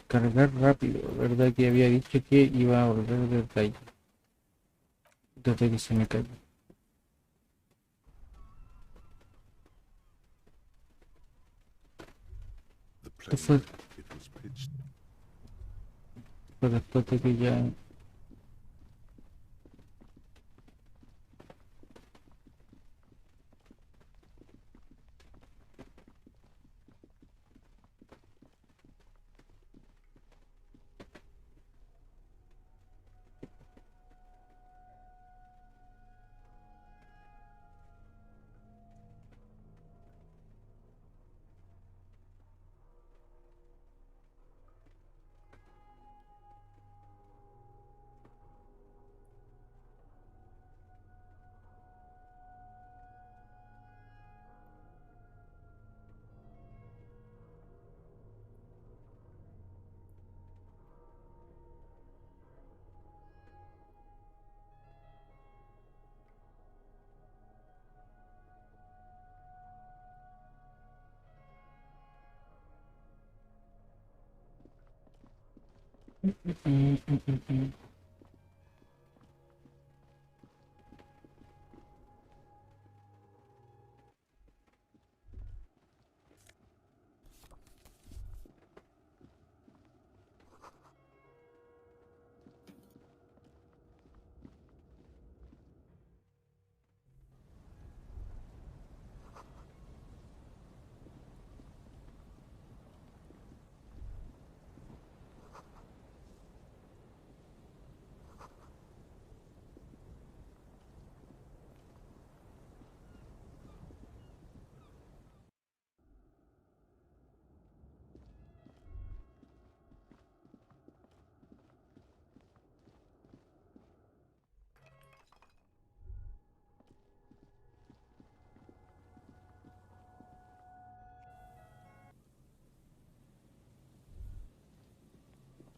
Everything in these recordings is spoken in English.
Cargar rápido, ¿verdad? Que había dicho que iba a volver desde que se me cayó. Esto fue después de que ya.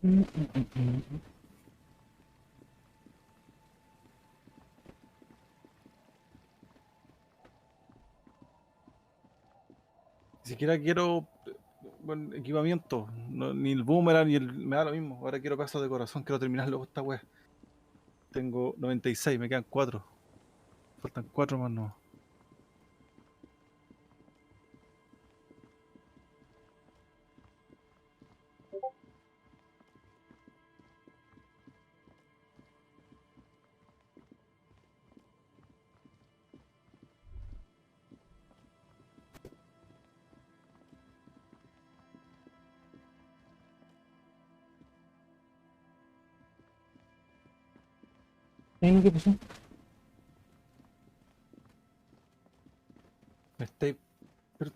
Ni siquiera quiero buen equipamiento, ni el boomerang, ni el. Me da lo mismo. Ahora quiero pesos de corazón, quiero terminar luego esta wea. Tengo 96, me quedan 4. Faltan 4 más no. ¿Qué pasó? Me estáis. Pero,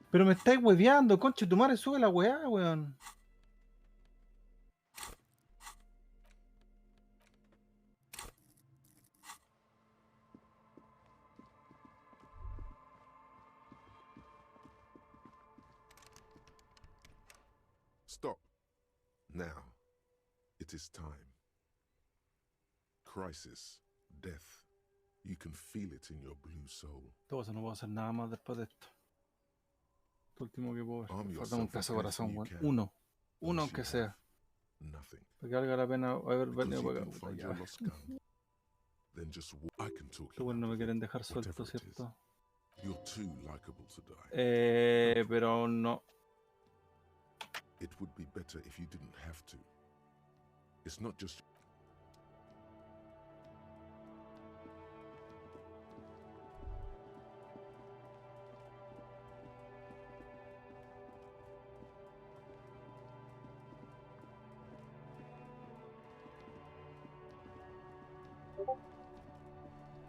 pero me estáis hueveando, conche tu madre, sube la weá, weón. Stop. Now. It is time. Crisis. Death. You can feel it in your blue soul. Todo eso, no puedo hacer nada más después de esto. Lo último que puedo ver. Arm Falta un yourself with pedazo de corazón, anything you weón. can. Uno. Uno Once aunque you sea. have nothing. Para que valga la pena haber Because venido you para can acá. Puta, find ya. your lost gun. Then just I can talk Estos you weones no out me of quieren it, dejar suelto, whatever it is. ¿cierto? You're too likable to die. Pero no. It would be better if you didn't have to. It's not just.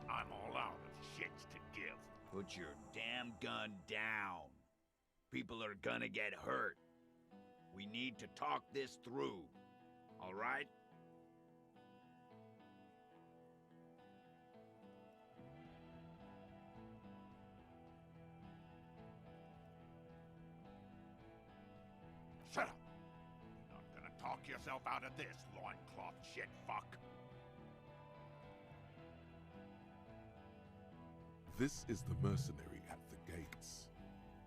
I'm all out of shits to give. Put your damn gun down. People are gonna get hurt. We need to talk this through. All right? Shut up. You're not gonna talk, you yourself out of this, loincloth shit fuck. This is the mercenary at the gates.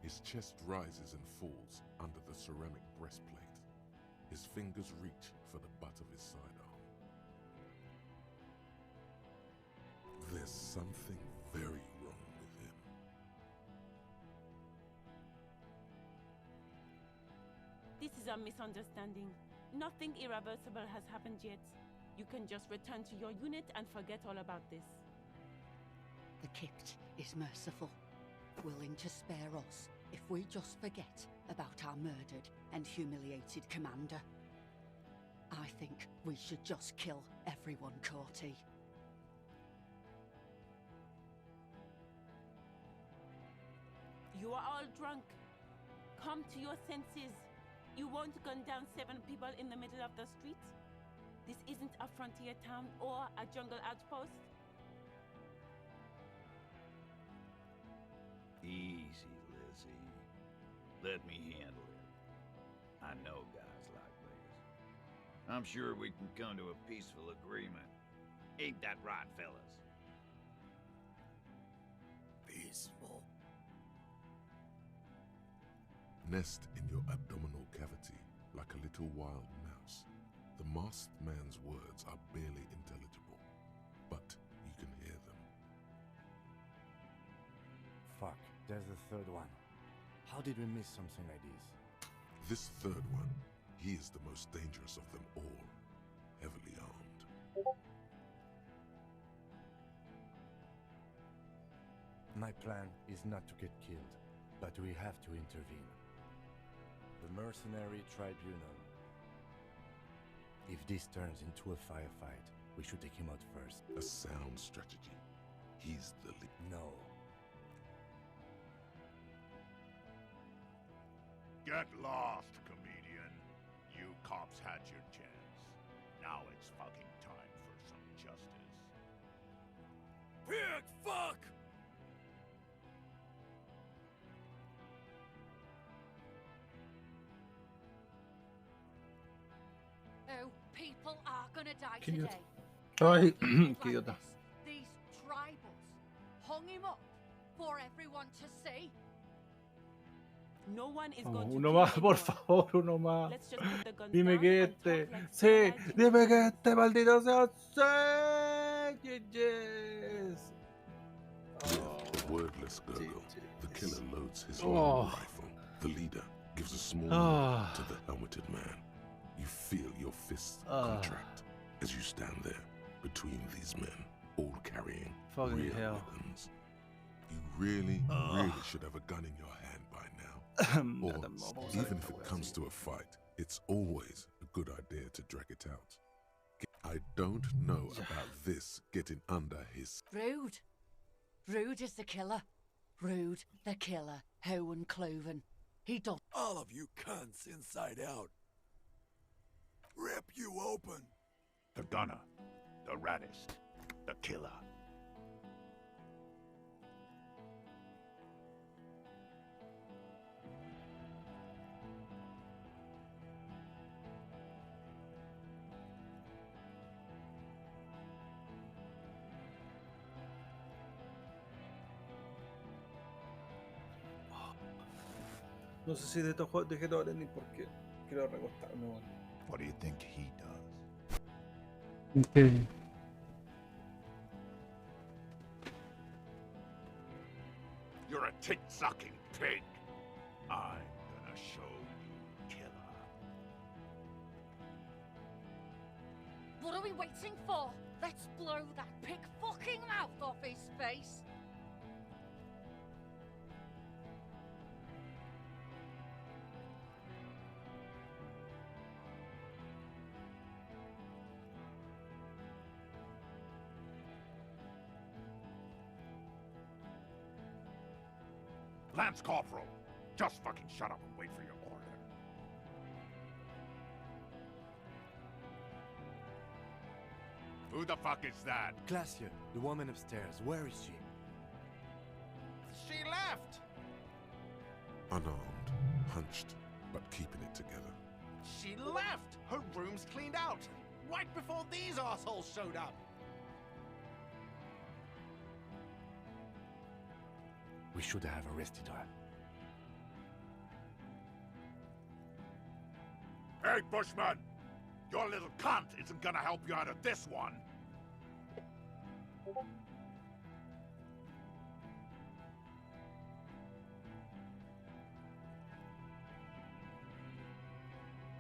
His chest rises and falls under the ceramic breastplate. His fingers reach for the butt of his sidearm. There's something very wrong with him. This is a misunderstanding. Nothing irreversible has happened yet. You can just return to your unit and forget all about this. The Kipt is merciful, willing to spare us if we just forget about our murdered and humiliated commander. I think we should just kill everyone, Corty. You are all drunk. Come to your senses. You won't gun down 7 people in the middle of the street? This isn't a frontier town or a jungle outpost. Easy, Lizzie. Let me handle it. I know guys like this. I'm sure we can come to a peaceful agreement. Ain't that right, fellas? Peaceful. Nest in your abdominal cavity like a little wild mouse. The masked man's words are barely intelligible, but you can hear them. Fuck, there's a third one. How did we miss something like this? This third one, he is the most dangerous of them all, heavily armed. My plan is not to get killed, but we have to intervene. The Mercenary Tribunal. If this turns into a firefight, we should take him out first. A sound strategy. He's the lead. No. Get lost, comedian. You cops had your chance. Now it's fucking time for some justice. Pig fuck! Oh, people are gonna die Qué idiota. today. Ay, Things qué like idiota. this. These tribals hung him up for everyone to see. No one is Vamos, going to uno kill más, por anyone. favor, uno más. Let's just put the guns Dime down que and talk este. like Sí, civilized dime que humans. este maldito sea. Sí. Yes. With a wordless gurgle, the killer loads his Oh. long rifle. The leader gives a small Ah. nod to the helmeted man. You feel your fists Ah. contract as you stand there between these men, all carrying Fucking real hell. weapons. You really should have a gun in your hand by now. Or, even if it comes to a fight, it's always a good idea to drag it out. I don't know about this getting under his... Rude. Rude is the killer. Rude, the killer. Owen Cloven. He does. All of you cunts inside out. Rip you open. The gunner, the raddest, the killer. No sé si de estos juegos dejé todo ni por qué. Quiero recostarme, bueno. What do you think he does? Ok. You're a tit-sucking pig. I'm gonna show you, killer. What are we waiting for? Let's blow that pig fucking mouth off his face. Lance Corporal, just fucking shut up and wait for your order. Who the fuck is that? Glacia, the woman upstairs, where is she? She left! Unarmed, hunched, but keeping it together. She left! Her room's cleaned out! Right before these assholes showed up! We should have arrested her. Hey, Bushman! Your little cunt isn't gonna help you out of this one!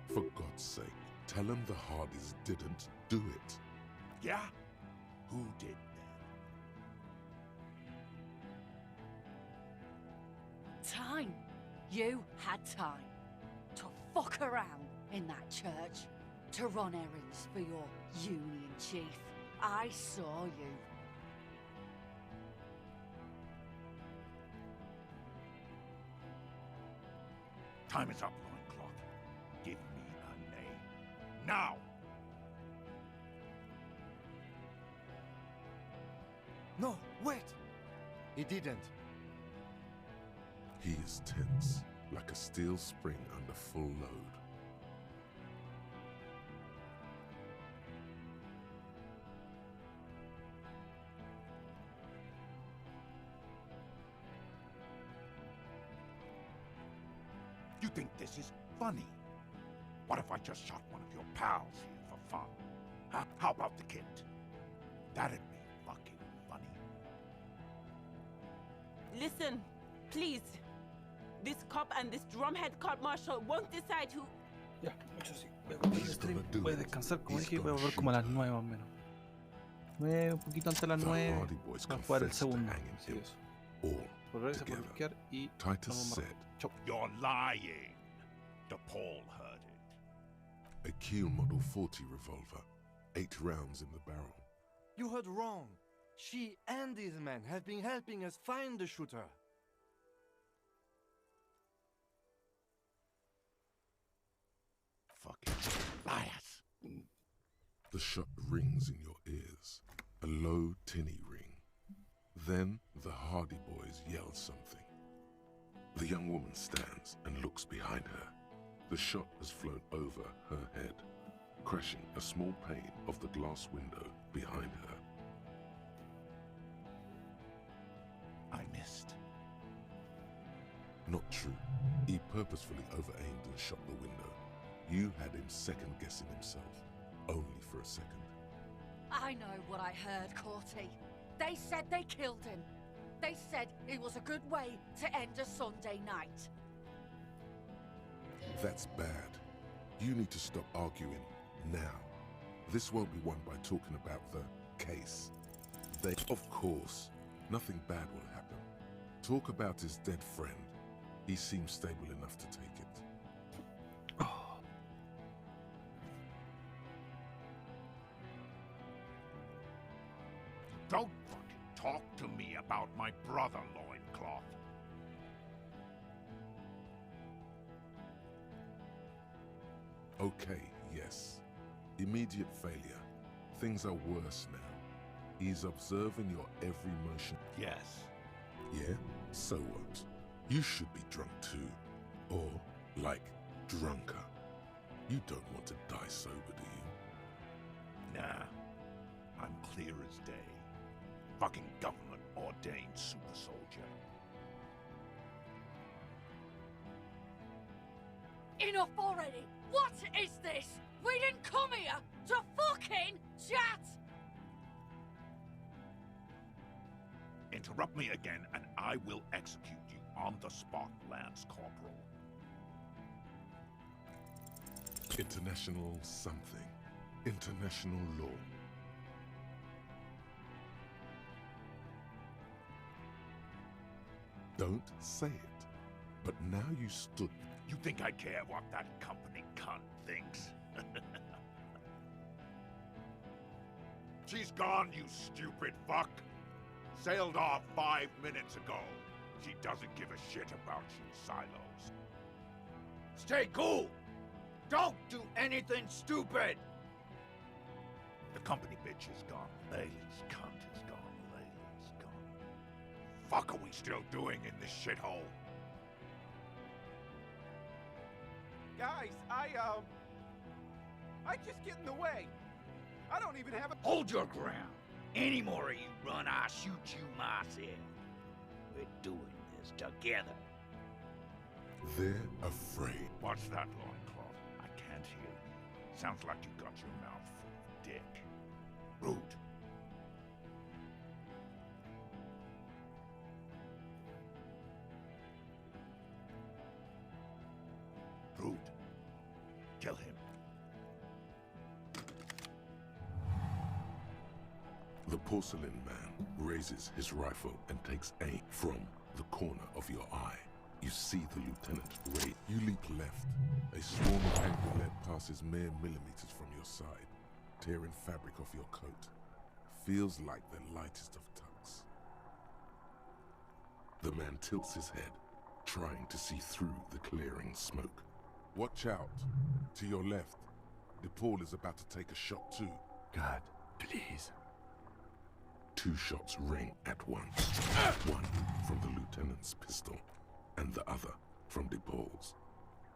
For God's sake, tell him the Hardys didn't do it. Yeah? Who did then? Time. You had time to fuck around in that church, to run errands for your union chief. I saw you. Time is up, Loincloth. Give me a name. Now! No, wait! He didn't. He is tense, like a steel spring under full load. You think this is funny? What if I just shot one of your pals here for fun? Huh? How about the kid? That'd be fucking funny. Listen, please. This cop and this drumhead cop marshal won't decide who. Ya, mucho sí. Voy a cortar el stream, voy a descansar, como dije, voy a volver como a las 9 más o menos. 9, un poquito antes de las 9. Voy a jugar el segundo. Sí, eso. Por regresa por bloquear y Titus vamos said, Chau. You're lying. DePaul heard it. a Kiel Model 40 revolver, 8 rounds in the barrel. You heard wrong. She and these men have been helping us find the shooter. Fucking liars. The shot rings in your ears, a low, tinny ring. Then the Hardy boys yell something. The young woman stands and looks behind her. The shot has flown over her head, crashing a small pane of the glass window behind her. I missed. Not true. He purposefully over-aimed and shot the window. You had him second-guessing himself, only for a second. I know what I heard, Corty. They said they killed him. They said it was a good way to end a Sunday night. That's bad. You need to stop arguing now. This won't be won by talking about the case. Of course, nothing bad will happen. Talk about his dead friend. He seems stable enough to take it. Don't fucking talk to me about my brother, Loincloth. Okay, yes. Immediate failure. Things are worse now. He's observing your every motion. Yes. Yeah? So what? You should be drunk too. Or, like, drunker. You don't want to die sober, do you? Nah. I'm clear as day. Fucking government-ordained super soldier. Enough already! What is this? We didn't come here to fucking chat! Interrupt me again and I will execute you on the spot, Lance Corporal. International something. International law. Don't say it. But now you stood... You think I care what that company cunt thinks? She's gone, you stupid fuck. Sailed off 5 minutes ago. She doesn't give a shit about you, Silos. Stay cool! Don't do anything stupid! The company bitch is gone. Laylee's cunt is gone. Laylee's gone. Fuck are we still doing in this shithole? Guys, I just get in the way. I don't even have a— Hold your ground. Any more of you run, I'll shoot you myself. We're doing this together. They're afraid. What's that, loincloth? I can't hear you. Sounds like you got your mouth full of dick. Rude. Rude. Kill him. The porcelain man raises his rifle and takes aim from the corner of your eye. You see the lieutenant raise. You leap left. A swarm of angry lead passes mere millimeters from your side, tearing fabric off your coat. Feels like the lightest of tucks. The man tilts his head, trying to see through the clearing smoke. Watch out. To your left. DePaul is about to take a shot too. God, please. 2 shots ring at once. One from the lieutenant's pistol, and the other from DePaul's.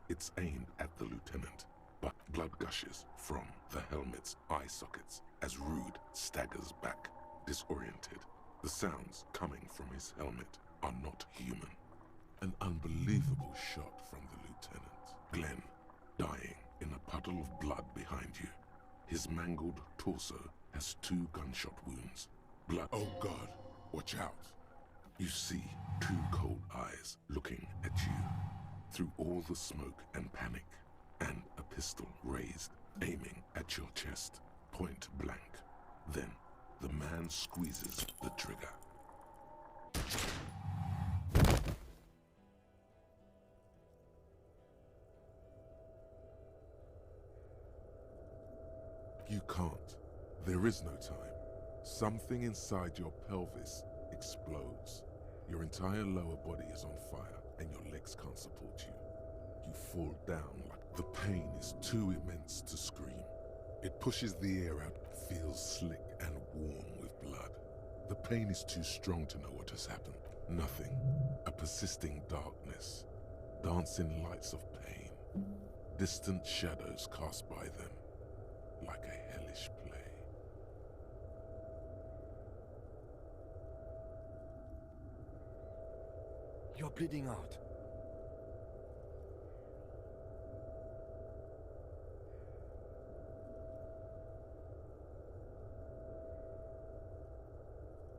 It's aimed at the lieutenant, but blood gushes from the helmet's eye sockets as Rude staggers back, disoriented. The sounds coming from his helmet are not human. An unbelievable shot from the lieutenant. Glenn, dying in a puddle of blood behind you. His mangled torso has 2 gunshot wounds. Blood. Oh God, watch out. You see 2 cold eyes looking at you through all the smoke and panic, and a pistol raised, aiming at your chest, point blank. Then the man squeezes the trigger. You can't. There is no time. Something inside your pelvis explodes. Your entire lower body is on fire, and your legs can't support you. You fall down like the pain is too immense to scream. It pushes the air out, feels slick and warm with blood. The pain is too strong to know what has happened. Nothing. A persisting darkness. Dancing lights of pain. Distant shadows cast by them. Like a hellish play. You're bleeding out.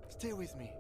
Stay with me.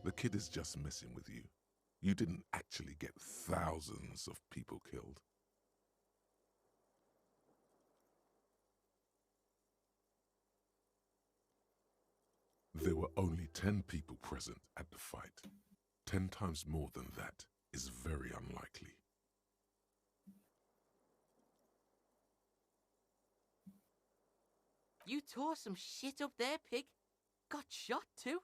The kid is just messing with you. You didn't actually get thousands of people killed. There were only 10 people present at the fight. 10 times more than that is very unlikely. You tore some shit up there, pig. Got shot too.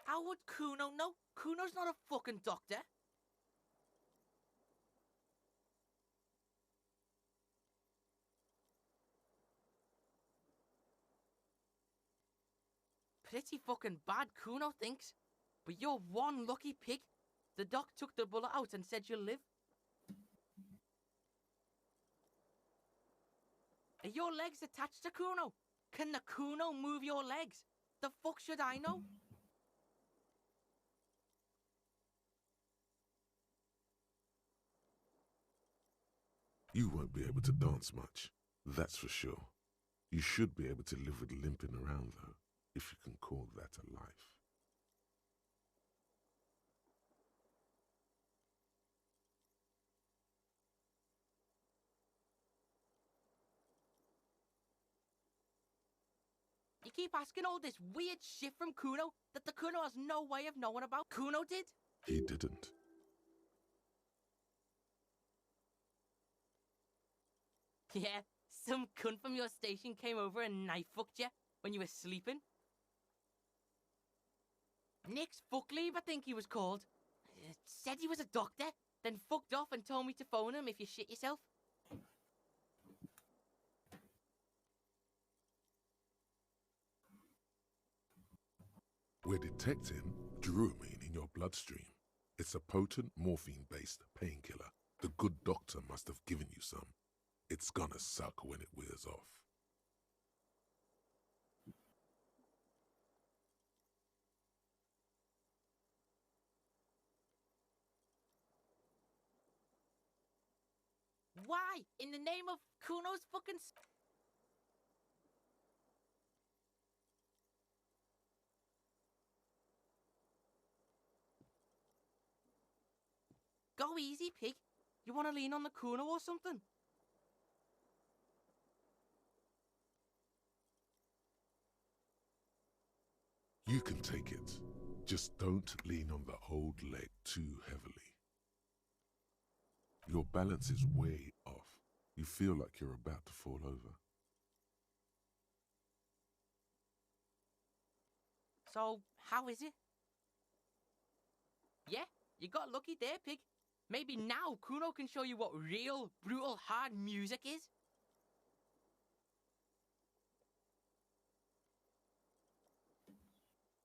How would Kuno know? Kuno's not a fucking doctor. Pretty fucking bad, Kuno thinks. But you're one lucky pig. The doc took the bullet out and said you'll live. Are your legs attached to Kuno? Can the Kuno move your legs? The fuck should I know? You won't be able to dance much, that's for sure. You should be able to live with limping around, though, if you can call that a life. You keep asking all this weird shit from Kuno that the Kuno has no way of knowing about. Kuno did? He didn't. Yeah, some cunt from your station came over and knife fucked you when you were sleeping. Nick's Fuckleave, I think he was called. Said he was a doctor, then fucked off and told me to phone him if you shit yourself. We're detecting druamine in your bloodstream. It's a potent morphine-based painkiller. The good doctor must have given you some. It's gonna suck when it wears off. Why? In the name of Kuno's fucking... Go easy, pig. You want to lean on the Kuno or something? You can take it. Just don't lean on the old leg too heavily. Your balance is way off. You feel like you're about to fall over. So, how is it? Yeah, you got lucky there, pig. Maybe now Kuno can show you what real, brutal, hard music is.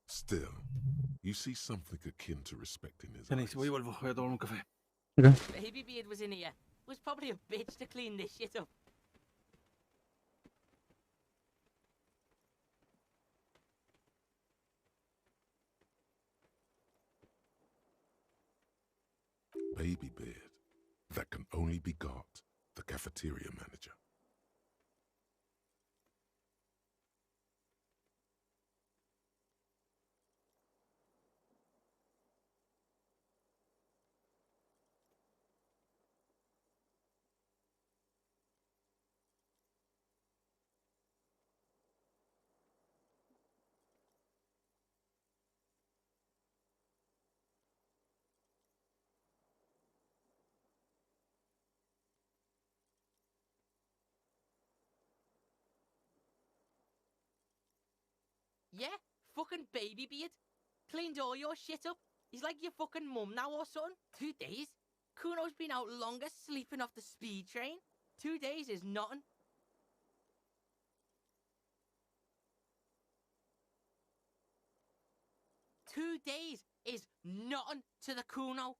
Still, you see something akin to respect in his Tenéis, voy y eyes. vuelvo, voy a tomar un café. Baby Beard was in here. Was probably a bitch to clean this shit up. Baby beard. That can only be got the cafeteria manager. Yeah, fucking Baby Beard. Cleaned all your shit up. He's like your fucking mum now or something. 2 days? Kuno's been out longer sleeping off the speed train. 2 days is nothing. Two days is nothing to the Kuno.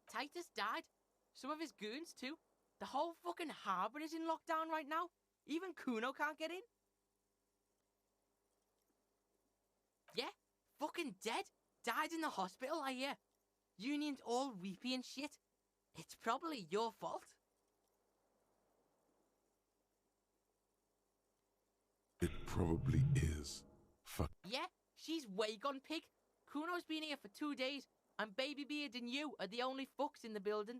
Titus died. Some of his goons too. The whole fucking harbour is in lockdown right now. Even Kuno can't get in. Yeah, fucking dead. Died in the hospital, I hear. Union's all weepy and shit. It's probably your fault. probably is. Fuck. Yeah, she's way gone pig. Kuno's been here for 2 days, and Baby Beard and you are the only fucks in the building.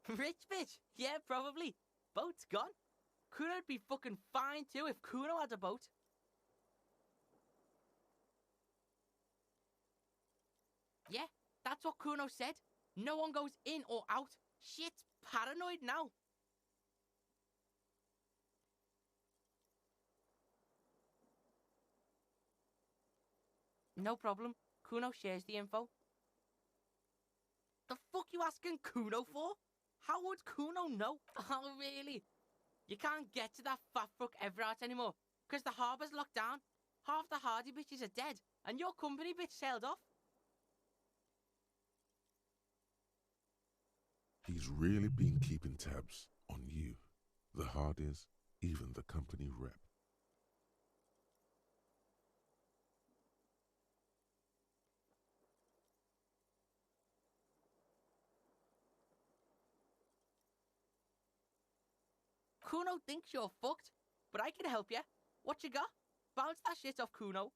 Rich bitch? Yeah, probably. Boat's gone. Kuno'd be fucking fine too if Kuno had a boat. Yeah, that's what Kuno said. No one goes in or out. Shit's paranoid now. No problem. Kuno shares the info. The fuck you asking Kuno for? How would Kuno know? Oh, really? You can't get to that fat fuck Everard anymore, because the harbour's locked down. Half the Hardy bitches are dead, and your company bitch sailed off. He's really been keeping tabs on you, the Hardys, even the company rep. Kuno thinks you're fucked, but I can help you. What you got? Bounce that shit off Kuno.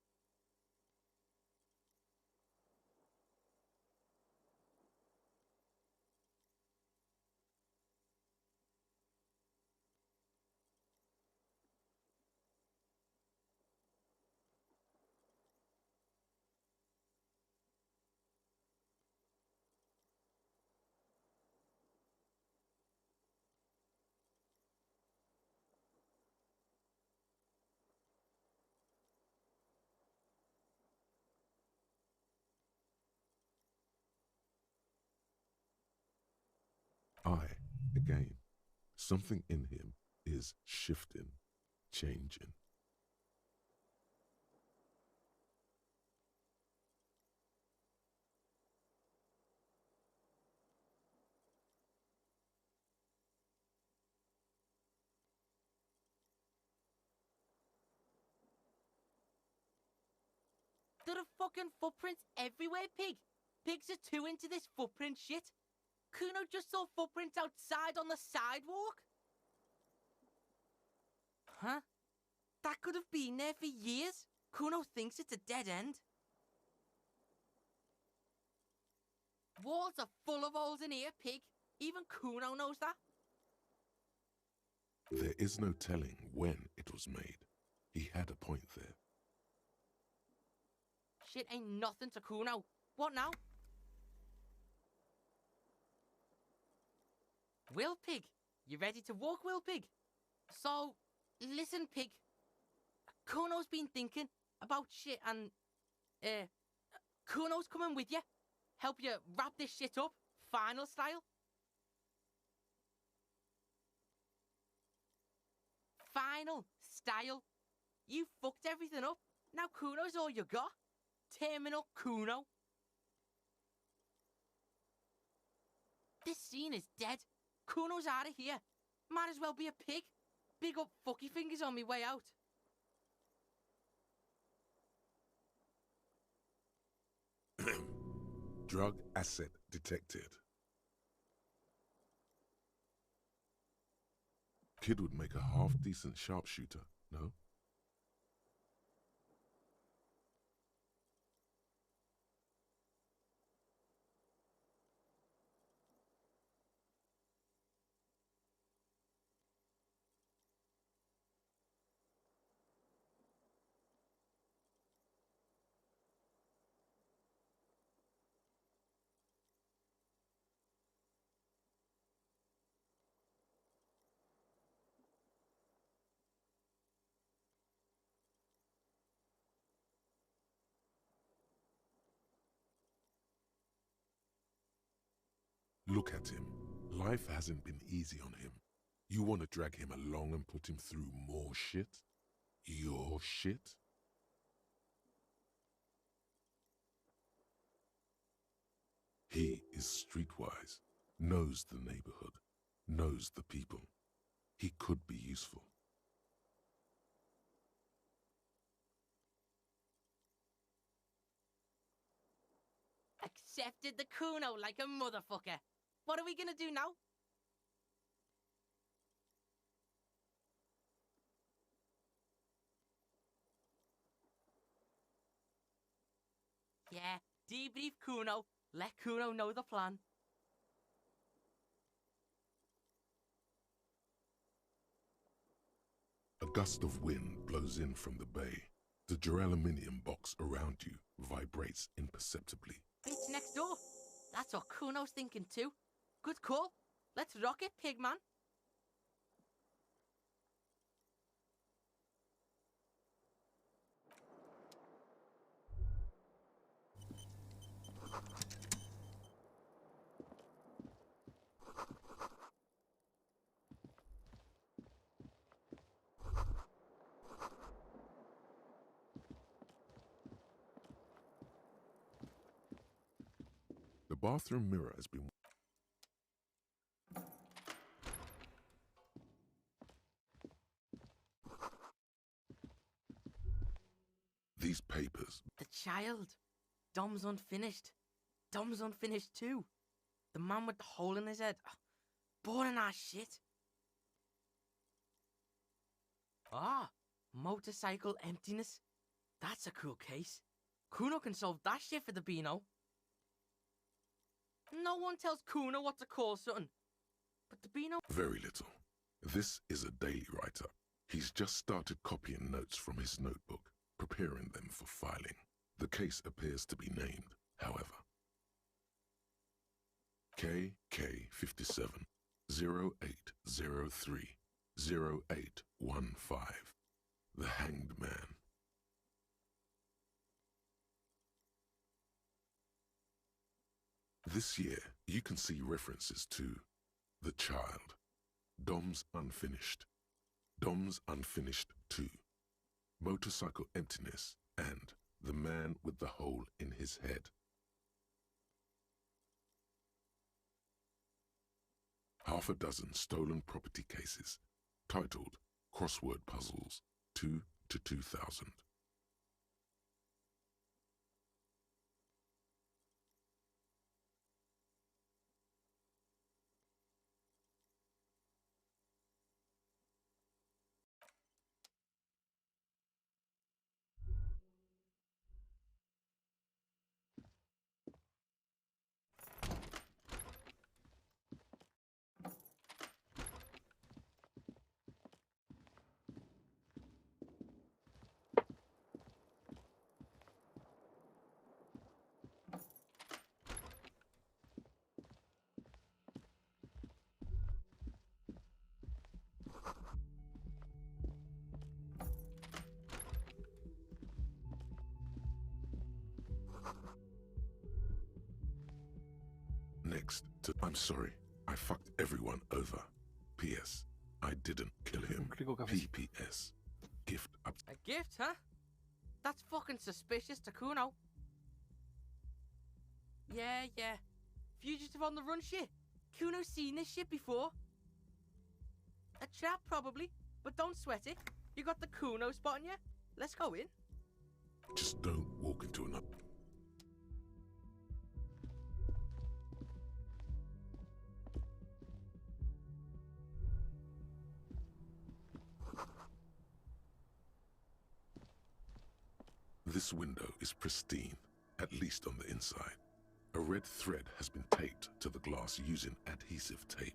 Again, something in him is shifting, changing. There are fucking footprints everywhere, pig. Pigs are too into this footprint shit. Kuno just saw footprints outside on the sidewalk. Huh? That could have been there for years. Kuno thinks it's a dead end. Walls are full of holes in here, pig. Even Kuno knows that. There is no telling when it was made. He had a point there. Shit ain't nothing to Kuno. What now? Will Pig, you ready to walk, Will Pig? So, listen, Pig. Kuno's been thinking about shit and, Kuno's coming with you. Help you wrap this shit up, final style. Final style. You fucked everything up. Now Kuno's all you got. Terminal Kuno. This scene is dead. Kuno's out of here. Might as well be a pig. Big up fucky fingers on me way out. Drug asset detected. Kid would make a half-decent sharpshooter, no? Look at him. Life hasn't been easy on him. You want to drag him along and put him through more shit? Your shit? He is streetwise, knows the neighborhood, knows the people. He could be useful. Accepted the Kuno like a motherfucker. What are we gonna do now? Yeah, debrief Kuno. Let Kuno know the plan. A gust of wind blows in from the bay. The duraluminum box around you vibrates imperceptibly. It's next door. That's what Kuno's thinking too. Good call. Let's rock it, Pigman. The bathroom mirror has been... These papers... The child. Dom's unfinished. Dom's unfinished too. The man with the hole in his head. Boring ass shit. Ah, motorcycle emptiness. That's a cool case. Kuno can solve that shit for the Beano. No one tells Kuno what to call something. But the Beano... Very little. This is a daily write-up. He's just started copying notes from his notebook, preparing them for filing. The case appears to be named, however. KK57 0803 0815. The Hanged Man. This year, you can see references to The Child, Dom's Unfinished, Dom's Unfinished 2, Motorcycle Emptiness, and The Man with the Hole in His Head. Half a dozen stolen property cases, titled Crossword Puzzles 2 to 2000. Next to I'm sorry, I fucked everyone over. P.S. I didn't kill him. P.P.S. Gift up. A gift, huh? That's fucking suspicious to Kuno. Yeah. Fugitive on the run shit. Kuno's seen this shit before. A trap, probably. But don't sweat it. You got the Kuno spot on you. Let's go in. Just don't walk into another. This window is pristine, at least on the inside. A red thread has been taped to the glass using adhesive tape.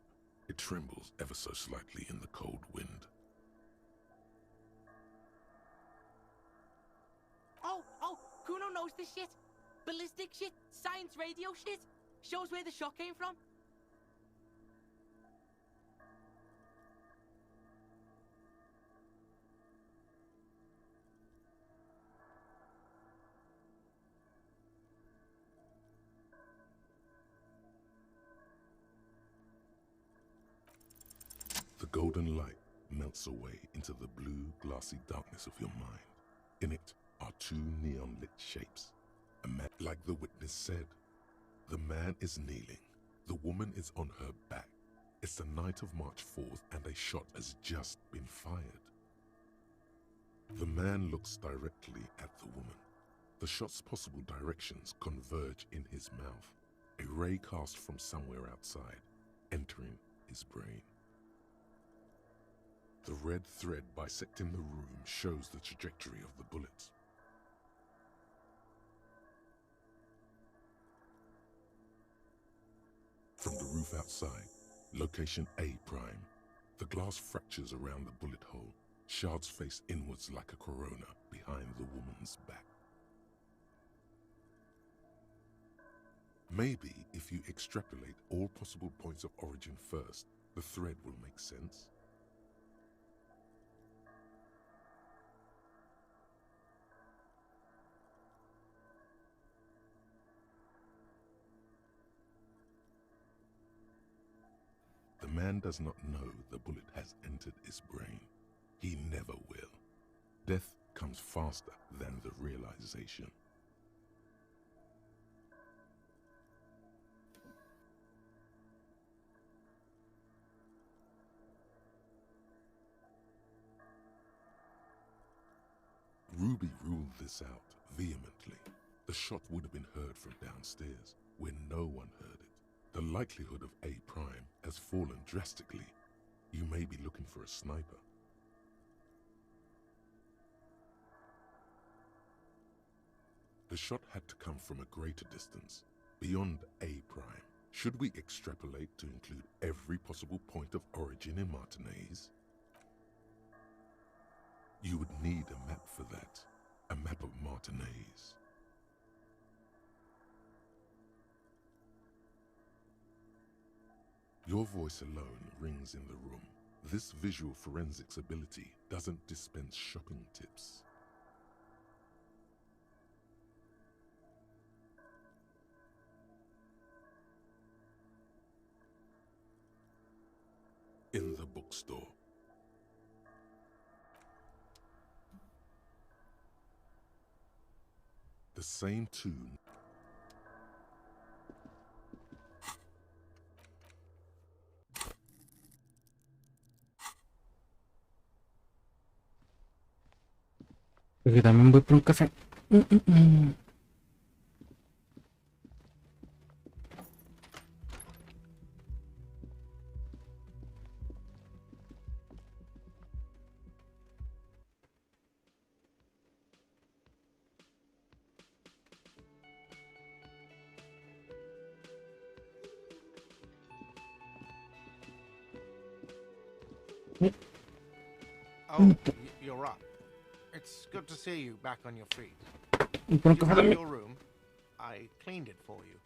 It trembles ever so slightly in the cold wind. Oh, Kuno knows this shit. Ballistic shit, science radio shit. Shows where the shot came from. The golden light melts away into the blue, glassy darkness of your mind. In it are two neon-lit shapes. A man, like the witness said. The man is kneeling. The woman is on her back. It's the night of March 4th and a shot has just been fired. The man looks directly at the woman. The shot's possible directions converge in his mouth. A ray cast from somewhere outside, entering his brain. The red thread bisecting the room shows the trajectory of the bullets. Move outside. Location A prime. The glass fractures around the bullet hole. Shards face inwards like a corona behind the woman's back. Maybe if you extrapolate all possible points of origin first, the thread will make sense. The man does not know the bullet has entered his brain. He never will. Death comes faster than the realization. Ruby ruled this out vehemently. The shot would have been heard from downstairs, where no one heard it. The likelihood of A prime has fallen drastically. You may be looking for a sniper. The shot had to come from a greater distance, beyond A prime. Should we extrapolate to include every possible point of origin in Martinez? You would need a map for that. A map of Martinez. Your voice alone rings in the room. This visual forensics ability doesn't dispense shopping tips. In the bookstore. The same tune. Porque también voy por un café. Oh, you're up. It's good to see you back on your feet. Y por un You café have también. your room. I cleaned it for you.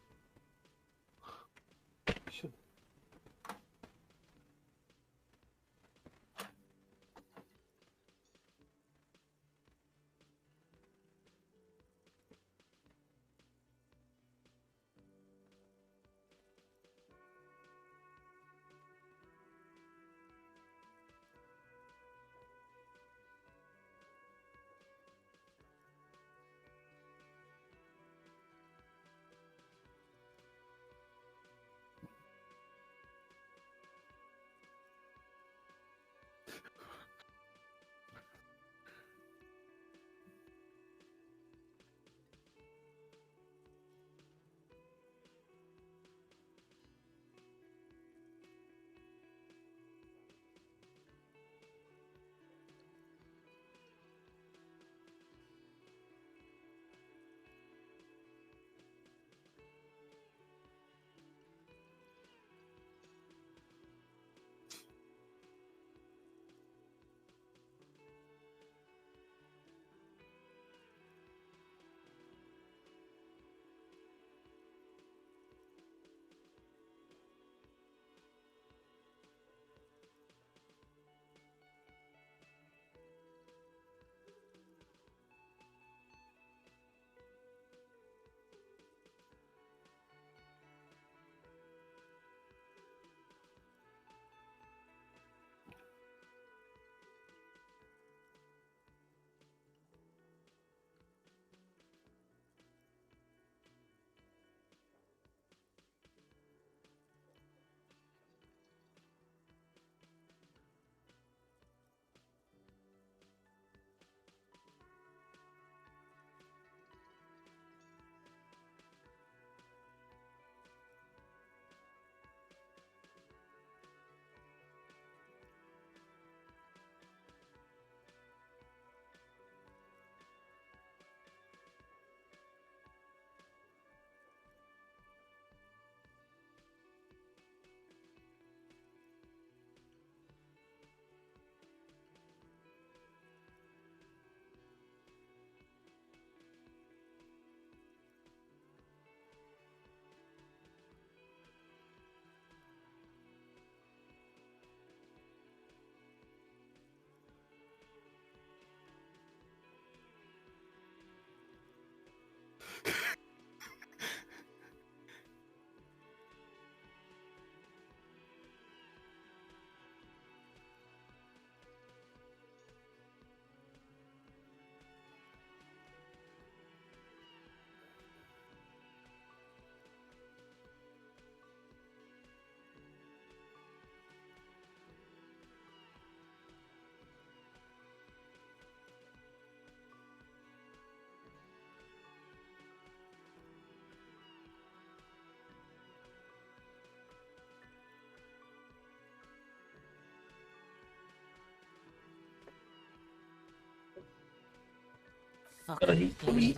Ay, comí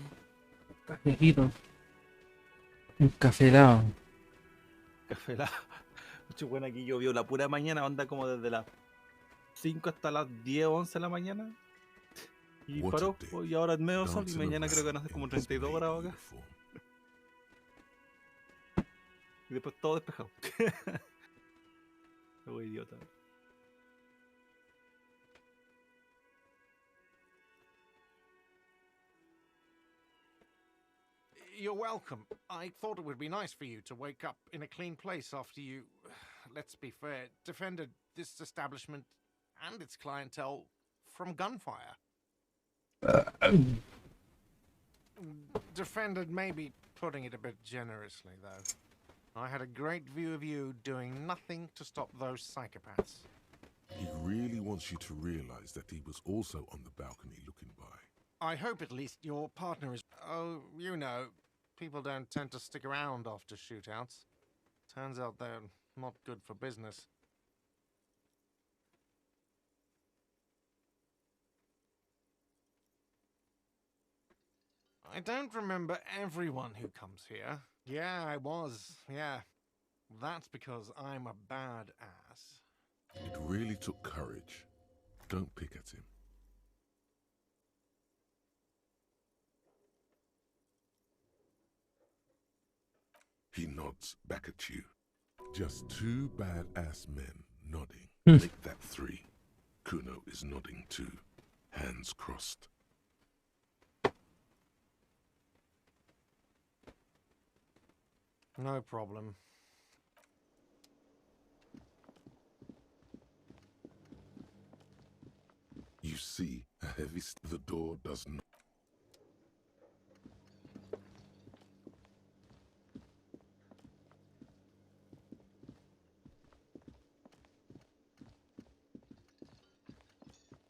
cafecito. Un café helado. Café helado. Mucho bueno, aquí llovió la pura mañana, onda como desde las 5 hasta las 10 o 11 de la mañana. Y What a paró, day. y ahora es medio sol y Dancing mañana creo que van a around ser como in his 32 maid grados acá. uniform. Y después todo despejado. Qué idiota. You're welcome. I thought it would be nice for you to wake up in a clean place after you, let's be fair, defended this establishment and its clientele from gunfire. Defended may be putting it a bit generously, though. I had a great view of you doing nothing to stop those psychopaths. He really wants you to realize that he was also on the balcony looking by. I hope at least your partner is... Oh, you know, people don't tend to stick around after shootouts. Turns out they're not good for business. I don't remember everyone who comes here. Yeah, I was. Yeah. That's because I'm a bad ass. It really took courage. Don't pick at him. He nods back at you. Just two badass men nodding. Make that three. Kuno is nodding too, hands crossed. No problem. You see a heavy the door does not.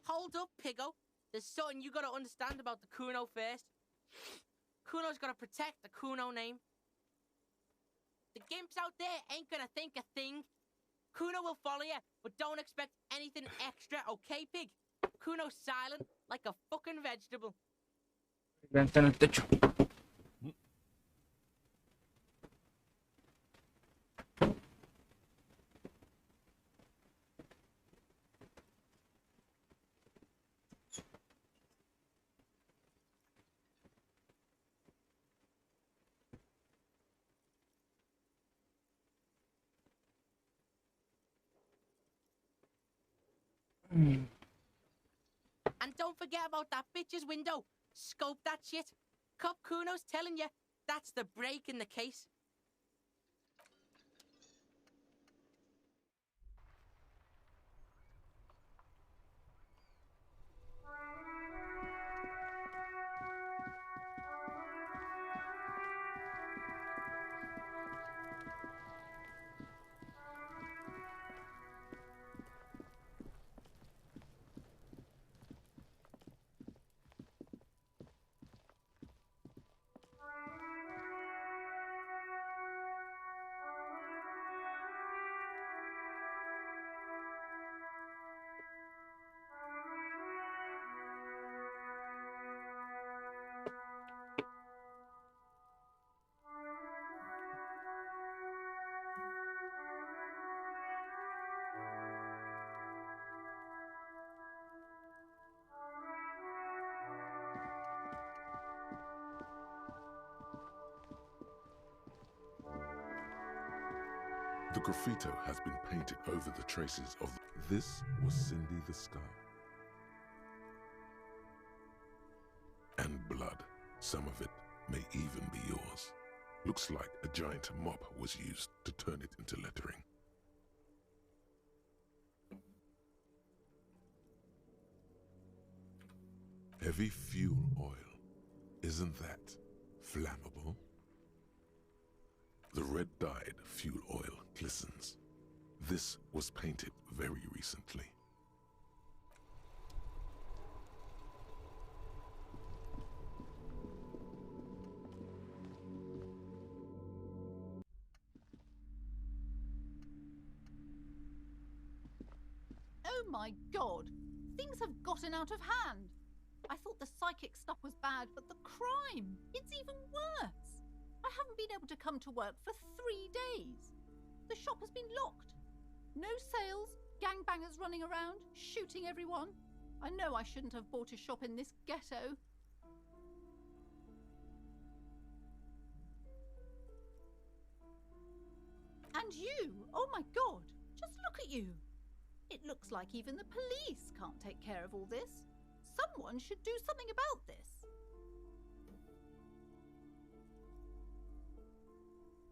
Hold up, Piggo. There's something you gotta understand about the Kuno first. Kuno's gotta protect the Kuno name. The gimps out there ain't gonna think a thing. Kuno will follow you, but don't expect anything extra, okay, Pig? Kuno's silent, like a fucking vegetable. Levanta en el techo. And don't forget about that bitch's window. Scope that shit. Cop Kuno's telling you that's the break in the case. The graffito has been painted over the traces of this was Cindy the Scar. And blood. Some of it may even be yours. Looks like a giant mop was used to turn it into lettering. Heavy fuel oil. Isn't that flammable? The red-dyed fuel oil glistens. This was painted very recently. Oh my god! Things have gotten out of hand! I thought the psychic stuff was bad, but the crime, it's even worse. I haven't been able to come to work for 3 days. The shop has been locked. No sales, gangbangers running around, shooting everyone. I know I shouldn't have bought a shop in this ghetto. And you, oh my God, just look at you. It looks like even the police can't take care of all this. Someone should do something about this.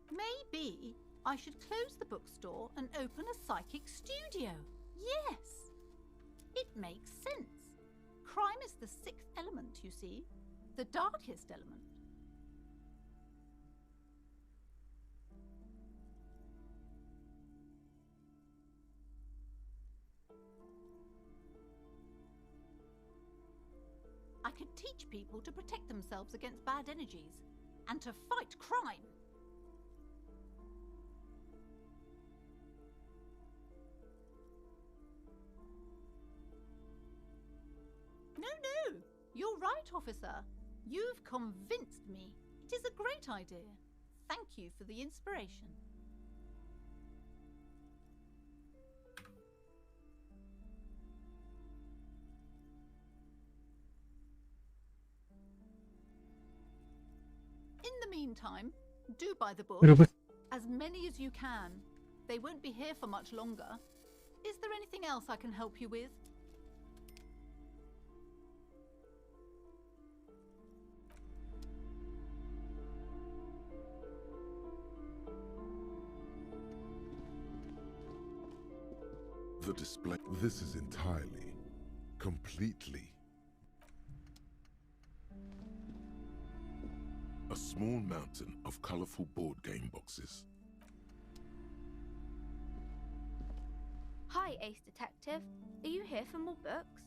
Maybe I should close the bookstore and open a psychic studio. Yes, it makes sense. Crime is the 6th element, you see, the darkest element. I could teach people to protect themselves against bad energies and to fight crime. No, you're right, officer. You've convinced me. It is a great idea. Thank you for the inspiration. In the meantime, do buy the books. Pero pues, As many as you can. They won't be here for much longer. Is there anything else I can help you with? The display. This is entirely, completely a small mountain of colorful board game boxes. Hi, Ace Detective. Are you here for more books?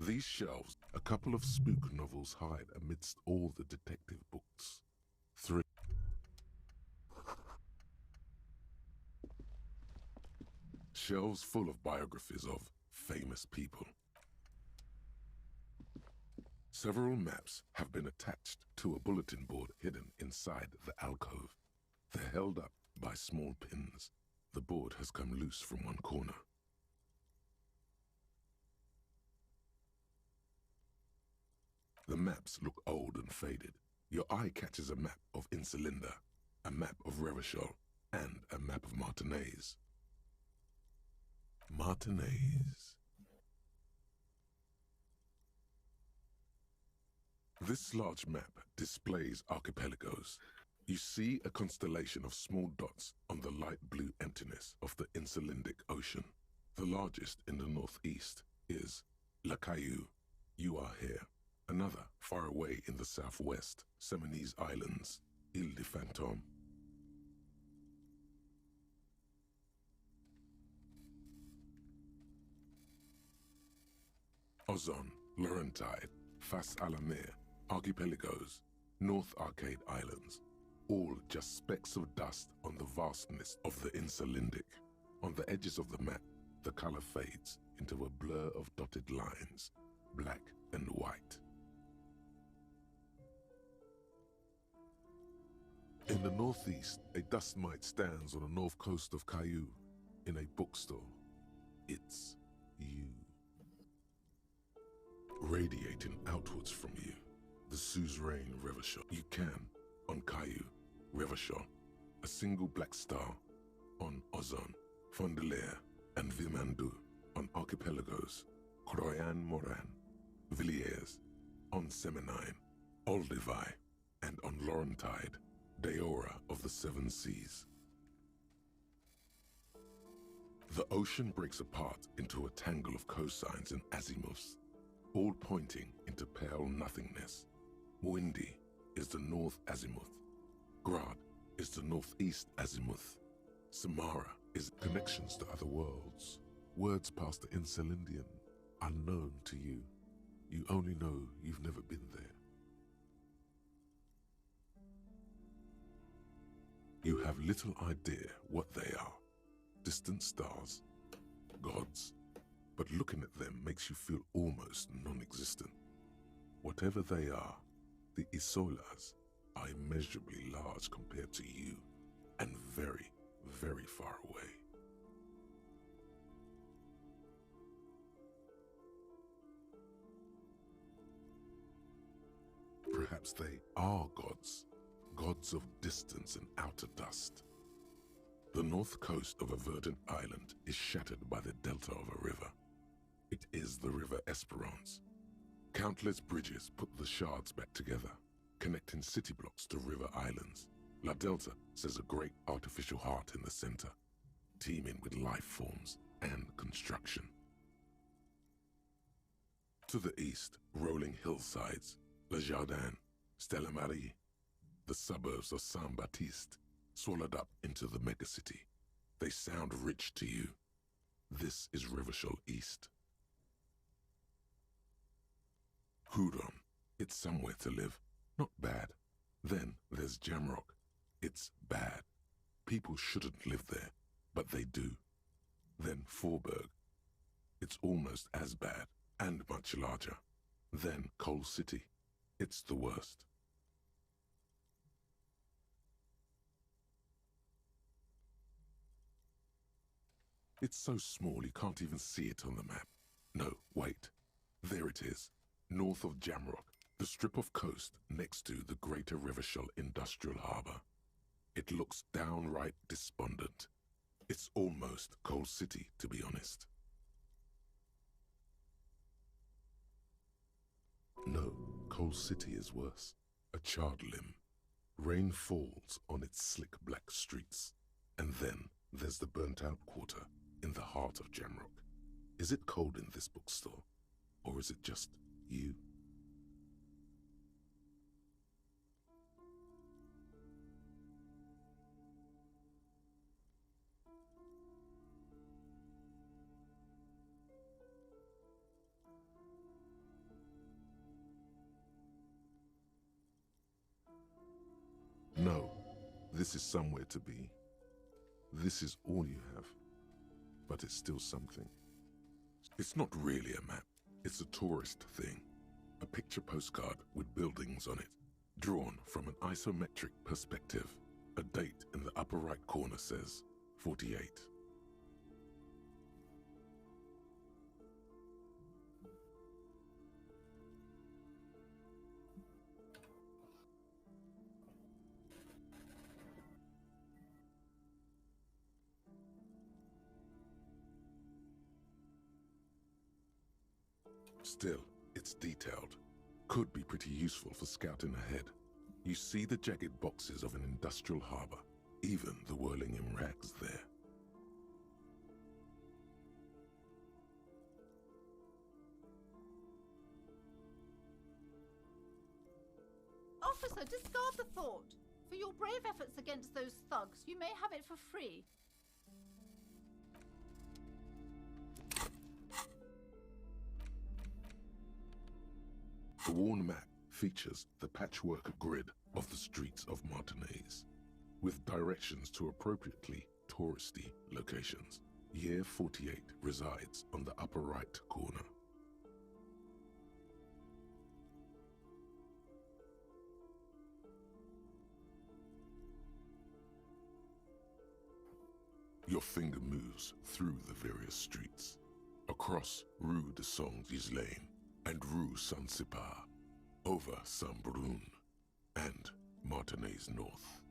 These shelves, a couple of spook novels hide amidst all the detective books. 3. Shelves full of biographies of famous people. Several maps have been attached to a bulletin board hidden inside the alcove. They're held up by small pins. The board has come loose from one corner. The maps look old and faded. Your eye catches a map of Insulinda, a map of Revachol, and a map of Martinez. Martinez. This large map displays archipelagos. You see a constellation of small dots on the light blue emptiness of the Insulindic Ocean. The largest in the northeast is La Caillou. You are here. Another, far away in the southwest, Seminese Islands, Ile de Fantôme. Ozon, Laurentide, Fas a la Mer, Archipelagos, North Arcade Islands, all just specks of dust on the vastness of the Insulindic. On the edges of the map, the color fades into a blur of dotted lines, black and white. In the northeast, a dust mite stands on the north coast of Caillou in a bookstore. It's you. Radiating outwards from you, the suzerain Revachol. You can, on Caillou, Revachol, a single black star, on Ozon, Fondelier, and Vilmandu, on archipelagos, Croyan Moran, Villiers, on Seminine, Olduvai, and on Laurentide, Deora of the Seven Seas. The ocean breaks apart into a tangle of cosines and azimuths, all pointing into pale nothingness. Windy is the north azimuth. Grad is the northeast azimuth. Samara is connections to other worlds. Words past the Insulindian, unknown to you. You only know you've never been there. You You have little idea what they are. Distant stars, gods, but looking at them makes you feel almost non-existent. Whatever they are, the Isolas are immeasurably large compared to you, and very, very far away. Perhaps they are gods, gods of distance and outer dust. The north coast of a verdant island is shattered by the delta of a river. It is the River Esperance. Countless bridges put the shards back together, connecting city blocks to river islands. La Delta says a great artificial heart in the center, teeming with life forms and construction. To the east, rolling hillsides, Le Jardin, Stella Marie, the suburbs of Saint-Baptiste, swallowed up into the megacity. They sound rich to you. This is Rivershell East. Hudon, it's somewhere to live. Not bad. Then there's Jamrock. It's bad. People shouldn't live there, but they do. Then Forburg. It's almost as bad, and much larger. Then Coal City. It's the worst. It's so small you can't even see it on the map. No, wait. There it is, north of Jamrock, the strip of coast next to the Greater Rivershell Industrial Harbour. It looks downright despondent. It's almost Coal City, to be honest. No, Coal City is worse. A charred limb. Rain falls on its slick black streets. And then there's the burnt-out quarter in the heart of Jamrock. Is it cold in this bookstore? Or is it just you? No, this is somewhere to be. This is all you have. But it's still something. It's not really a map. It's a tourist thing. A picture postcard with buildings on it, drawn from an isometric perspective. A date in the upper right corner says 48. Still, it's detailed. Could be pretty useful for scouting ahead. You see the jagged boxes of an industrial harbour, even the whirling in rags there. Officer, discard the thought. For your brave efforts against those thugs, you may have it for free. The worn map features the patchwork grid of the streets of Martinez, with directions to appropriately touristy locations. Year 48 resides on the upper right corner. Your finger moves through the various streets, across Rue de Saint-Ghislain and Rue Saint-Sipar, over Saint-Brun and Martinez North.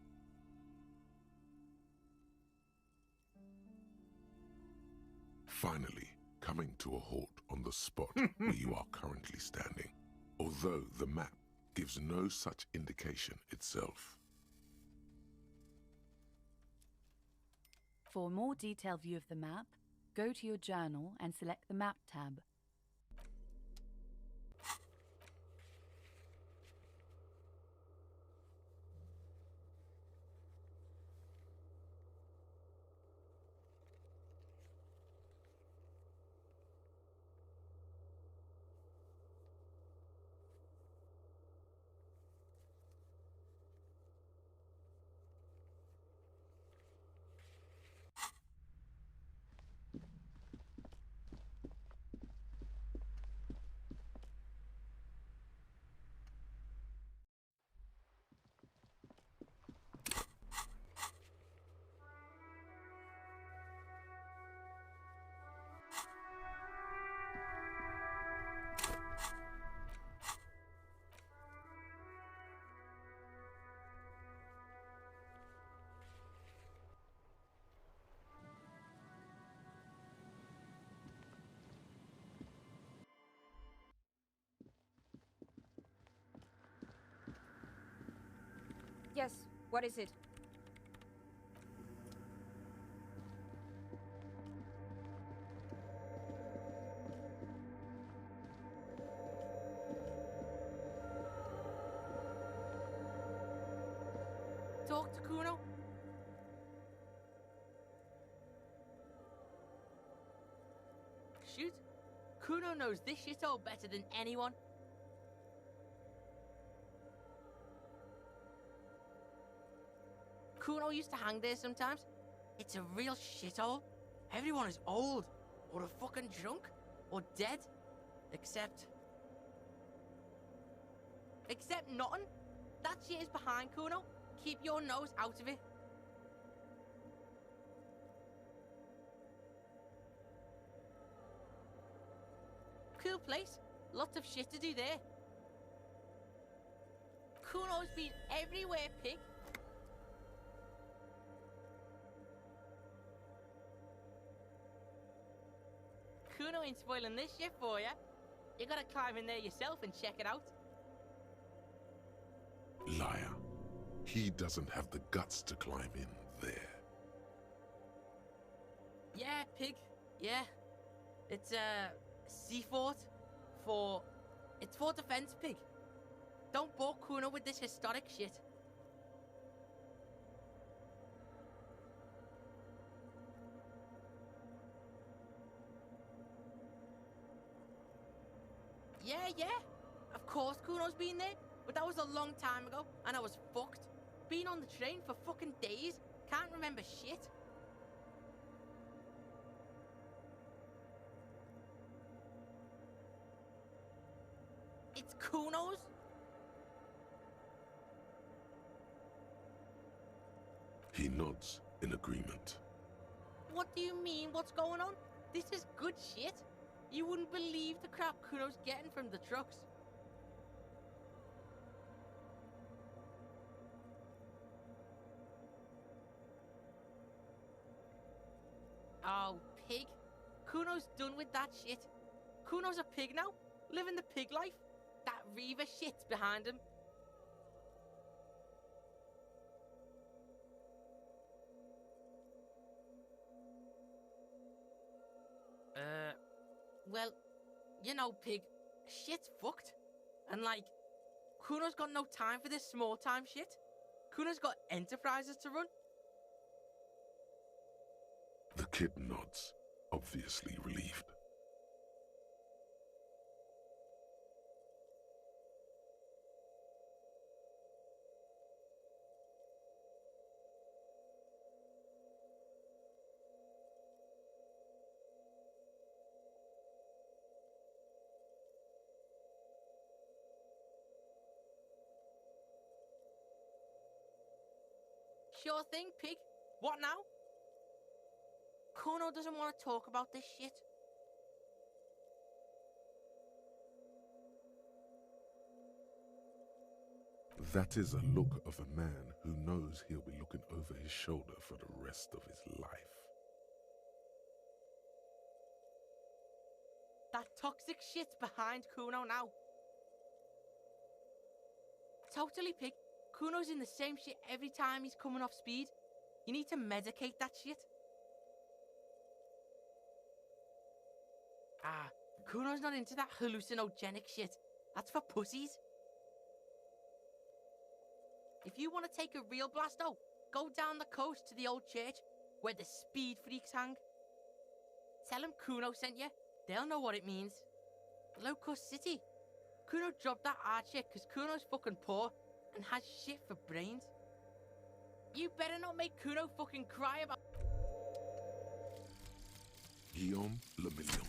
Finally, coming to a halt on the spot where you are currently standing, although the map gives no such indication itself. For a more detailed view of the map, go to your journal and select the Map tab. Yes, what is it? Talk to Kuno. Shoot. Kuno knows this shithole better than anyone. Kuno used to hang there sometimes. It's a real shithole. Everyone is old, or a fucking drunk, or dead. Except nothing. That shit is behind Kuno. Keep your nose out of it. Cool place. Lots of shit to do there. Kuno's been everywhere, pig. Kuno ain't spoiling this shit for ya. You gotta climb in there yourself and check it out. Liar. He doesn't have the guts to climb in there. Yeah, pig. Yeah. It's a sea fort for... It's for defense, pig. Don't bore Kuno with this historic shit. Yeah. Of course Kuno's been there, but that was a long time ago, and I was fucked. Been on the train for fucking days. Can't remember shit. It's Kuno's. He nods in agreement. What do you mean, what's going on? This is good shit. You wouldn't believe the crap Kuno's getting from the trucks. Oh, pig. Kuno's done with that shit. Kuno's a pig now, living the pig life. That Reaver shit's behind him. Well, you know, pig, shit's fucked. And like, Kuno's got no time for this small time shit. Kuno's got enterprises to run. The kid nods, obviously relieved. Sure thing, pig. What now? Kuno doesn't want to talk about this shit. That is a look of a man who knows he'll be looking over his shoulder for the rest of his life. That toxic shit's behind Kuno now. Totally, pig. Kuno's in the same shit every time he's coming off speed. You need to medicate that shit. Kuno's not into that hallucinogenic shit. That's for pussies. If you want to take a real blast out, go down the coast to the old church where the speed freaks hang. Tell them Kuno sent you. They'll know what it means. Low cost city. Kuno dropped that art shit because Kuno's fucking poor and has shit for brains. You better not make Kuno fucking cry about... Guillaume Le Million.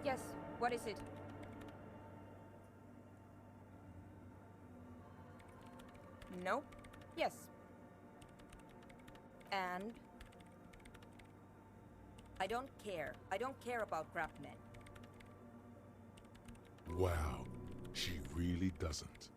Yes, what is it? No? Yes. And? I don't care. I don't care about crap men. Wow, she really doesn't.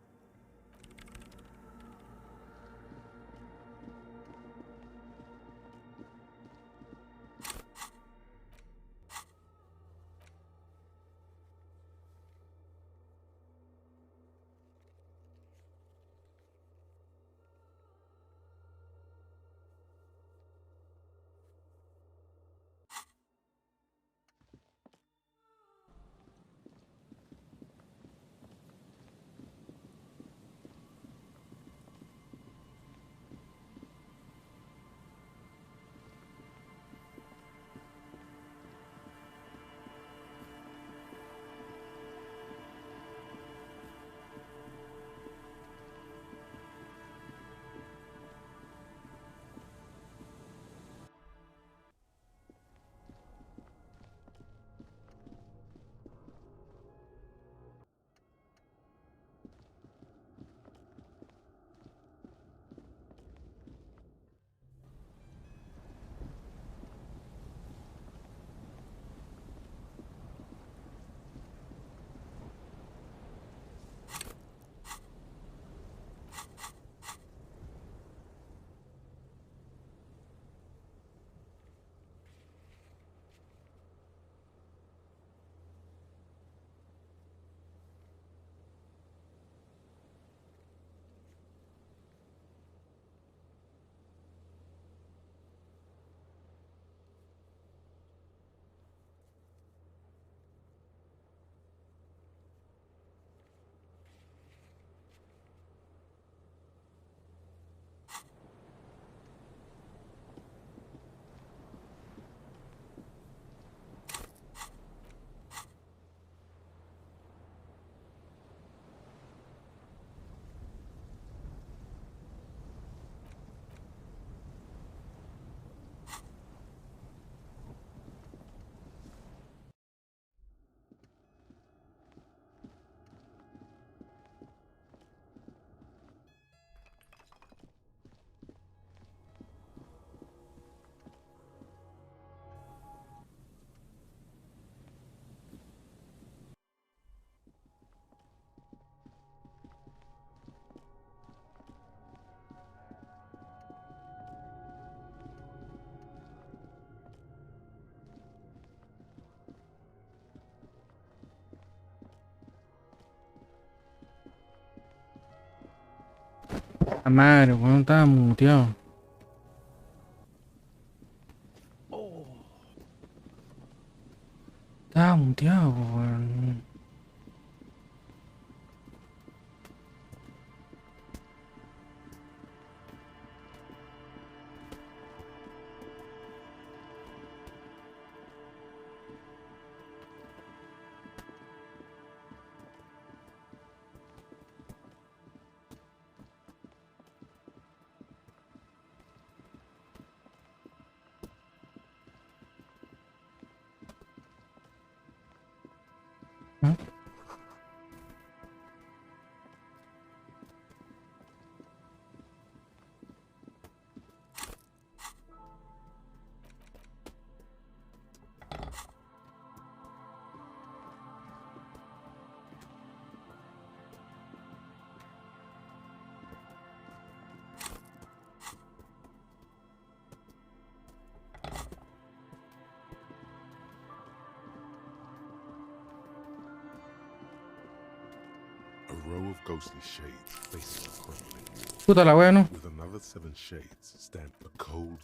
La madre, weón, estaba muteado. Estaba muteado, weón. ¿Ah? A row of ghostly shades facing a crumbling wall. Puta la wea, ¿no? With another 7 shades stand a cold.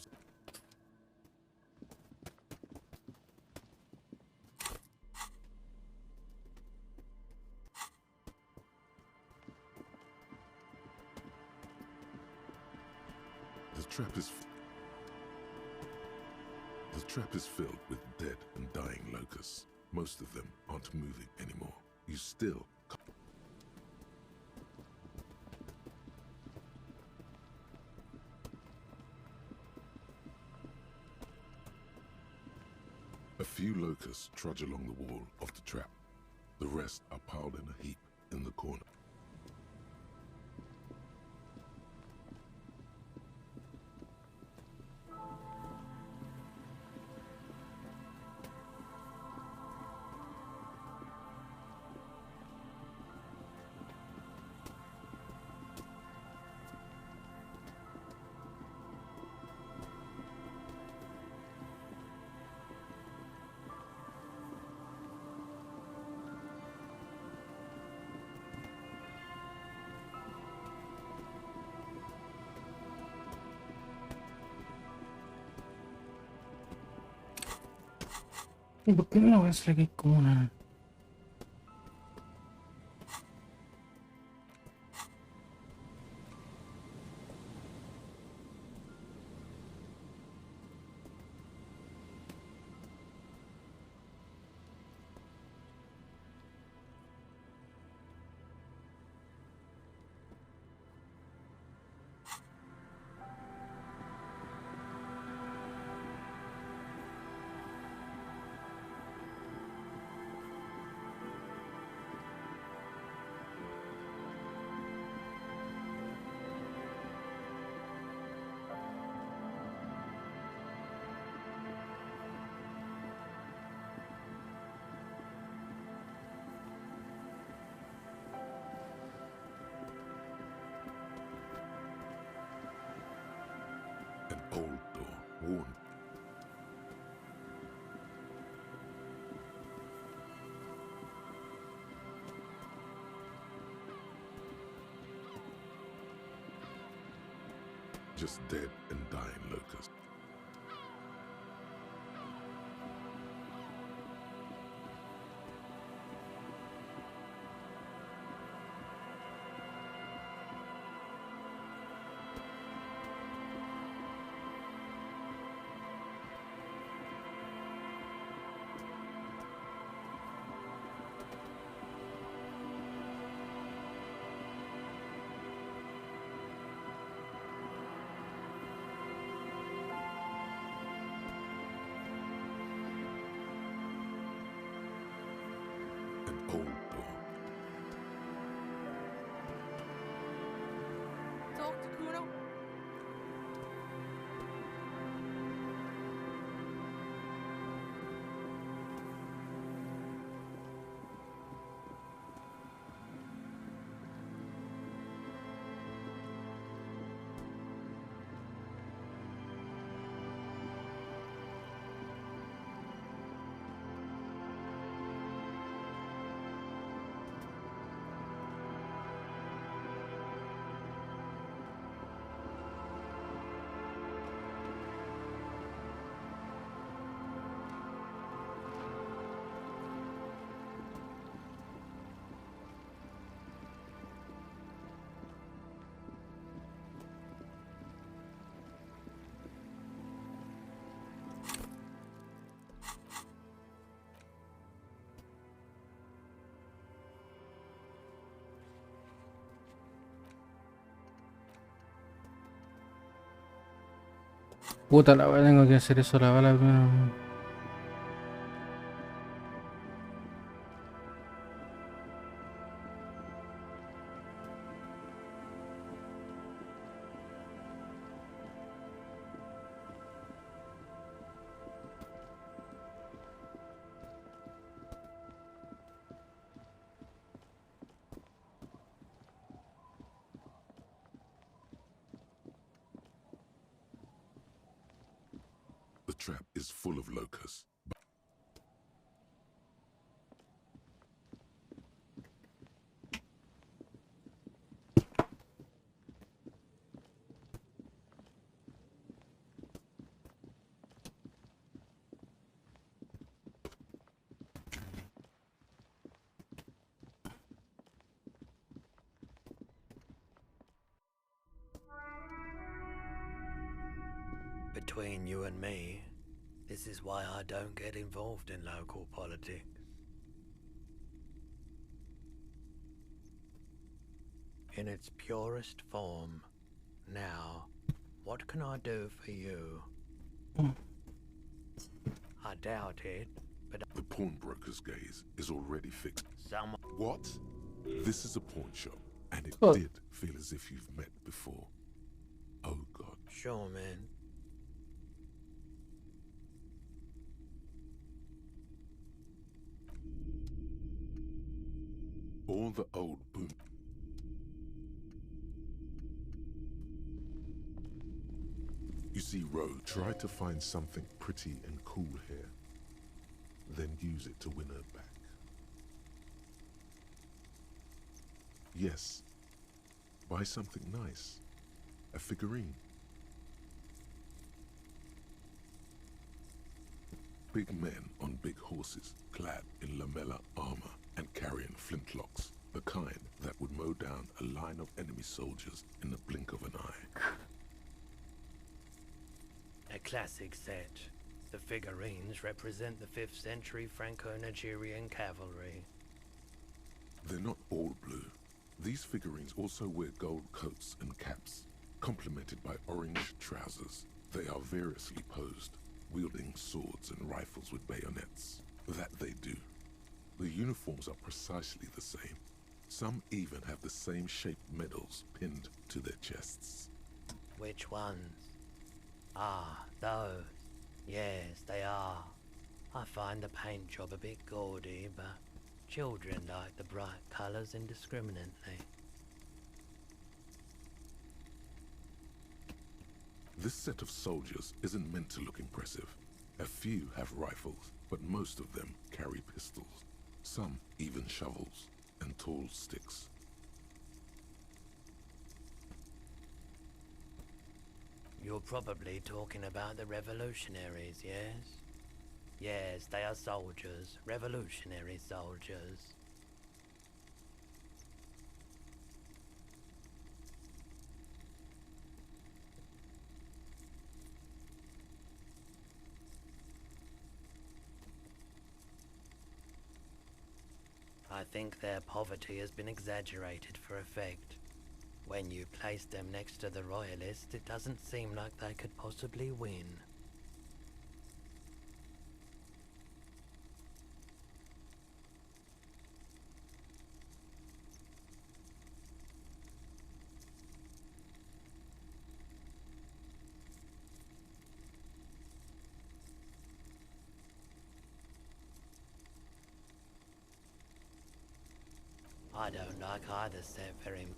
The trap is filled with dead and dying locusts. Most of them aren't moving anymore. You still can't. A few locusts trudge along the wall of the trap. The rest are piled in a heap in the corner. ¿Y por qué no voy a hacer aquí como una... An old door, worn. Just dead and dying locusts. Old door. Talk to Kuno. Puta la wea, tengo que hacer eso la bala primero. The trap is full of locusts. Between you and me, this is why I don't get involved in local politics. In its purest form, now, what can I do for you? I doubt it, but... The pawnbroker's gaze is already fixed. Someone... What? This is a pawn shop, and it Oh. did feel as if you've met before. Oh God. Sure, man. All the old boom. You see, Rogue, try to find something pretty and cool here. Then use it to win her back. Yes. Buy something nice. A figurine. Big men on big horses, clad in lamella armor and carrying flintlocks, the kind that would mow down a line of enemy soldiers in the blink of an eye. A classic set. The figurines represent the 5th century Franco-Nigerian cavalry. They're not all blue. These figurines also wear gold coats and caps, complemented by orange trousers. They are variously posed, wielding swords and rifles with bayonets. That they do. The uniforms are precisely the same. Some even have the same shaped medals pinned to their chests. Which ones? Ah, those. Yes, they are. I find the paint job a bit gaudy, but children like the bright colours indiscriminately. This set of soldiers isn't meant to look impressive. A few have rifles, but most of them carry pistols. Some even shovels and tall sticks. You're probably talking about the revolutionaries, yes? Yes, they are soldiers. Revolutionary soldiers. I think their poverty has been exaggerated for effect. When you place them next to the royalists, it doesn't seem like they could possibly win. I don't like either set very much.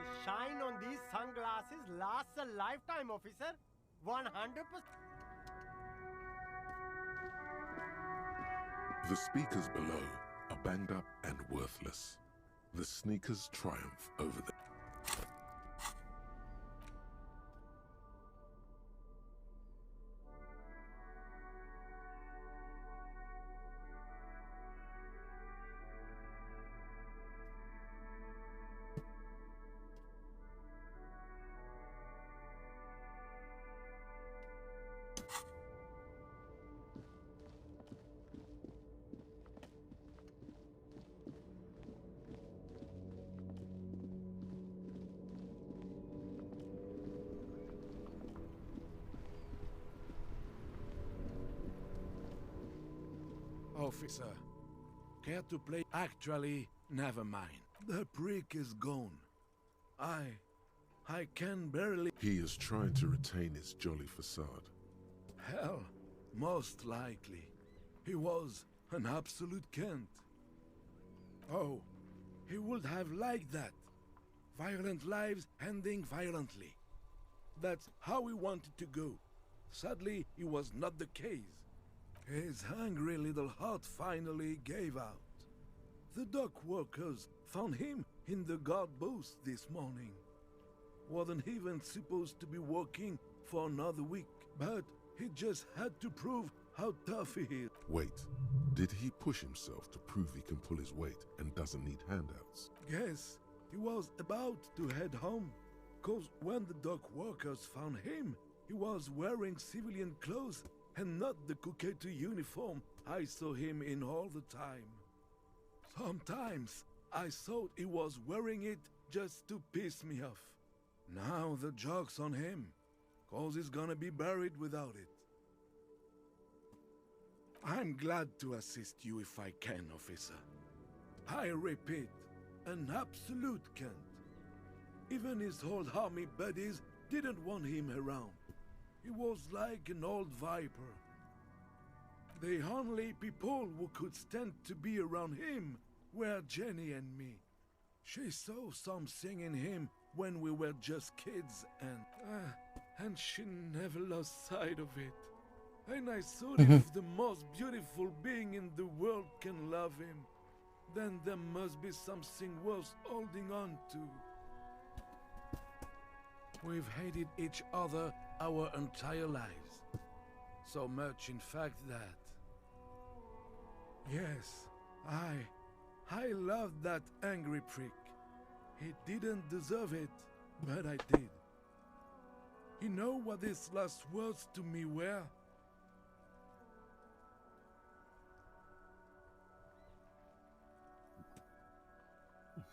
The shine on these sunglasses lasts a lifetime, officer. 100%. The speakers below are banged up and worthless. The sneakers triumph over them. Officer, care to play? Actually, never mind. The prick is gone. I can barely... He is trying to retain his jolly facade. Hell, most likely. He was an absolute Kent. Oh, he would have liked that. Violent lives ending violently. That's how he wanted to go. Sadly, it was not the case. His hungry little heart finally gave out. The dock workers found him in the guard booth this morning. Wasn't even supposed to be working for another week, but he just had to prove how tough he is. Wait, did he push himself to prove he can pull his weight and doesn't need handouts? Yes, he was about to head home, cause when the dock workers found him, he was wearing civilian clothes and not the Kuketu uniform I saw him in all the time. Sometimes I thought he was wearing it just to piss me off. Now the joke's on him, cause he's gonna be buried without it. I'm glad to assist you if I can, officer. I repeat, an absolute can't. Even his old army buddies didn't want him around. He was like an old viper. The only people who could stand to be around him were Jenny and me. She saw something in him when we were just kids, and she never lost sight of it. And I thought if the most beautiful being in the world can love him, then there must be something worth holding on to. We've hated each other our entire lives. So much, in fact, that... Yes, I loved that angry prick. He didn't deserve it, but I did. You know what his last words to me were?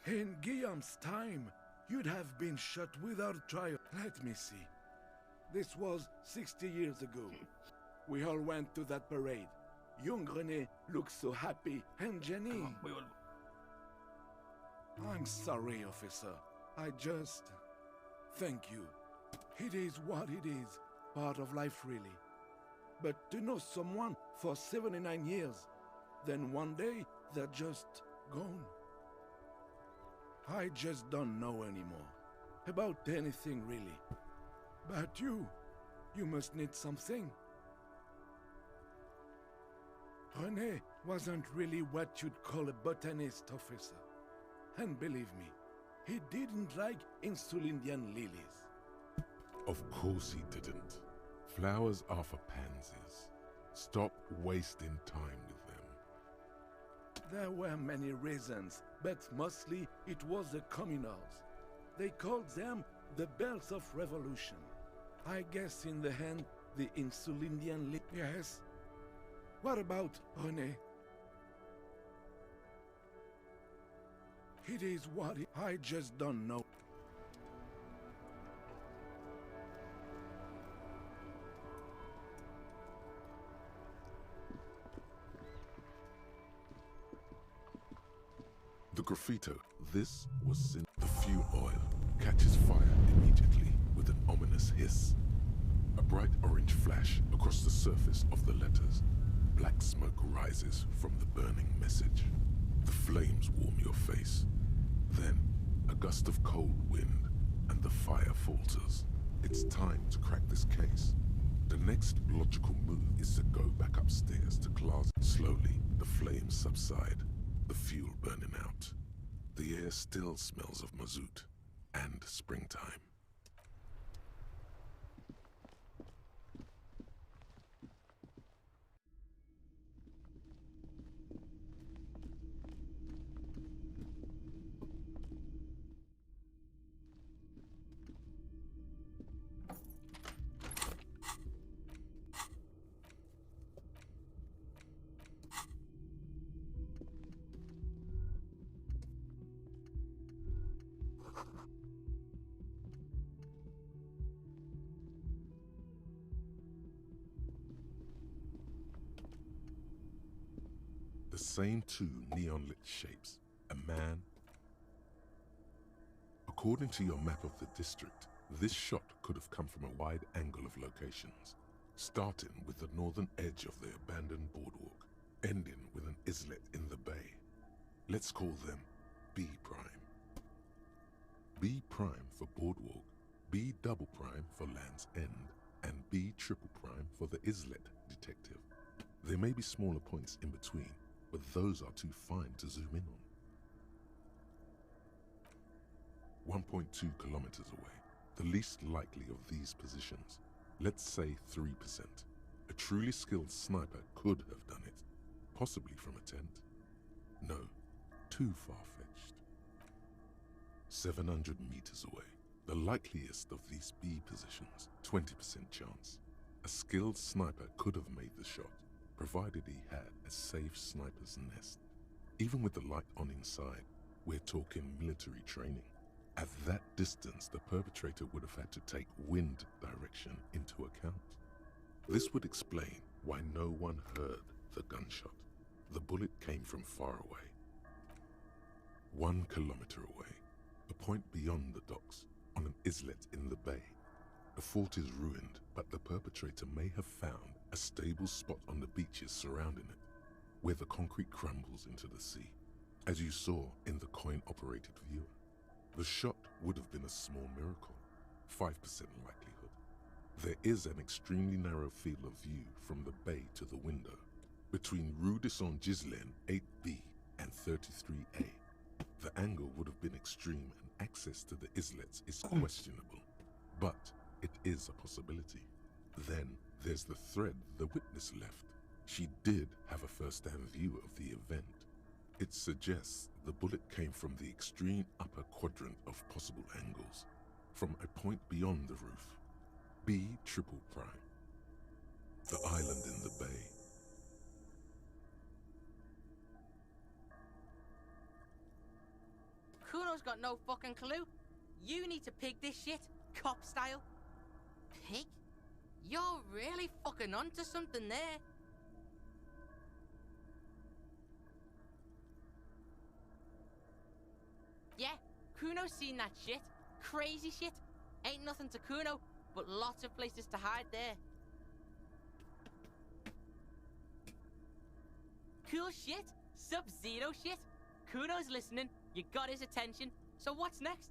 In Guillaume's time, you'd have been shot without trial. Let me see. This was 60 years ago. We all went to that parade. Young René looked so happy, and Jenny... I'm sorry, officer. I just... Thank you. It is what it is. Part of life, really. But to know someone for 79 years, then one day they're just gone. I just don't know anymore. About anything, really. But you must need something. René wasn't really what you'd call a botanist, officer. And believe me, he didn't like Insulindian lilies. Of course he didn't. Flowers are for pansies. Stop wasting time with them. There were many reasons, but mostly it was the communals. They called them the Bells of Revolution. I guess in the end, the Insulindian lilies. Yes? What about René? It is what I just don't know. The graffito, this was sin. The fuel oil catches fire immediately with an ominous hiss. A bright orange flash across the surface of the letters. Black smoke rises from the burning message. The flames warm your face. Then, a gust of cold wind, and the fire falters. It's time to crack this case. The next logical move is to go back upstairs to closet. Slowly, the flames subside, the fuel burning out. The air still smells of mazout and springtime. The same two neon-lit shapes, a man. According to your map of the district, this shot could have come from a wide angle of locations, starting with the northern edge of the abandoned boardwalk, ending with an islet in the bay. Let's call them B prime. B prime for boardwalk, B double prime for Land's End, and B triple prime for the islet detective. There may be smaller points in between, but those are too fine to zoom in on. 1.2 kilometers away, the least likely of these positions, let's say 3%. A truly skilled sniper could have done it, possibly from a tent. No, too far-fetched. 700 meters away, the likeliest of these B positions, 20% chance. A skilled sniper could have made the shot, provided he had a safe sniper's nest. Even with the light on inside, we're talking military training. At that distance, the perpetrator would have had to take wind direction into account. This would explain why no one heard the gunshot. The bullet came from far away. 1 kilometer away, a point beyond the docks, on an islet in the bay. The fort is ruined, but the perpetrator may have found a stable spot on the beaches surrounding it, where the concrete crumbles into the sea, as you saw in the coin-operated viewer. The shot would have been a small miracle, 5% likelihood. There is an extremely narrow field of view from the bay to the window, between Rue de Saint-Ghislain 8B and 33A. The angle would have been extreme and access to the islets is questionable, but it is a possibility. Then there's the thread the witness left. She did have a first-hand view of the event. It suggests the bullet came from the extreme upper quadrant of possible angles, from a point beyond the roof. B triple prime. The island in the bay. Kuno's got no fucking clue. You need to pig this shit, cop style. Pig? You're really fucking onto something there. Yeah, Kuno's seen that shit. Crazy shit. Ain't nothing to Kuno, but lots of places to hide there. Cool shit. Sub-Zero shit. Kuno's listening. You got his attention. So what's next?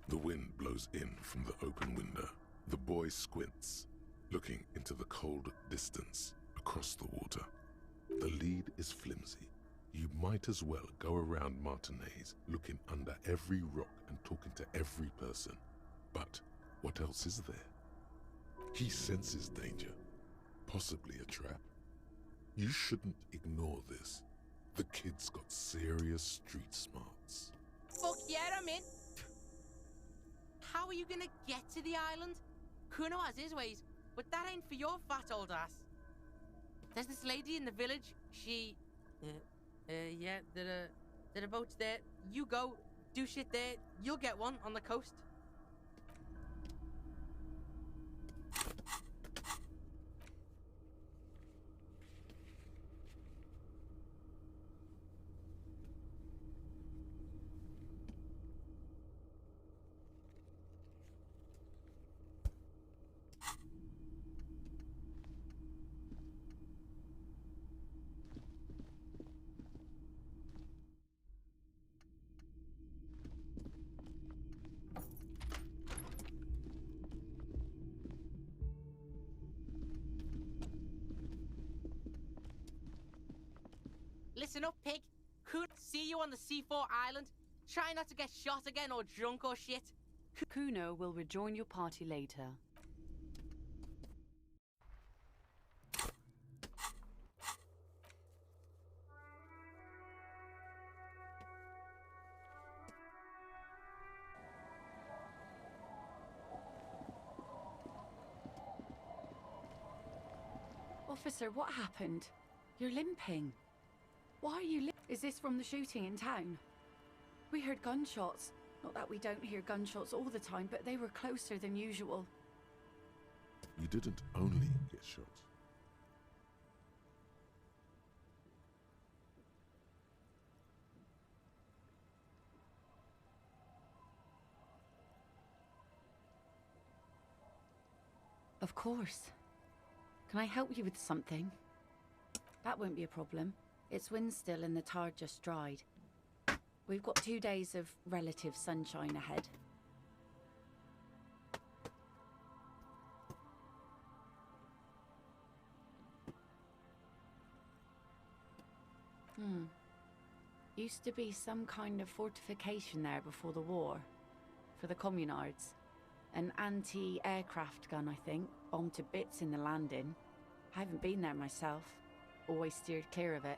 The wind blows in from the open window. The boy squints, looking into the cold distance across the water. The lead is flimsy. You might as well go around Martinez looking under every rock and talking to every person. But what else is there? He senses danger, possibly a trap. You shouldn't ignore this. The kid's got serious street smarts. Fuck yeah, I'm in. How are you gonna get to the island? Kuno has his ways, but that ain't for your fat old ass. There's this lady in the village. She... yeah, there are boats there. You go, do shit there. You'll get one on the coast. Listen up, pig. Could see you on the C4 island. Try not to get shot again or drunk or shit. Kuno will rejoin your party later. Officer, what happened? You're limping. Why are you Is this from the shooting in town? We heard gunshots. Not that we don't hear gunshots all the time, but they were closer than usual. You didn't only get shot. Of course. Can I help you with something? That won't be a problem. It's wind still and the tar just dried. We've got 2 days of relative sunshine ahead. Used to be some kind of fortification there before the war. For the communards. An anti-aircraft gun, I think. Bombed to bits in the landing. I haven't been there myself. Always steered clear of it.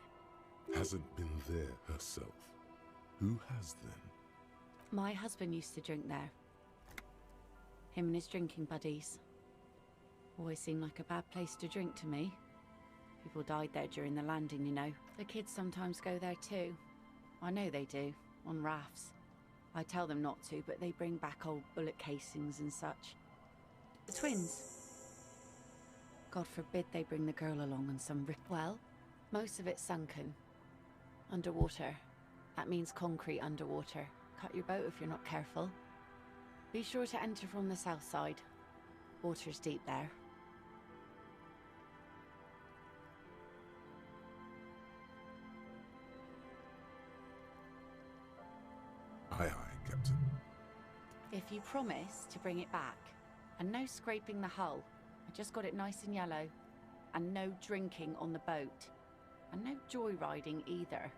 Hasn't been there herself. Who has then? My husband used to drink there. Him and his drinking buddies. Always seemed like a bad place to drink to me. People died there during the landing, you know. The kids sometimes go there too. I know they do, on rafts. I tell them not to, but they bring back old bullet casings and such. The twins. God forbid they bring the girl along on some well, most of it's sunken. Underwater. That means concrete underwater. Cut your boat if you're not careful. Be sure to enter from the south side. Water's deep there. Aye, aye, Captain. If you promise to bring it back, and no scraping the hull, I just got it nice and yellow, and no drinking on the boat, and no joyriding either.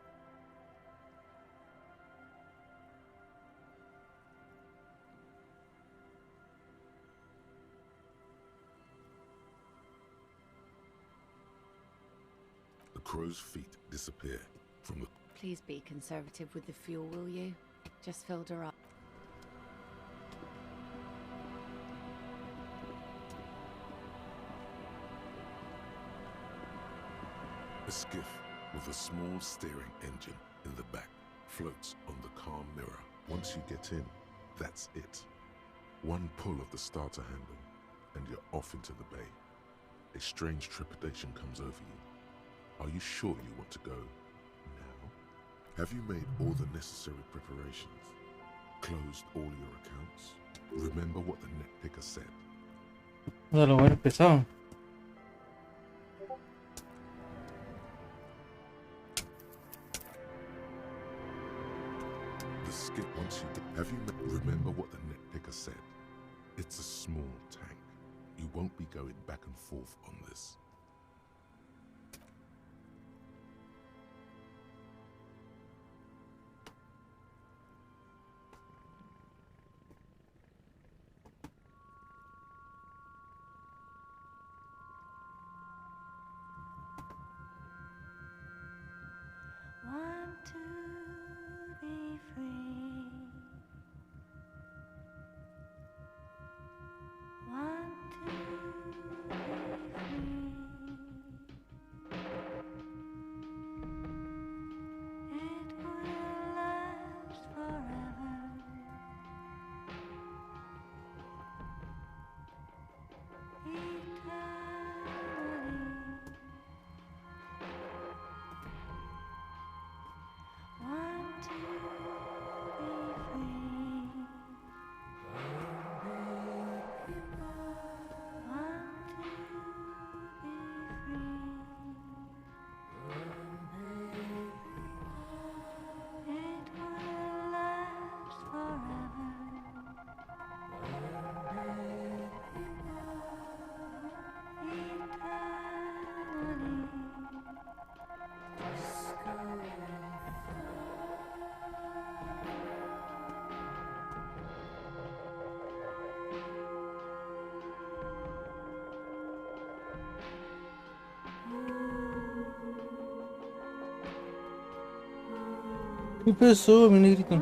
The crow's feet disappear from the... Please be conservative with the fuel, will you? Just filled her up. A skiff with a small steering engine in the back floats on the calm mirror. Once you get in, that's it. One pull of the starter handle, and you're off into the bay. A strange trepidation comes over you. Are you sure you want to go now? Have you made all the necessary preparations? Closed all your accounts? Remember what the net picker said. Lo bueno empezado. The skip once you have you remember what the net picker said. It's a small tank. You won't be going back and forth on this. Want to be free. Want to be free. It will last forever. Eternally. Want to be free. Want to be free. It will last forever. Eternally. Just go. ¿Qué pasó, mi negrito?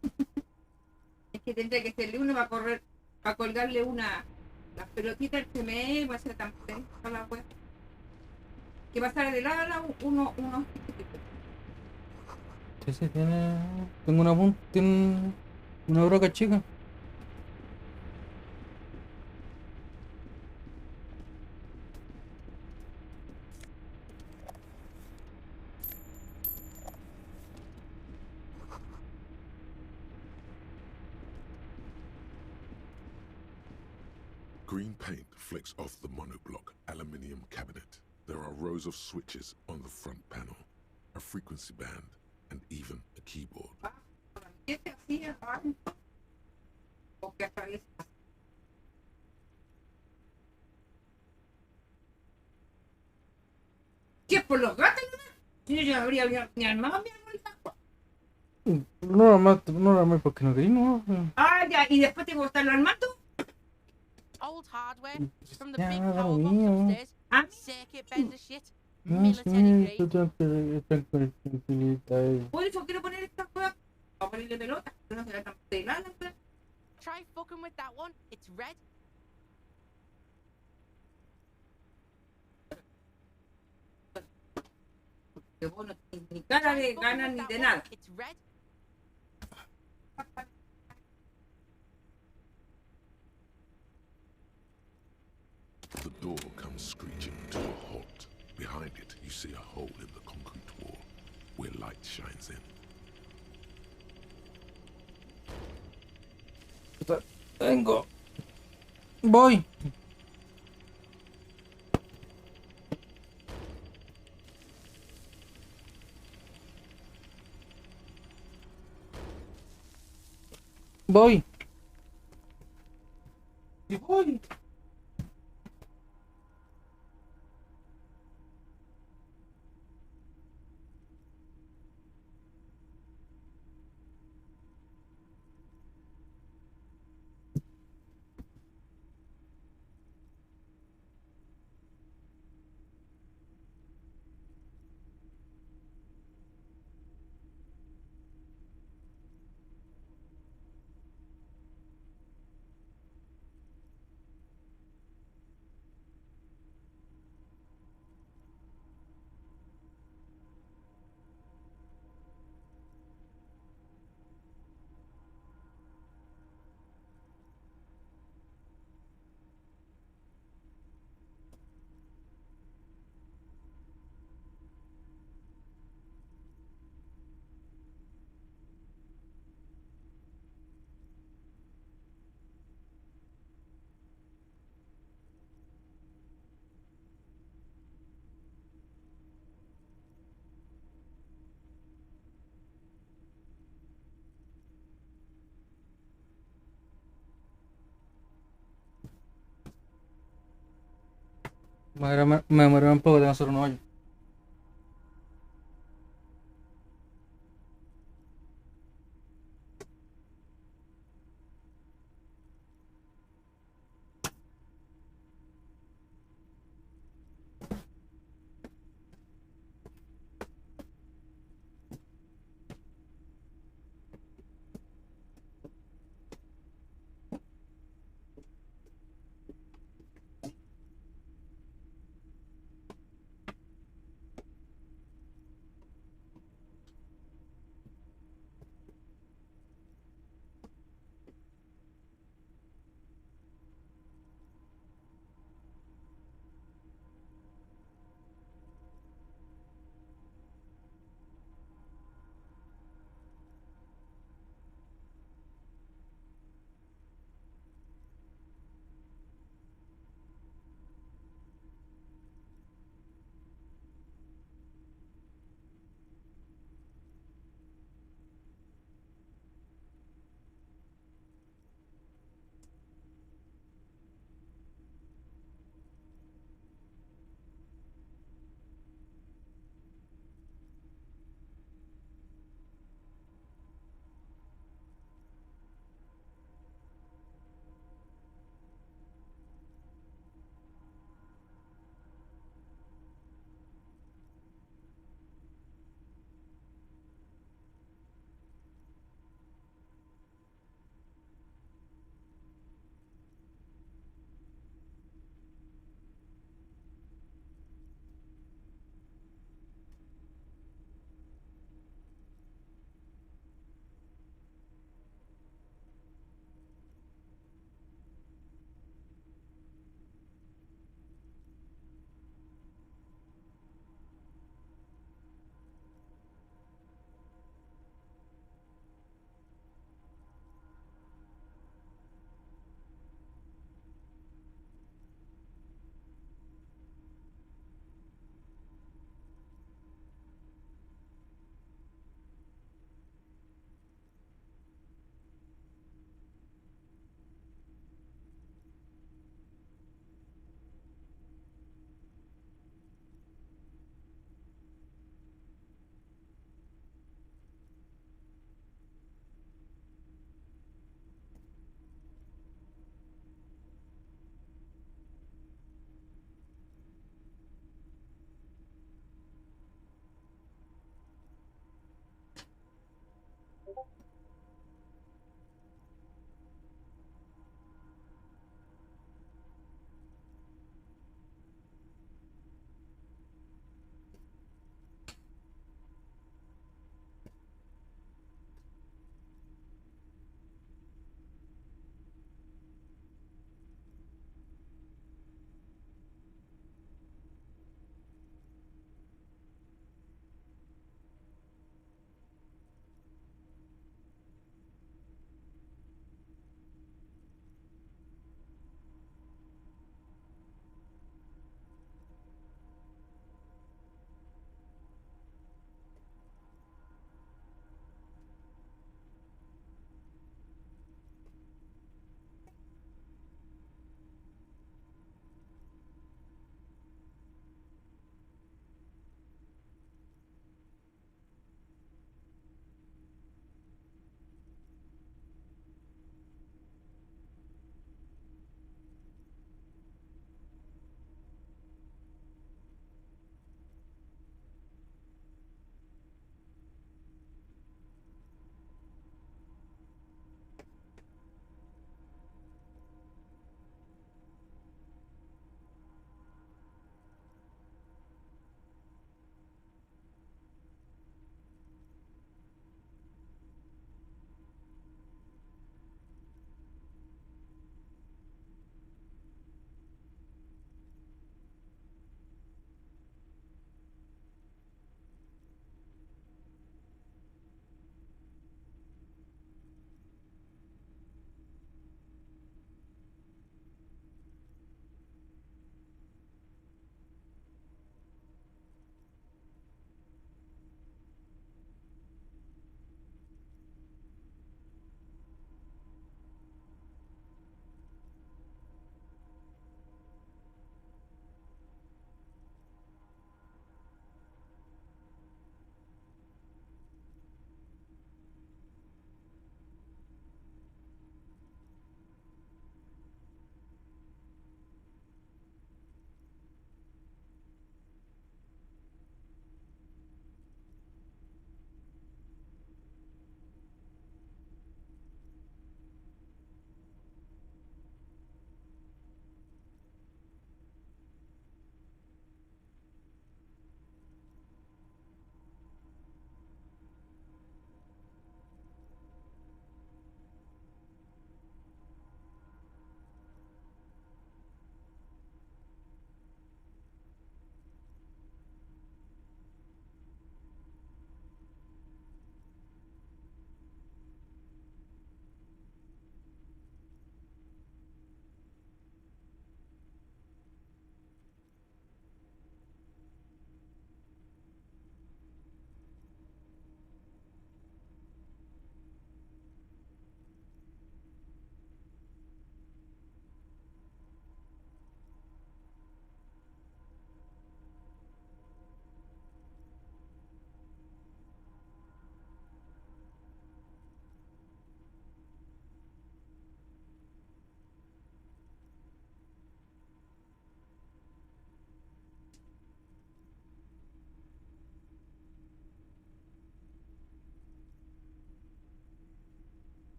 Es que tendría que serle uno para correr, para colgarle las pelotitas al CME, va a ser tan potente la wea. Que va a estar de lado a lado uno. Sí, tiene. Tengo tiene una broca chica. Green paint flecks off the monoblock aluminium cabinet. There are rows of switches on the front panel, a frequency band, and even a keyboard. ¿Qué es por los gatos nomás? Yo ya habría ni armado mi árbol. No la armé porque no quería, no. Ah, ya, y después tengo que estarlo armando. Old hardware from the Ya, big da lo power box mío. upstairs. Ah, Circuit bender shit. No, Military sí, grade. tranquilita. Por eso quiero poner esta cosa. Vamos a ponerle pelota, pero no será tan pelada. Try fucking with that one. It's red. Que vos no tienes ni cara de ganas ni de nada. It's red. The door comes screeching to a halt. Behind it, you see a hole in the concrete wall, where light shines in. Vengo. Voy. Voy. Y voy. Me demoré un poco, tengo que hacer un hoyo.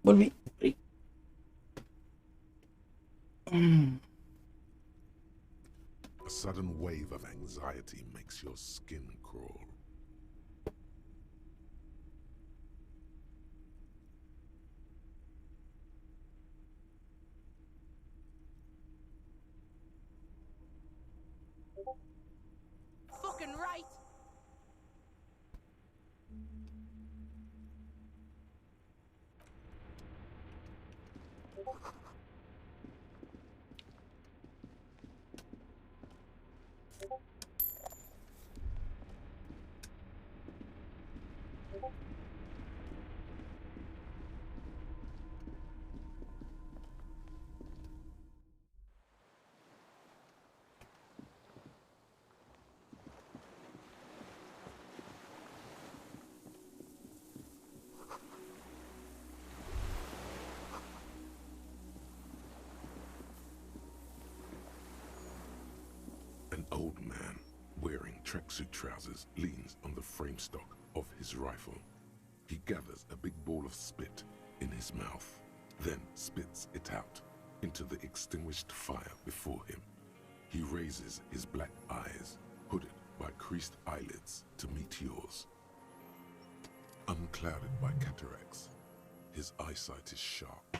Volví. A sudden wave of anxiety makes your skin crawl. Fucking right. An old man wearing tracksuit trousers leans on the frame stock of his rifle. He gathers a big ball of spit in his mouth, then spits it out into the extinguished fire before him. He raises his black eyes, hooded by creased eyelids, to meet yours. Unclouded by cataracts, his eyesight is sharp.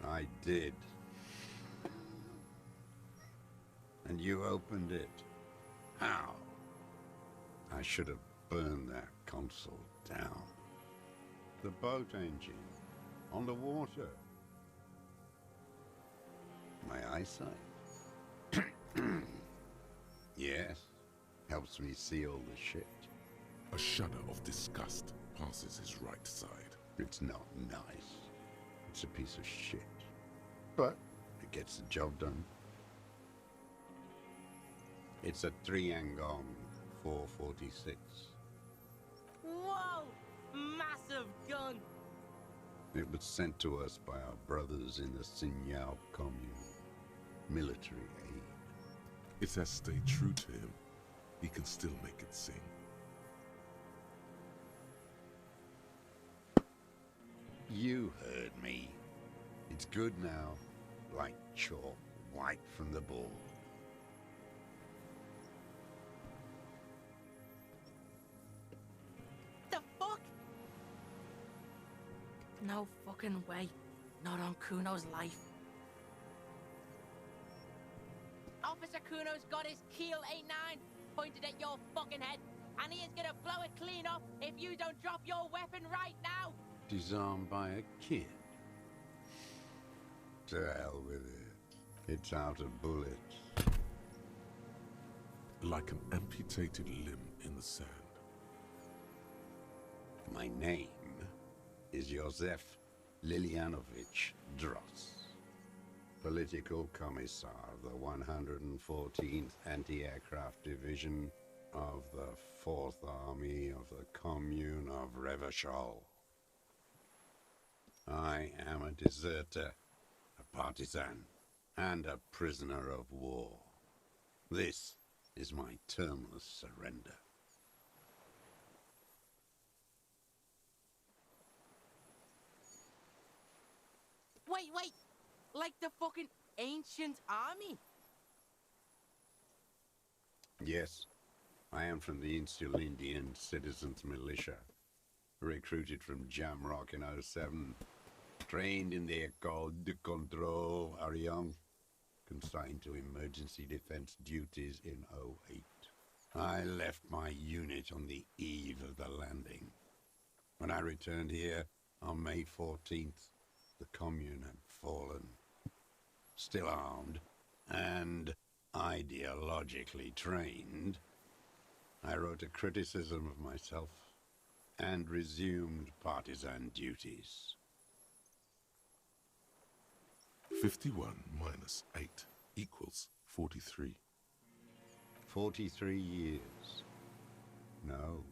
I did. And you opened it. How? I should have burned that console down. The boat engine. On the water. My eyesight. Yes. Helps me see all the shit. A shudder of disgust passes his right side. It's not nice. It's a piece of shit. But it gets the job done. It's a 3-Angong 446. Whoa! Massive gun! It was sent to us by our brothers in the Sinyao commune. Military aid. It has stayed true to him. He can still make it sing. You heard me. It's good now. Like chalk, white from the ball. The fuck? No fucking way. Not on Kuno's life. Officer Kuno's got his keel 8-9 pointed at your fucking head, and he is gonna blow it clean off if you don't drop your weapon right now! Disarmed by a kid. To hell with it. It's out of bullets. Like an amputated limb in the sand. My name is Josef Lilianovich Dross. Political Commissar of the 114th Anti-Aircraft Division of the 4th Army of the Commune of Revachol. I am a deserter, a partisan, and a prisoner of war. This is my termless surrender. Wait! Like the fucking ancient army? Yes, I am from the Insular Indian Citizens Militia. Recruited from Jamrock in 07. Trained in the École de Contrôle Ariane. Consigned to emergency defense duties in 08. I left my unit on the eve of the landing. When I returned here on May 14th, the commune had fallen. Still armed and ideologically trained, I wrote a criticism of myself and resumed partisan duties. 51 minus 8 equals 43. 43 years. No.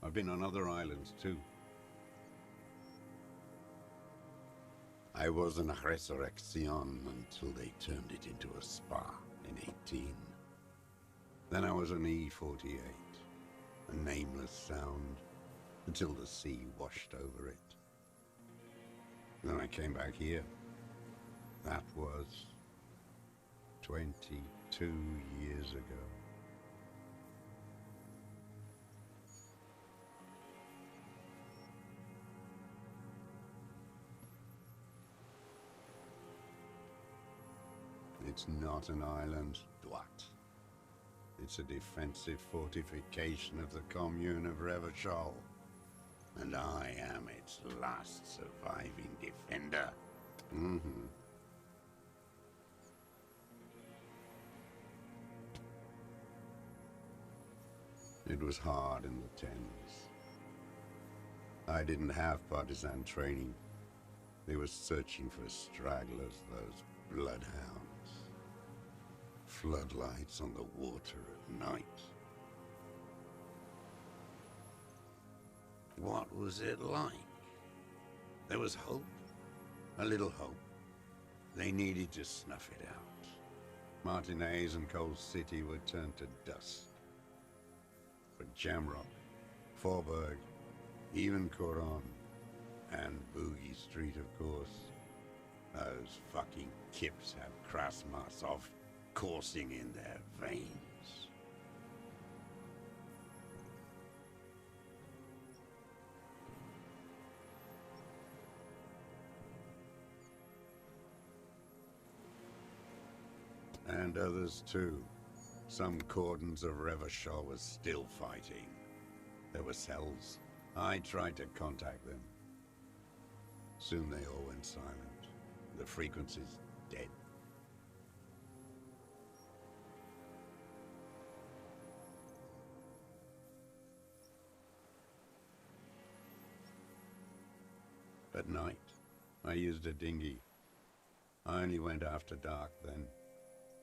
I've been on other islands too. I was in a resurrection until they turned it into a spa in 18. Then I was an E-48, a nameless sound, until the sea washed over it. Then I came back here. That was 22 years ago. It's not an island, Dwat. It's a defensive fortification of the commune of Revachol. And I am its last surviving defender. It was hard in the Thames. I didn't have partisan training. They were searching for stragglers, those bloodhounds. Floodlights on the water at night. What was it like? There was hope. A little hope. They needed to snuff it out. Martinez and Cold City were turned to dust. But Jamrock, Forburg, even Coron, and Boogie Street, of course. Those fucking kips have Krasmasov coursing in their veins. And others too. Some cordons of Revachol was still fighting. There were cells. I tried to contact them. Soon they all went silent. The frequency's dead. At night, I used a dinghy. I only went after dark then.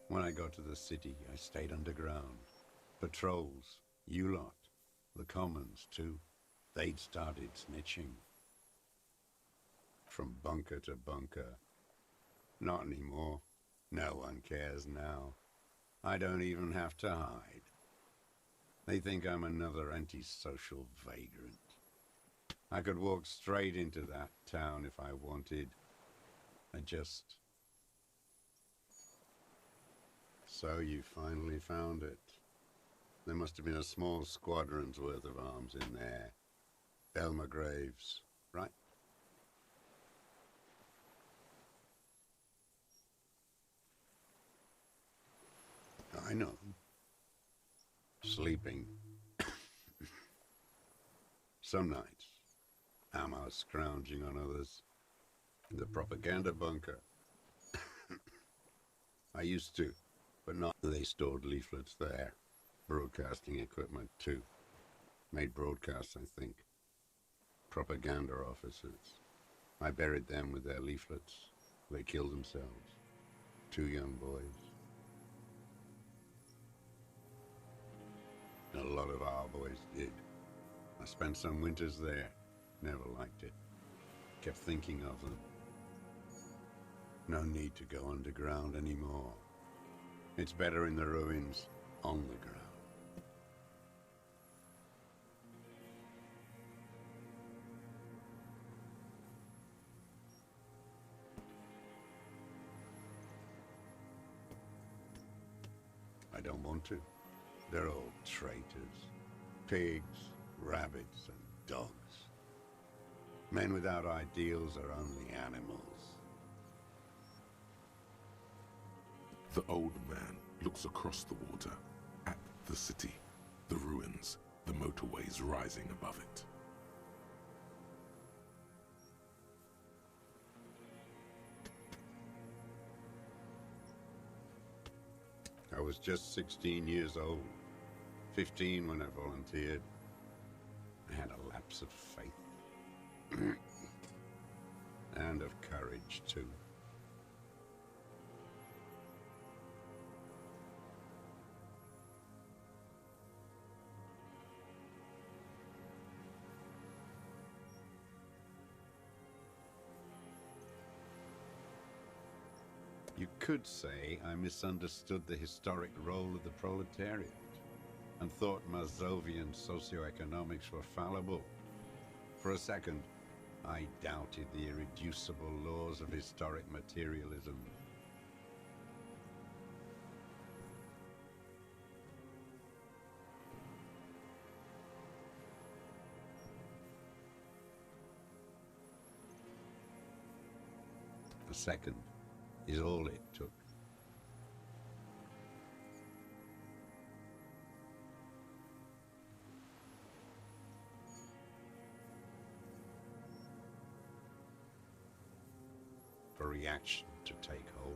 When I got to the city, I stayed underground. Patrols, you lot, the commons too. They'd started snitching. From bunker to bunker. Not anymore. No one cares now. I don't even have to hide. They think I'm another antisocial vagrant. I could walk straight into that town if I wanted. I just... So you finally found it. There must have been a small squadron's worth of arms in there. Belmer Graves, right? I know. Sleeping. Some nights, ammo scrounging on others. The propaganda bunker. I used to, but not. They stored leaflets there. Broadcasting equipment too. Made broadcasts, I think. Propaganda officers. I buried them with their leaflets. They killed themselves. 2 young boys. A lot of our boys did. I spent some winters there. Never liked it. Kept thinking of them. No need to go underground anymore. It's better in the ruins, on the ground. I don't want to. They're all traitors. Pigs, rabbits, and dogs. Men without ideals are only animals. The old man looks across the water, at the city, the ruins, the motorways rising above it. I was just 16 years old. 15 when I volunteered. I had a lapse of faith. And of courage, too. You could say I misunderstood the historic role of the proletariat and thought Mazovian socioeconomics were fallible. For a second, I doubted the irreducible laws of historic materialism. A second is all it took. For reaction to take hold.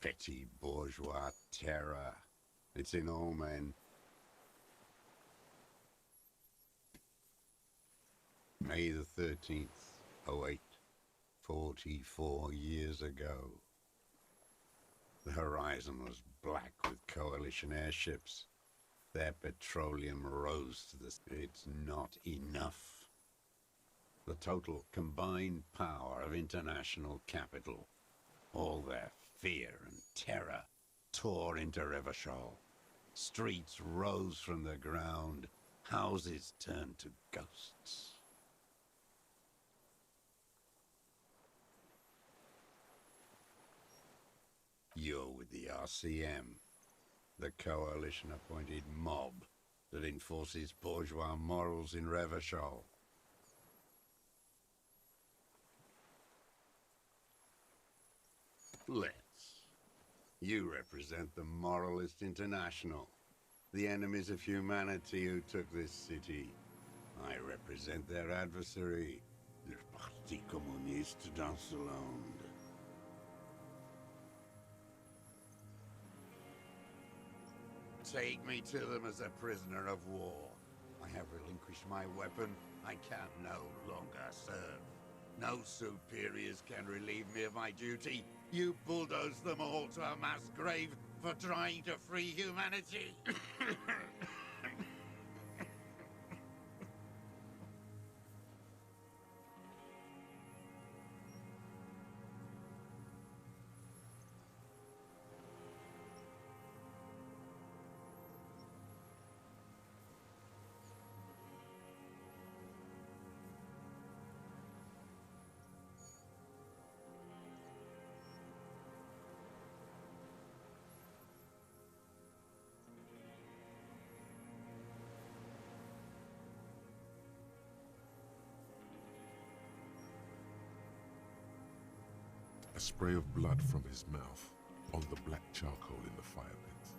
Petty bourgeois terror. It's in all men. May the 13th, 08, 44 years ago. The horizon was black with coalition airships. Their petroleum rose to the... It's not enough. The total combined power of international capital, all their fear and terror, tore into Revachol. Streets rose from the ground. Houses turned to ghosts. You're with the RCM, the coalition-appointed mob that enforces bourgeois morals in Revachol. Let's. You represent the Moralist International, the enemies of humanity who took this city. I represent their adversary, le Parti Communiste dans ce monde. Take me to them as a prisoner of war. I have relinquished my weapon. I can no longer serve. No superiors can relieve me of my duty. You bulldoze them all to a mass grave for trying to free humanity. A spray of blood from his mouth on the black charcoal in the fire pit.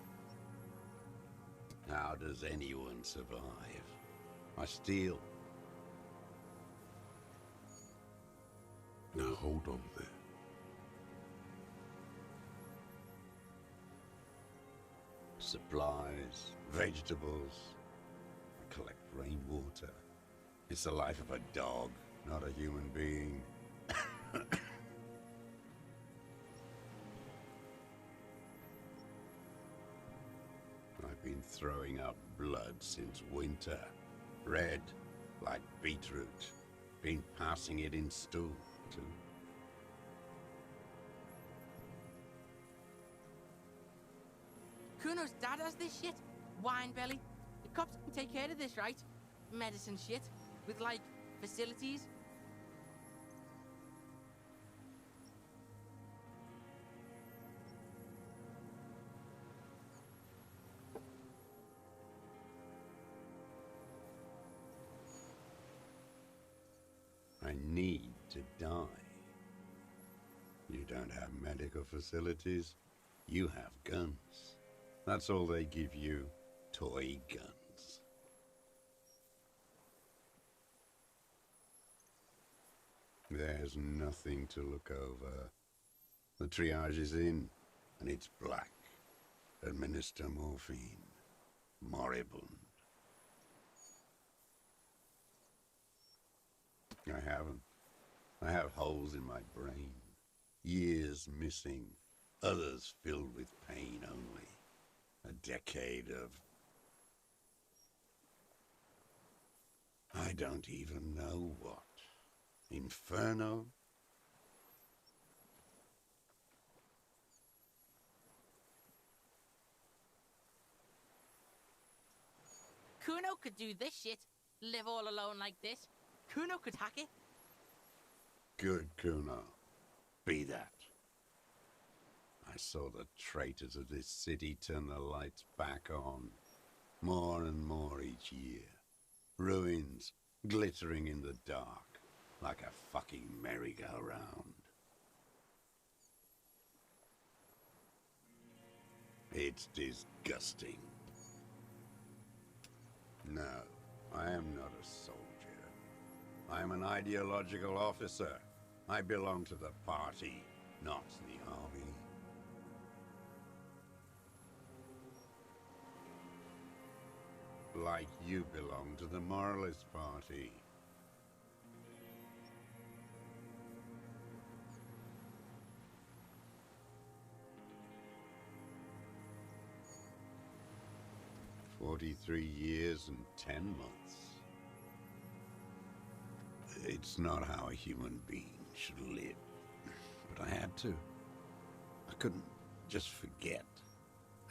How does anyone survive? I steal. Now hold on there. Supplies, vegetables. I collect rainwater. It's the life of a dog, not a human being. I've been throwing up blood since winter. Red, like beetroot. Been passing it in stool, too. Kuno's dad has this shit. Wine belly. The cops can take care of this, right? Medicine shit. With, like, facilities. I need to die. You don't have medical facilities. You have guns. That's all they give you. Toy guns. There's nothing to look over. The triage is in, and it's black. Administer morphine. Moribund. I haven't. I have holes in my brain. Years missing. Others filled with pain only. A decade of... I don't even know what. Inferno? Kuno could do this shit. Live all alone like this. Kuno could hack it. Good, Kuno. Be that. I saw the traitors of this city turn the lights back on. More and more each year. Ruins glittering in the dark, like a fucking merry-go-round. It's disgusting. No, I am not a soldier. I am an ideological officer. I belong to the party, not the army. Like you belong to the Moralist Party. "43 years and 10 months. It's not how a human being should live. But I had to. I couldn't just forget.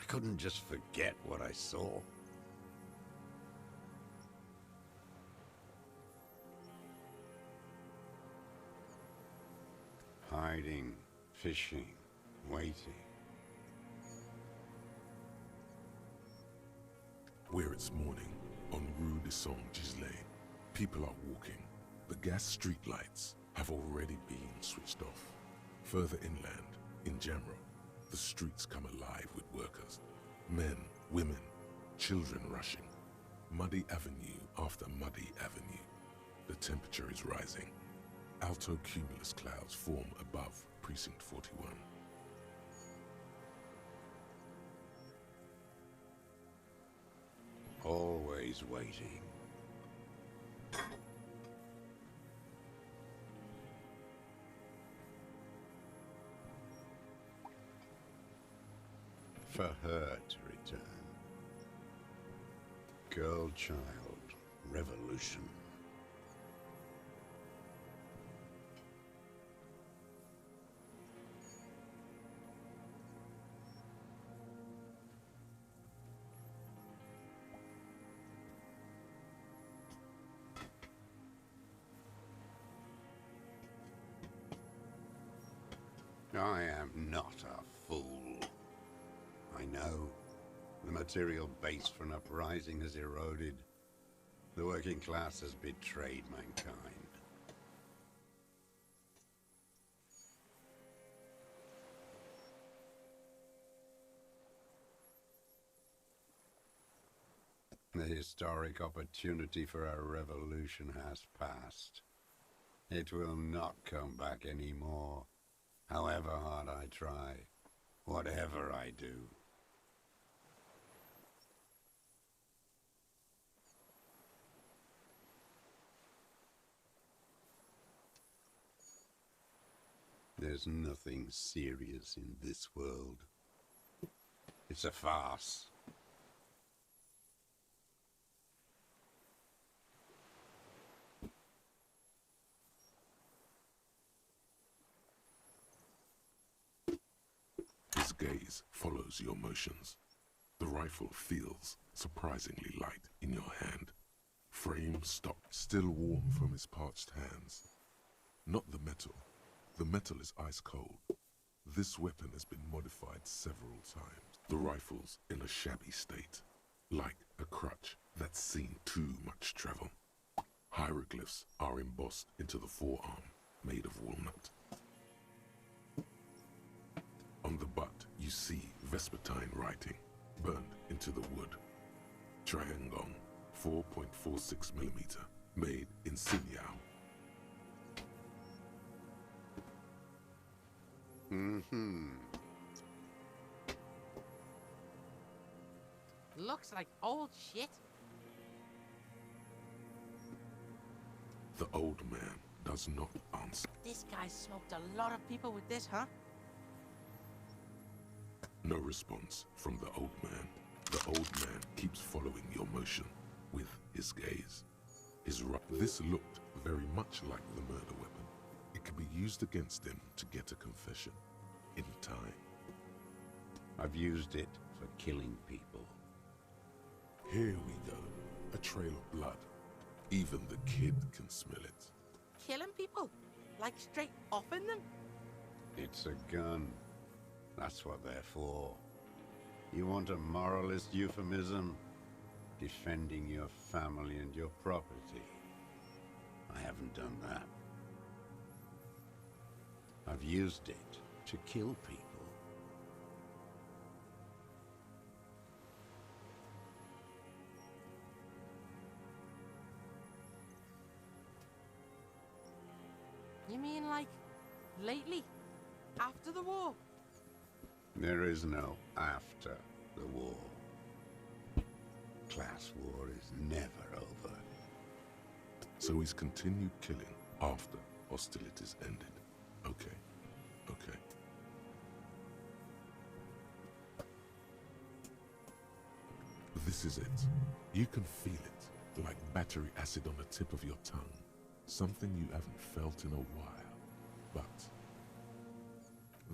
I couldn't just forget what I saw. Hiding, fishing, waiting. Where it's morning, on Rue de Saint-Gisley, people are walking. The gas streetlights have already been switched off. Further inland, in Jamrock, the streets come alive with workers. Men, women, children rushing. Muddy avenue after muddy avenue. The temperature is rising. Alto cumulus clouds form above Precinct 41. Always waiting. For her to return. Girl, child, revolution. I am not a fool. I know. The material base for an uprising has eroded. The working class has betrayed mankind. The historic opportunity for a revolution has passed. It will not come back anymore. However hard I try, whatever I do. There's nothing serious in this world. It's a farce. His gaze follows your motions. The rifle feels surprisingly light in your hand. Frame stopped, still warm from his parched hands. Not the metal. The metal is ice cold. This weapon has been modified several times. The rifle's in a shabby state, like a crutch that's seen too much travel. Hieroglyphs are embossed into the forearm, made of walnut. On the butt, you see Vespertine writing, burned into the wood. Triangong, 4.46mm, made in Sinyao. Looks like old shit. The old man does not answer. This guy smoked a lot of people with this, huh? No response from the old man. The old man keeps following your motion with his gaze. This looked very much like the murder weapon. It could be used against him to get a confession in time. I've used it for killing people. Here we go. A trail of blood. Even the kid can smell it. Killing people? Like straight offing them? It's a gun. That's what they're for. You want a moralist euphemism? Defending your family and your property. I haven't done that. I've used it to kill people. You mean like lately? After the war? There is no after the war. Class war is never over. So he's continued killing after hostilities ended. Okay. Okay. This is it. You can feel it, like battery acid on the tip of your tongue. Something you haven't felt in a while. But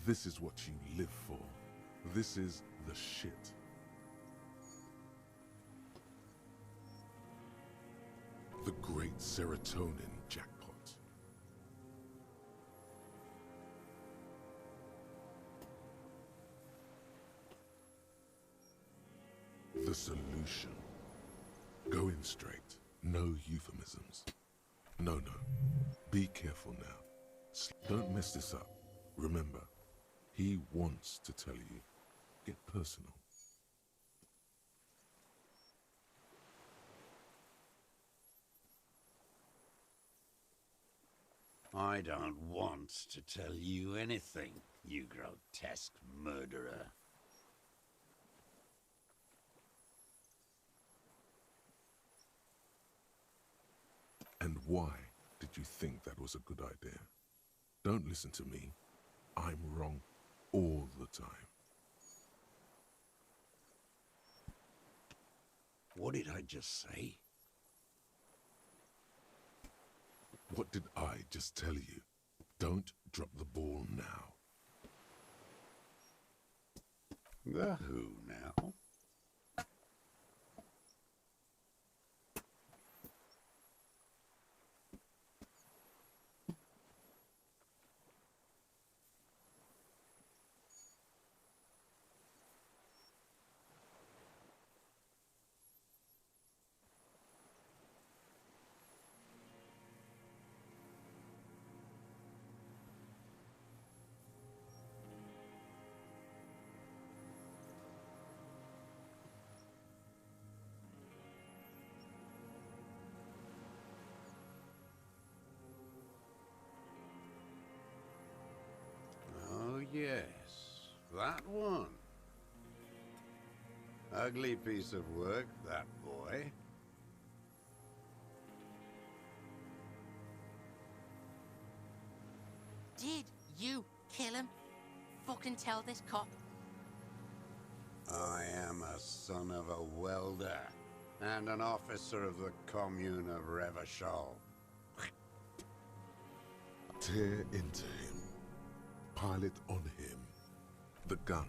this is what you live for. This is the shit. The great serotonin jackpot. The solution. Go in straight. No euphemisms. No. Be careful now. Don't mess this up. Remember, he wants to tell you. Get personal. I don't want to tell you anything, you grotesque murderer. And why did you think that was a good idea? Don't listen to me. I'm wrong all the time. What did I just say? What did I just tell you? Don't drop the ball now. The who now? Yes, that one. Ugly piece of work, that boy. Did you kill him? Fucking tell this cop. I am a son of a welder and an officer of the commune of Revachol. Tear into him. Pile it on him. The gun.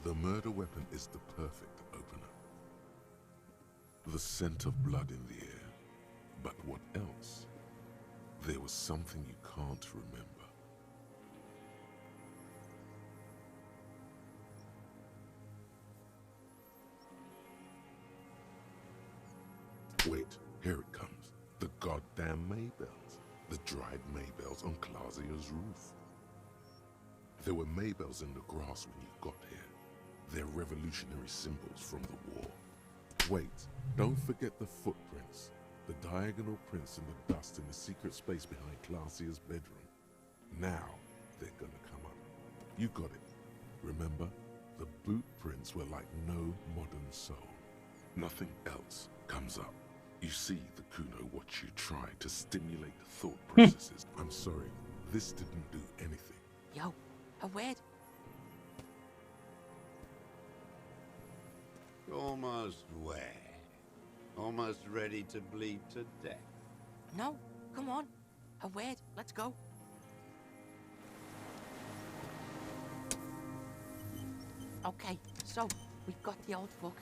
The murder weapon is the perfect opener. The scent of blood in the air. But what else? There was something you can't remember. Wait, here it comes. The goddamn Maybells. The dried Maybells on Clausia's roof. There were Maybells in the grass when you got here. They're revolutionary symbols from the war. Wait, don't forget the footprints. The diagonal prints in the dust in the secret space behind Clausia's bedroom. Now, they're gonna come up. You got it. Remember? The boot prints were like no modern soul. Nothing else comes up. You see the Kuno watching watch you try to stimulate thought processes. I'm sorry, this didn't do anything. Yo, a word. Almost where? Almost ready to bleed to death. No, come on. A word. Let's go. Okay, so we've got the old fuck.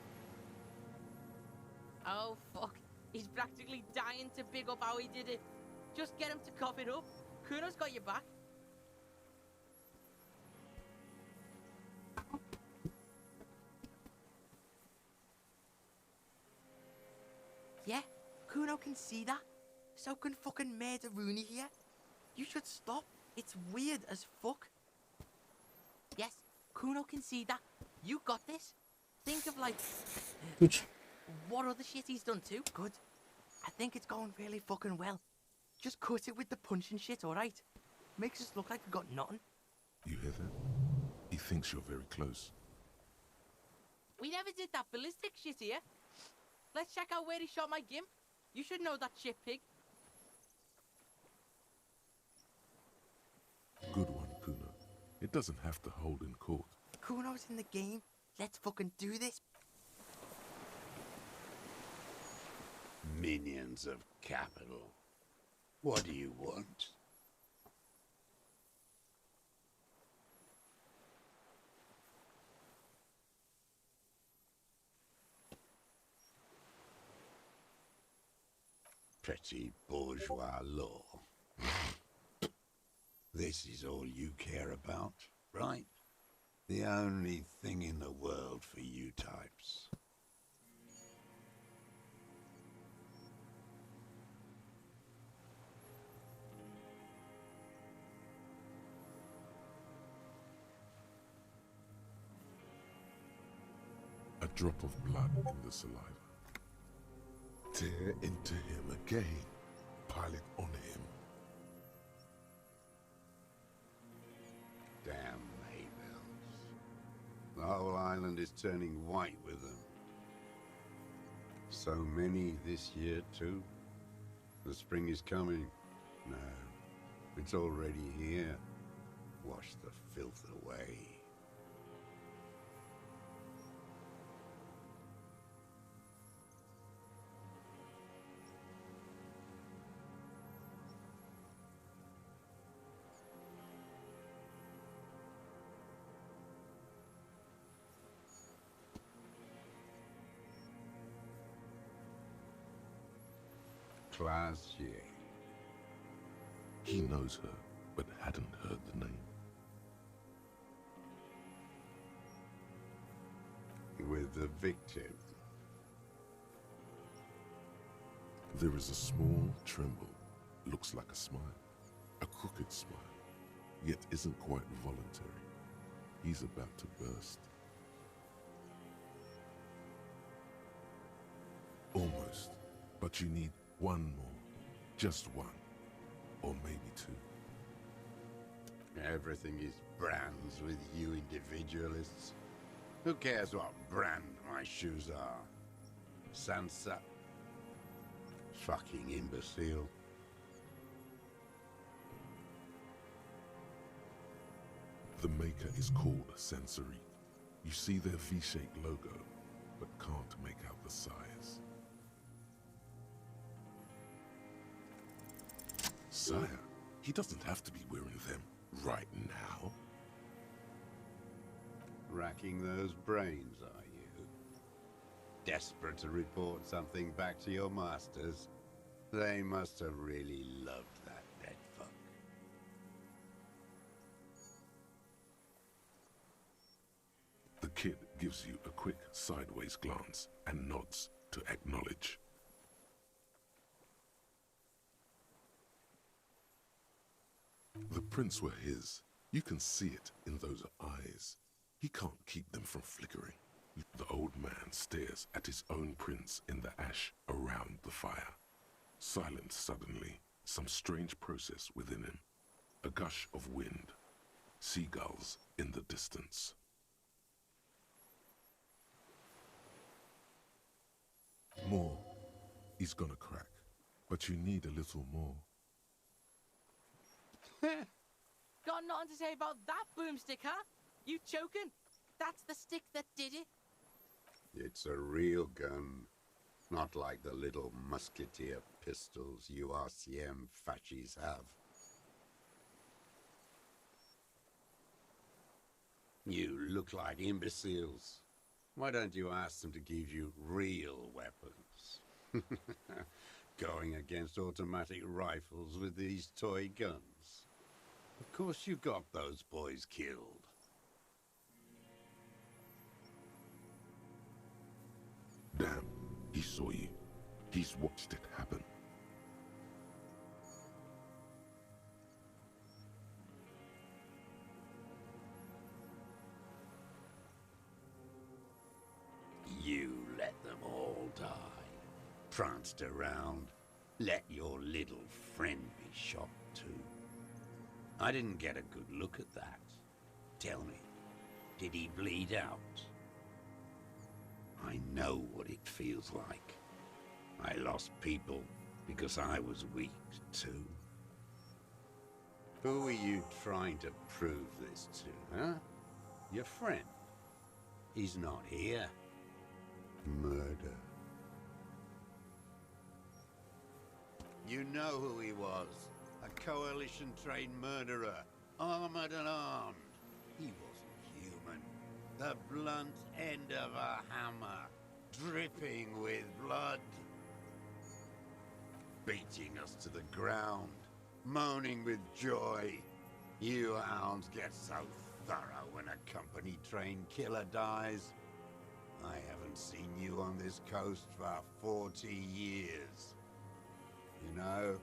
Oh fuck. He's practically dying to big up how he did it. Just get him to cough it up. Kuno's got your back. Yeah, Kuno can see that. So can fucking Murder Rooney here. You should stop. It's weird as fuck. Yes, Kuno can see that. You got this. Think of like... what other shit he's done too. Good. I think it's going really fucking well. Just cut it with the punch and shit, alright? Makes us look like we got nothing. You hear that? He thinks you're very close. We never did that ballistic shit here. Let's check out where he shot my gimp. You should know that shit, pig. Good one, Kuno. It doesn't have to hold in court. Kuno's in the game. Let's fucking do this. Minions of capital. What do you want? Petty bourgeois law. This is all you care about, right? The only thing in the world for you types. A drop of blood in the saliva. Tear into him again. Pile it on him. Damn Maybells. The whole island is turning white with them. So many this year too. The spring is coming. No, it's already here. Wash the filth away. Classier. He knows her, but hadn't heard the name. With the victim. There is a small tremble. Looks like a smile. A crooked smile. Yet isn't quite voluntary. He's about to burst. Almost. But you need one more. Just one. Or maybe two. Everything is brands with you individualists. Who cares what brand my shoes are? Sansa. Fucking imbecile. The maker is called Sensory. You see their V-shaped logo, but can't make out the size. Sire, he doesn't have to be wearing them right now. Racking those brains, are you? Desperate to report something back to your masters? They must have really loved that dead fuck. The kid gives you a quick sideways glance and nods to acknowledge. The prints were his. You can see it in those eyes. He can't keep them from flickering. The old man stares at his own prints in the ash around the fire. Silent suddenly, some strange process within him. A gush of wind. Seagulls in the distance. More. He's gonna crack. But you need a little more. Got nothing to say about that boomstick, huh? You joking? That's the stick that did it. It's a real gun, not like the little musketeer pistols you RCM fascies have. You look like imbeciles. Why don't you ask them to give you real weapons? Going against automatic rifles with these toy guns. Of course you got those boys killed. Damn, he saw you. He's watched it happen. You let them all die. Pranced around. Let your little friend be shot too. I didn't get a good look at that. Tell me, did he bleed out? I know what it feels like. I lost people because I was weak too. Who are you trying to prove this to, huh? Your friend? He's not here. Murder. You know who he was. A coalition-trained murderer. Armored and armed. He wasn't human. The blunt end of a hammer. Dripping with blood. Beating us to the ground. Moaning with joy. You hounds get so thorough when a company-trained killer dies. I haven't seen you on this coast for 40 years. You know,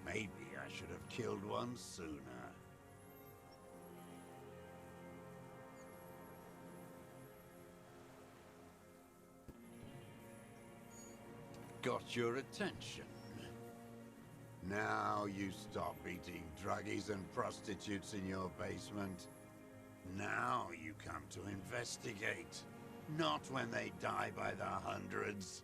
maybe I should have killed one sooner. Got your attention. Now you stop beating druggies and prostitutes in your basement. Now you come to investigate. Not when they die by the hundreds.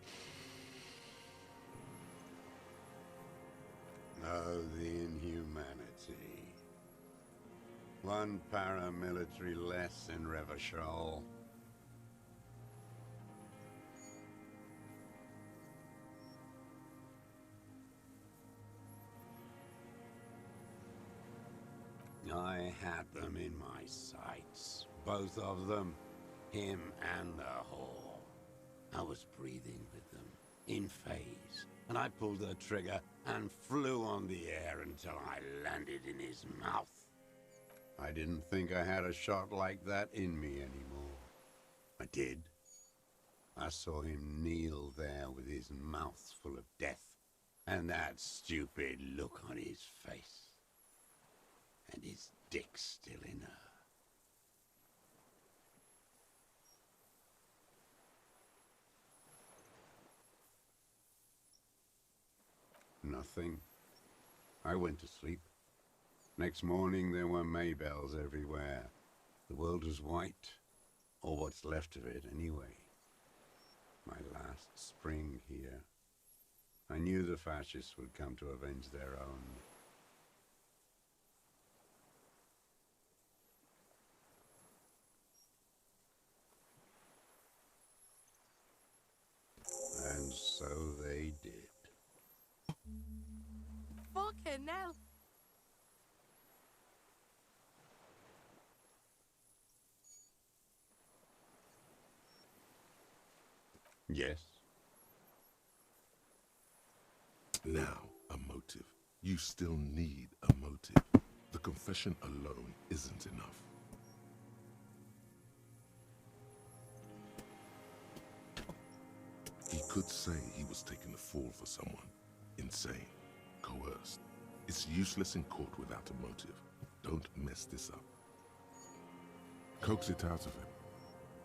Oh, the inhumanity. One paramilitary less in Revachol. I had them in my sights. Both of them. Him and the whore. I was breathing with them, in phase, and I pulled the trigger and flew on the air until I landed in his mouth. I didn't think I had a shot like that in me anymore. I did. I saw him kneel there with his mouth full of death, and that stupid look on his face. And his dick still in her. Nothing. I went to sleep. Next morning there were Maybells everywhere. The world was white, or what's left of it anyway. My last spring here. I knew the fascists would come to avenge their own. And so they did. Fucking hell. Yes. Now, a motive. You still need a motive. The confession alone isn't enough. He could say he was taking the fall for someone. Insane. Coerced. It's useless in court without a motive. Don't mess this up. Coax it out of him.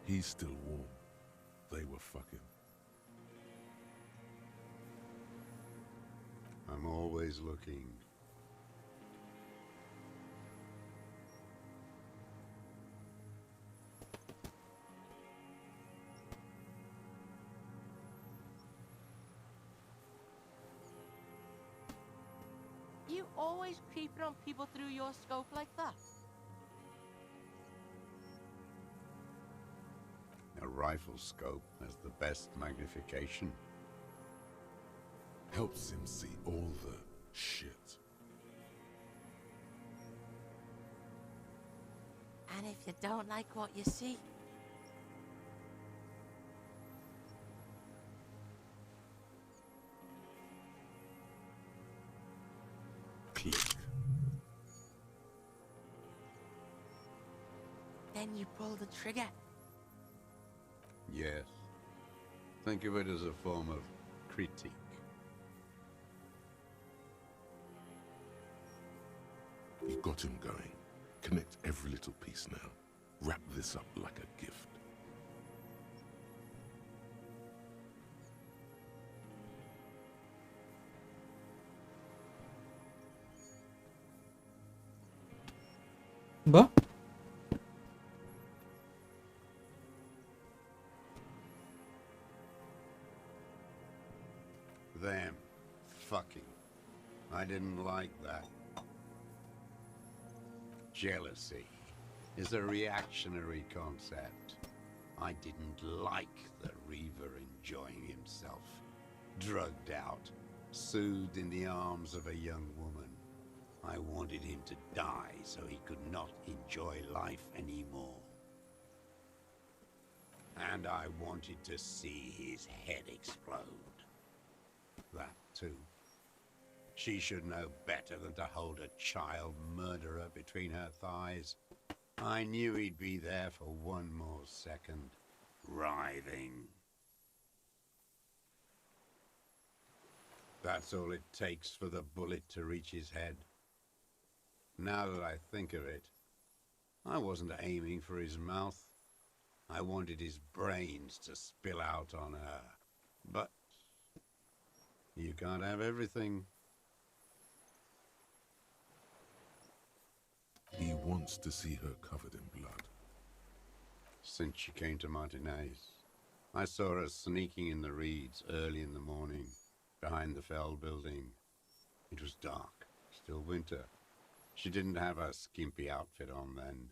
He's still warm. They were fucking. I'm always looking. always creeping on people through your scope like that? A rifle scope has the best magnification. Helps him see all the shit. And if you don't like what you see, click. then you pull the trigger. Yes. Think of it as a form of critique. You got him going. Connect every little piece now. Wrap this up like a gift. Bah? Them. Fucking. I didn't like that. Jealousy is a reactionary concept. I didn't like the Reaver enjoying himself. Drugged out, soothed in the arms of a young woman. I wanted him to die so he could not enjoy life anymore. And I wanted to see his head explode. That too. She should know better than to hold a child murderer between her thighs. I knew he'd be there for one more second, writhing. That's all it takes for the bullet to reach his head. Now that I think of it, I wasn't aiming for his mouth. I wanted his brains to spill out on her. But you can't have everything. He wants to see her covered in blood. Since she came to Martinez, I saw her sneaking in the reeds early in the morning, behind the Fell building. It was dark, still winter. She didn't have her skimpy outfit on then,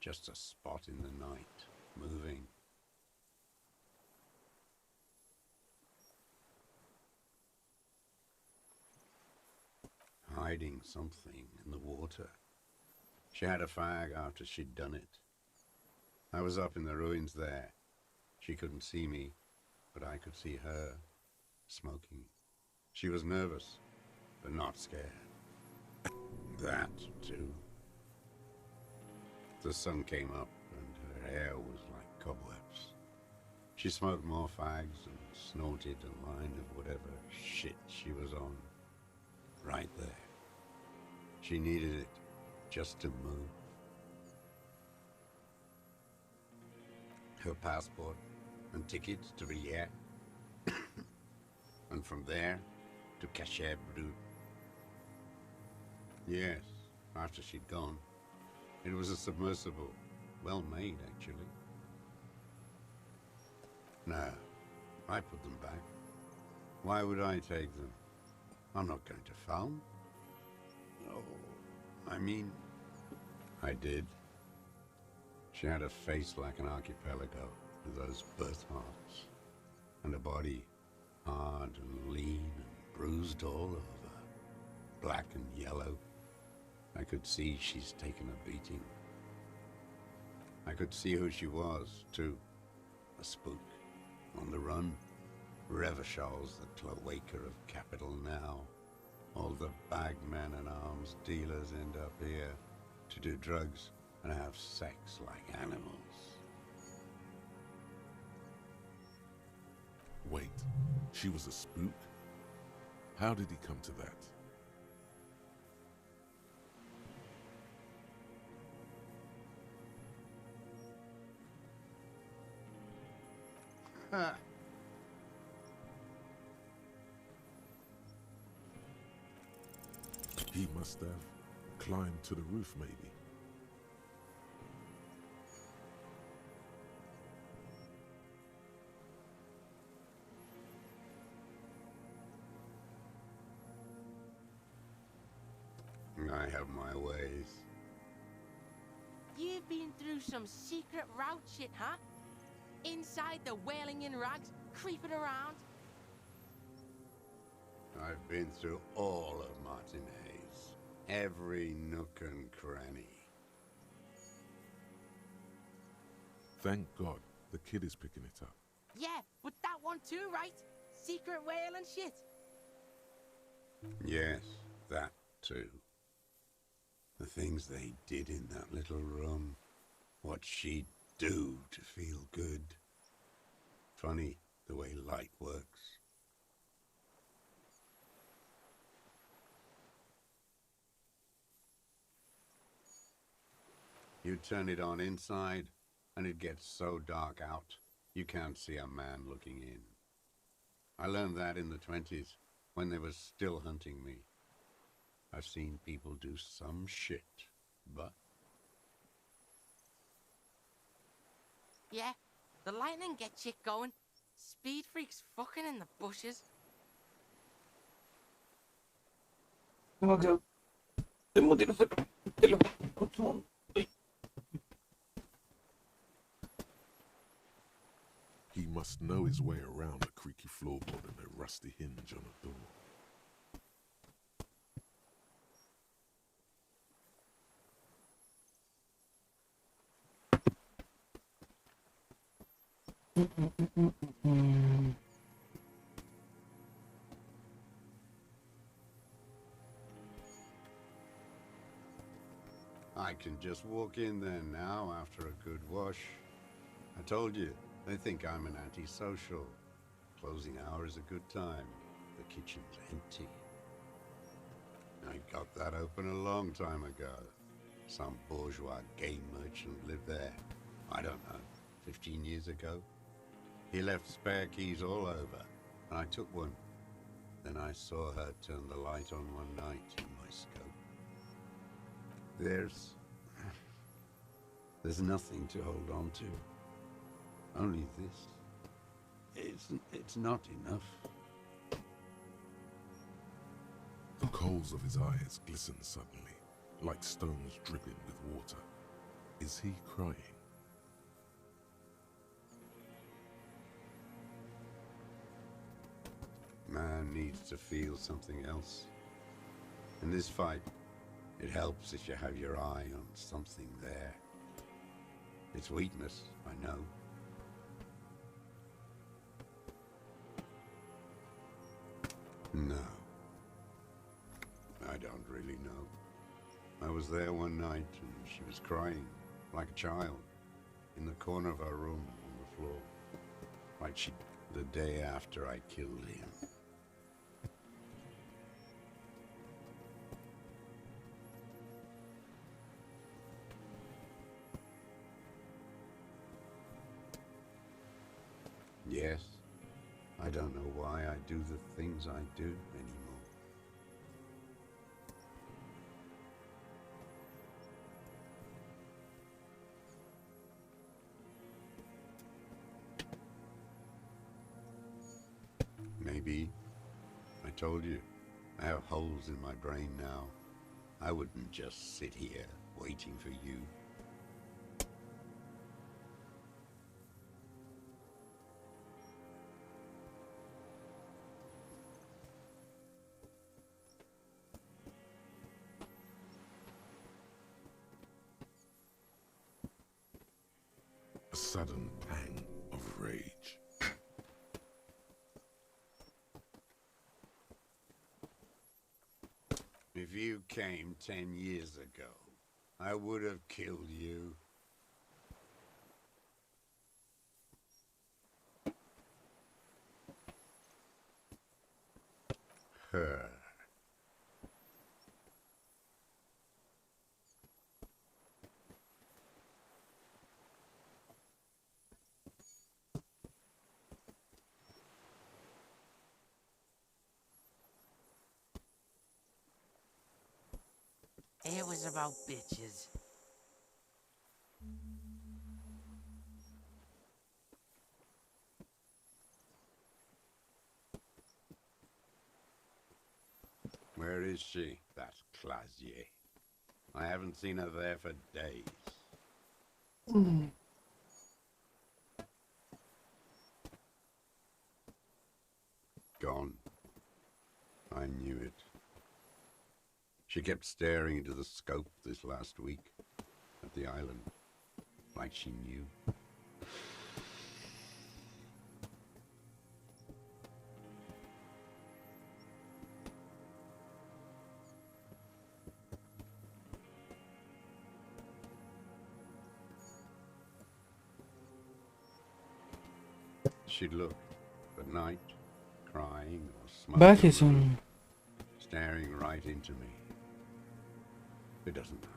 just a spot in the night, moving. Hiding something in the water. She had a fag after she'd done it. I was up in the ruins there. She couldn't see me, but I could see her, smoking. She was nervous, but not scared. That, too. The sun came up, and her hair was like cobwebs. She smoked more fags and snorted a line of whatever shit she was on. Right there. She needed it. Just to move. Her passport and tickets to Riviere. And from there to Cachet Brut. Yes, after she'd gone. It was a submersible. Well made, actually. No, I put them back. Why would I take them? I'm not going to found. No. I mean, I did. She had a face like an archipelago with those birthmarks, and a body hard and lean and bruised all over, black and yellow. I could see she's taken a beating. I could see who she was, too. A spook, on the run. Revachol's the cloaca of capital now. All the bagmen and arms dealers end up here to do drugs and have sex like animals. Wait, she was a spook? How did he come to that? Ha! He must have climbed to the roof, maybe. I have my ways. You've been through some secret route shit, huh? Inside the wailing in rags, creeping around. I've been through all of Martinez. Every nook and cranny. Thank God the kid is picking it up. Yeah, but that one too, right? Secret wailing shit. Yes, that too. The things they did in that little room. What she'd do to feel good. Funny the way light works. You turn it on inside, and it gets so dark out, you can't see a man looking in. I learned that in the 20s, when they were still hunting me. I've seen people do some shit, but... Yeah, the lightning gets shit going. Speed freaks fucking in the bushes. He must know his way around a creaky floorboard and a rusty hinge on a door. I can just walk in there now after a good wash. I told you, they think I'm an antisocial. Closing hour is a good time. The kitchen's empty. I got that open a long time ago. Some bourgeois game merchant lived there. I don't know, 15 years ago. He left spare keys all over, and I took one. Then I saw her turn the light on one night in my scope. There's nothing to hold on to. Only this. It's not enough. The coals of his eyes glisten suddenly, like stones dripping with water. Is he crying? Man needs to feel something else. In this fight, it helps if you have your eye on something there. It's weakness, I know. No. I don't really know. I was there one night and she was crying, like a child, in the corner of our room on the floor. Like the day after I killed him. Yes, I don't know why I do the things I do anymore. Maybe, I told you, I have holes in my brain now. I wouldn't just sit here waiting for you. A sudden pang of rage. If you came 10 years ago, I would have killed you. Her. It was about bitches. Where is she, that Clasier? I haven't seen her there for days. Gone. I knew it. She kept staring into the scope this last week at the island, like she knew. She'd look at night, crying or smoking, Bájese. staring right into me. It doesn't matter.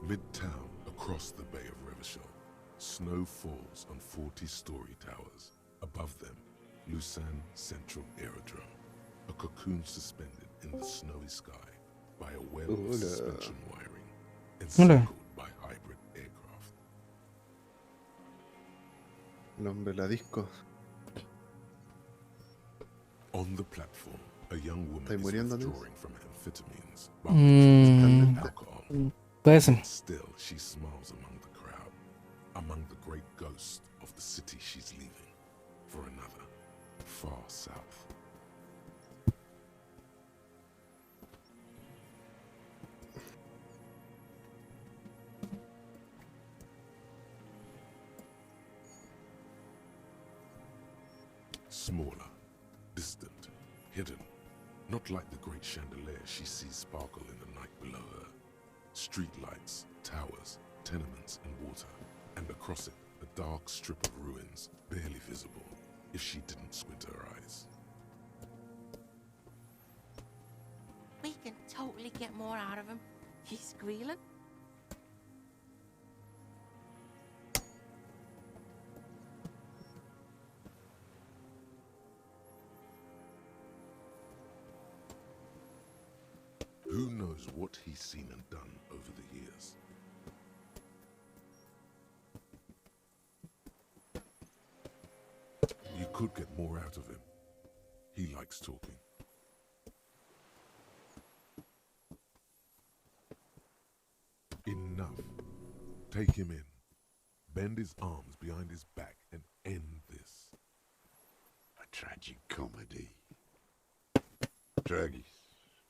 Midtown, across the Bay of Revachol, snow falls on 40-story towers. Above them, Elysium Central Aerodrome, a cocoon suspended in the snowy sky by a web of suspension wiring, encircled by hybrid aircraft. El hombre la disco. On the platform, a young woman ¿Estáis is muriendo, Luis? withdrawing from amphetamines, barbiturates, and alcohol. Puede ser. Still, she smiles among the crowd, among the great ghosts of the city she's leaving for another, far south. Smaller, distant, hidden, not like the great chandelier she sees sparkle in the night below her. Street lights, towers, tenements and water, and across it a dark strip of ruins, barely visible if she didn't squint her eyes. We can totally get more out of him. He's squealing. Who knows what he's seen and done over the years? You could get more out of him. He likes talking. Enough. Take him in. Bend his arms behind his back and end this. A tragic comedy. Druggies,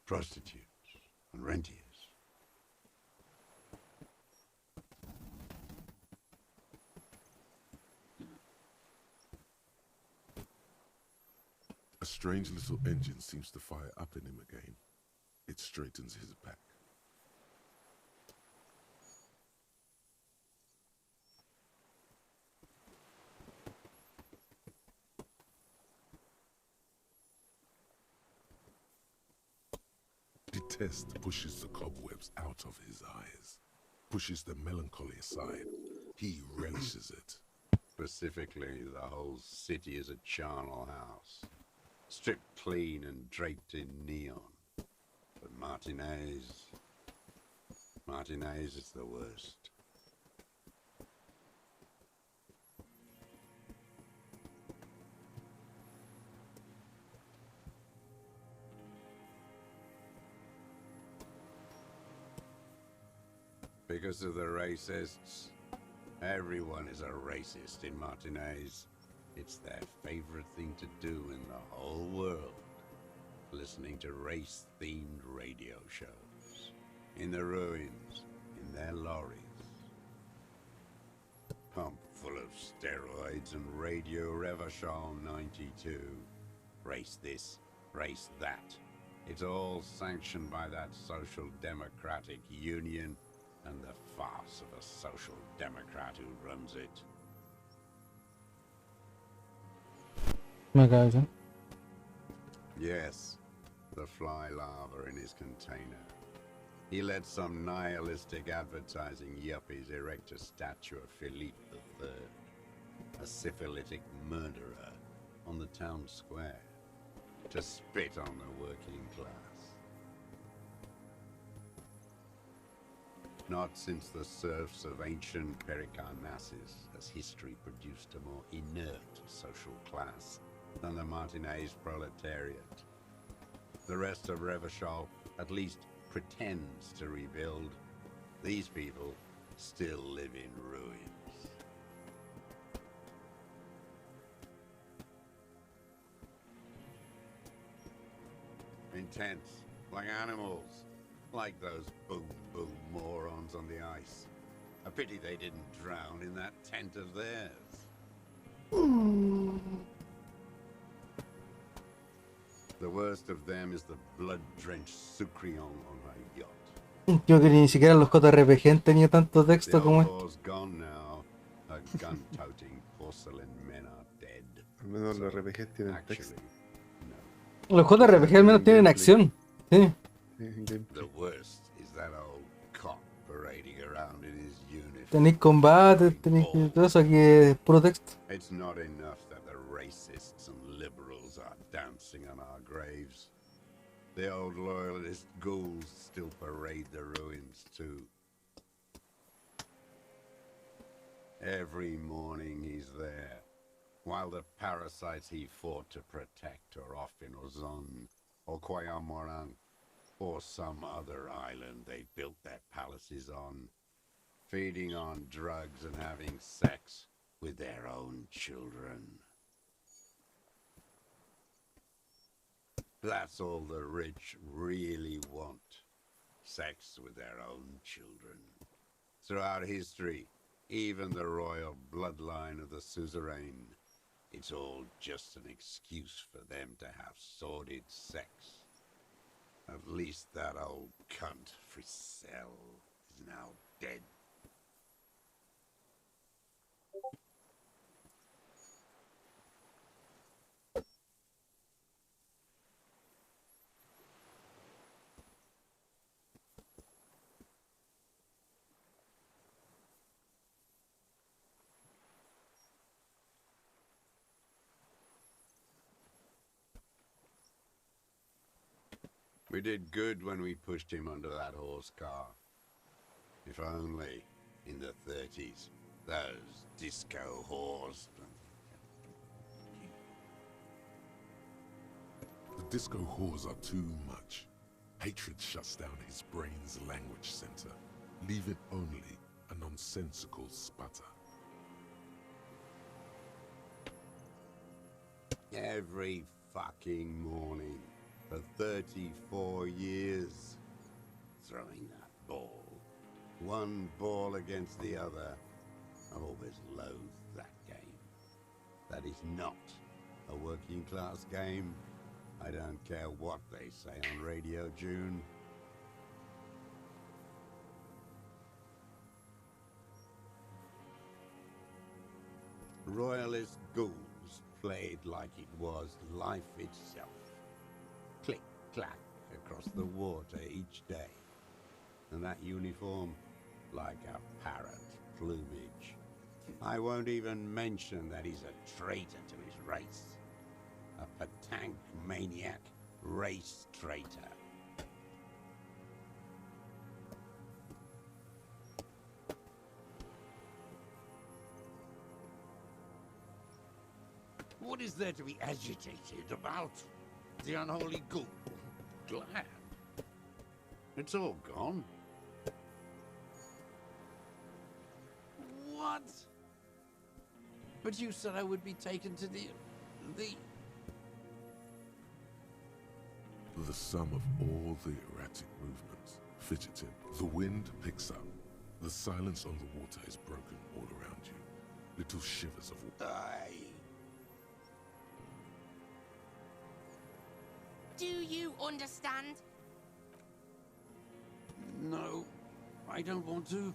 prostitutes, and rentiers. A strange little engine seems to fire up in him again. It straightens his back. Detest pushes the cobwebs out of his eyes, pushes the melancholy aside. He relishes it. Specifically, the whole city is a charnel house, stripped clean and draped in neon. But Martinez is the worst. Because of the racists. Everyone is a racist in Martinez. It's their favorite thing to do in the whole world. Listening to race-themed radio shows. In the ruins, in their lorries. Pumped full of steroids and Radio Revachol 92. Race this, race that. It's all sanctioned by that Social Democratic Union and the farce of a social democrat who runs it. Me cae. Yes, the fly larva in his container. He let some nihilistic advertising yuppies erect a statue of Philippe III. a syphilitic murderer on the town square, to spit on the working class. Not since the serfs of ancient Pericarnassus has history produced a more inert social class than the Martinez proletariat. The rest of Revachol at least pretends to rebuild. These people still live in ruins. Intense, like animals, like those boom morons on the ice. A pity they didn't drown in that tent of theirs. The worst of them is the blood-drenched Sucrion on her yacht. Creo que ni siquiera los JRPG han tenido tanto texto como este. War's gone now. Her gun-toting porcelain men are dead. Al menos los RPGs tienen texto. Los JRPG al menos tienen acción. Sí. The worst is that old cock parading around in his uniform. Tenéis combate, tenéis todo eso, aquí es puro texto. It's not enough that the racists and liberals are dancing on our graves. The old loyalist ghouls still parade the ruins too. Every morning he's there, while the parasites he fought to protect are off in Ozon, or Quayamoran, or some other island they built their palaces on, feeding on drugs and having sex with their own children. That's all the rich really want. Sex with their own children. Throughout history, even the royal bloodline of the suzerain, it's all just an excuse for them to have sordid sex. At least that old cunt, Frisell, is now dead. We did good when we pushed him under that horse car. If only, in the 30s, those disco whores. The disco whores are too much. Hatred shuts down his brain's language center, leaving only a nonsensical sputter. Every fucking morning. For 34 years, throwing that ball, one ball against the other. I've always loathed that game. That is not a working class game. I don't care what they say on Radio June. Royalist ghouls played like it was life itself. Click, clack, across the water each day. And that uniform, like a parrot plumage. I won't even mention that he's a traitor to his race. A patank maniac race traitor. What is there to be agitated about? The unholy ghoul? Glad. It's all gone. What? But you said I would be taken to the... The sum of all the erratic movements, fidgeting, the wind picks up. The silence on the water is broken all around you. Little shivers of... Do you understand? No, I don't want to.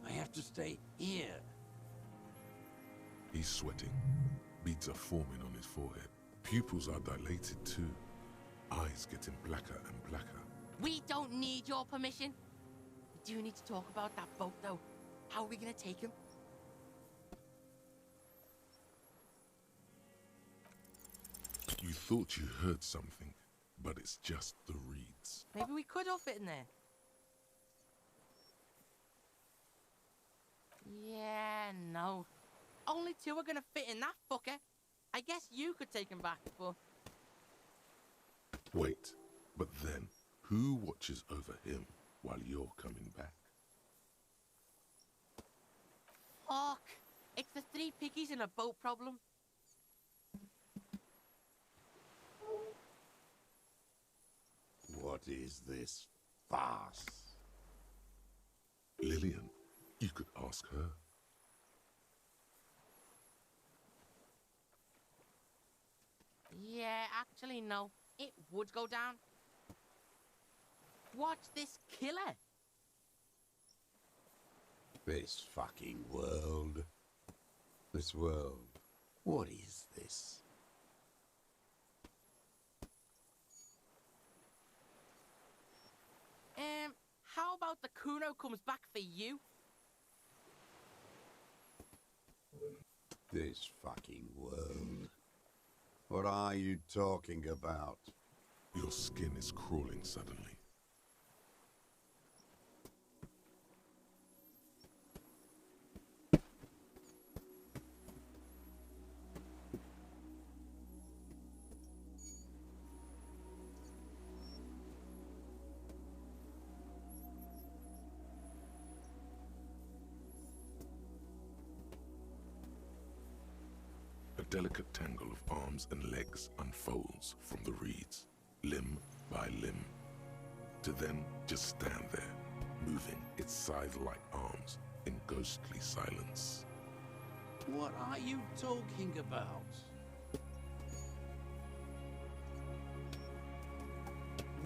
I have to stay here. He's sweating. Beads are forming on his forehead. Pupils are dilated too. Eyes getting blacker and blacker. We don't need your permission. We do need to talk about that boat, though. How are we gonna take him? You thought you heard something, but it's just the reeds. Maybe we could all fit in there. Yeah, no. Only 2 are gonna fit in that fucker. I guess you could take him back, but... Wait, but then who watches over him while you're coming back? Fuck! It's the 3 piggies in a boat problem. What is this farce? Lillian, you could ask her. Yeah, actually, no. It would go down. Watch this killer. This fucking world. This world. What is this? How about the Kuno comes back for you? This fucking world. What are you talking about? Your skin is crawling suddenly. A delicate tangle of arms and legs unfolds from the reeds, limb by limb, to then just stand there, moving its scythe-like arms in ghostly silence. What are you talking about?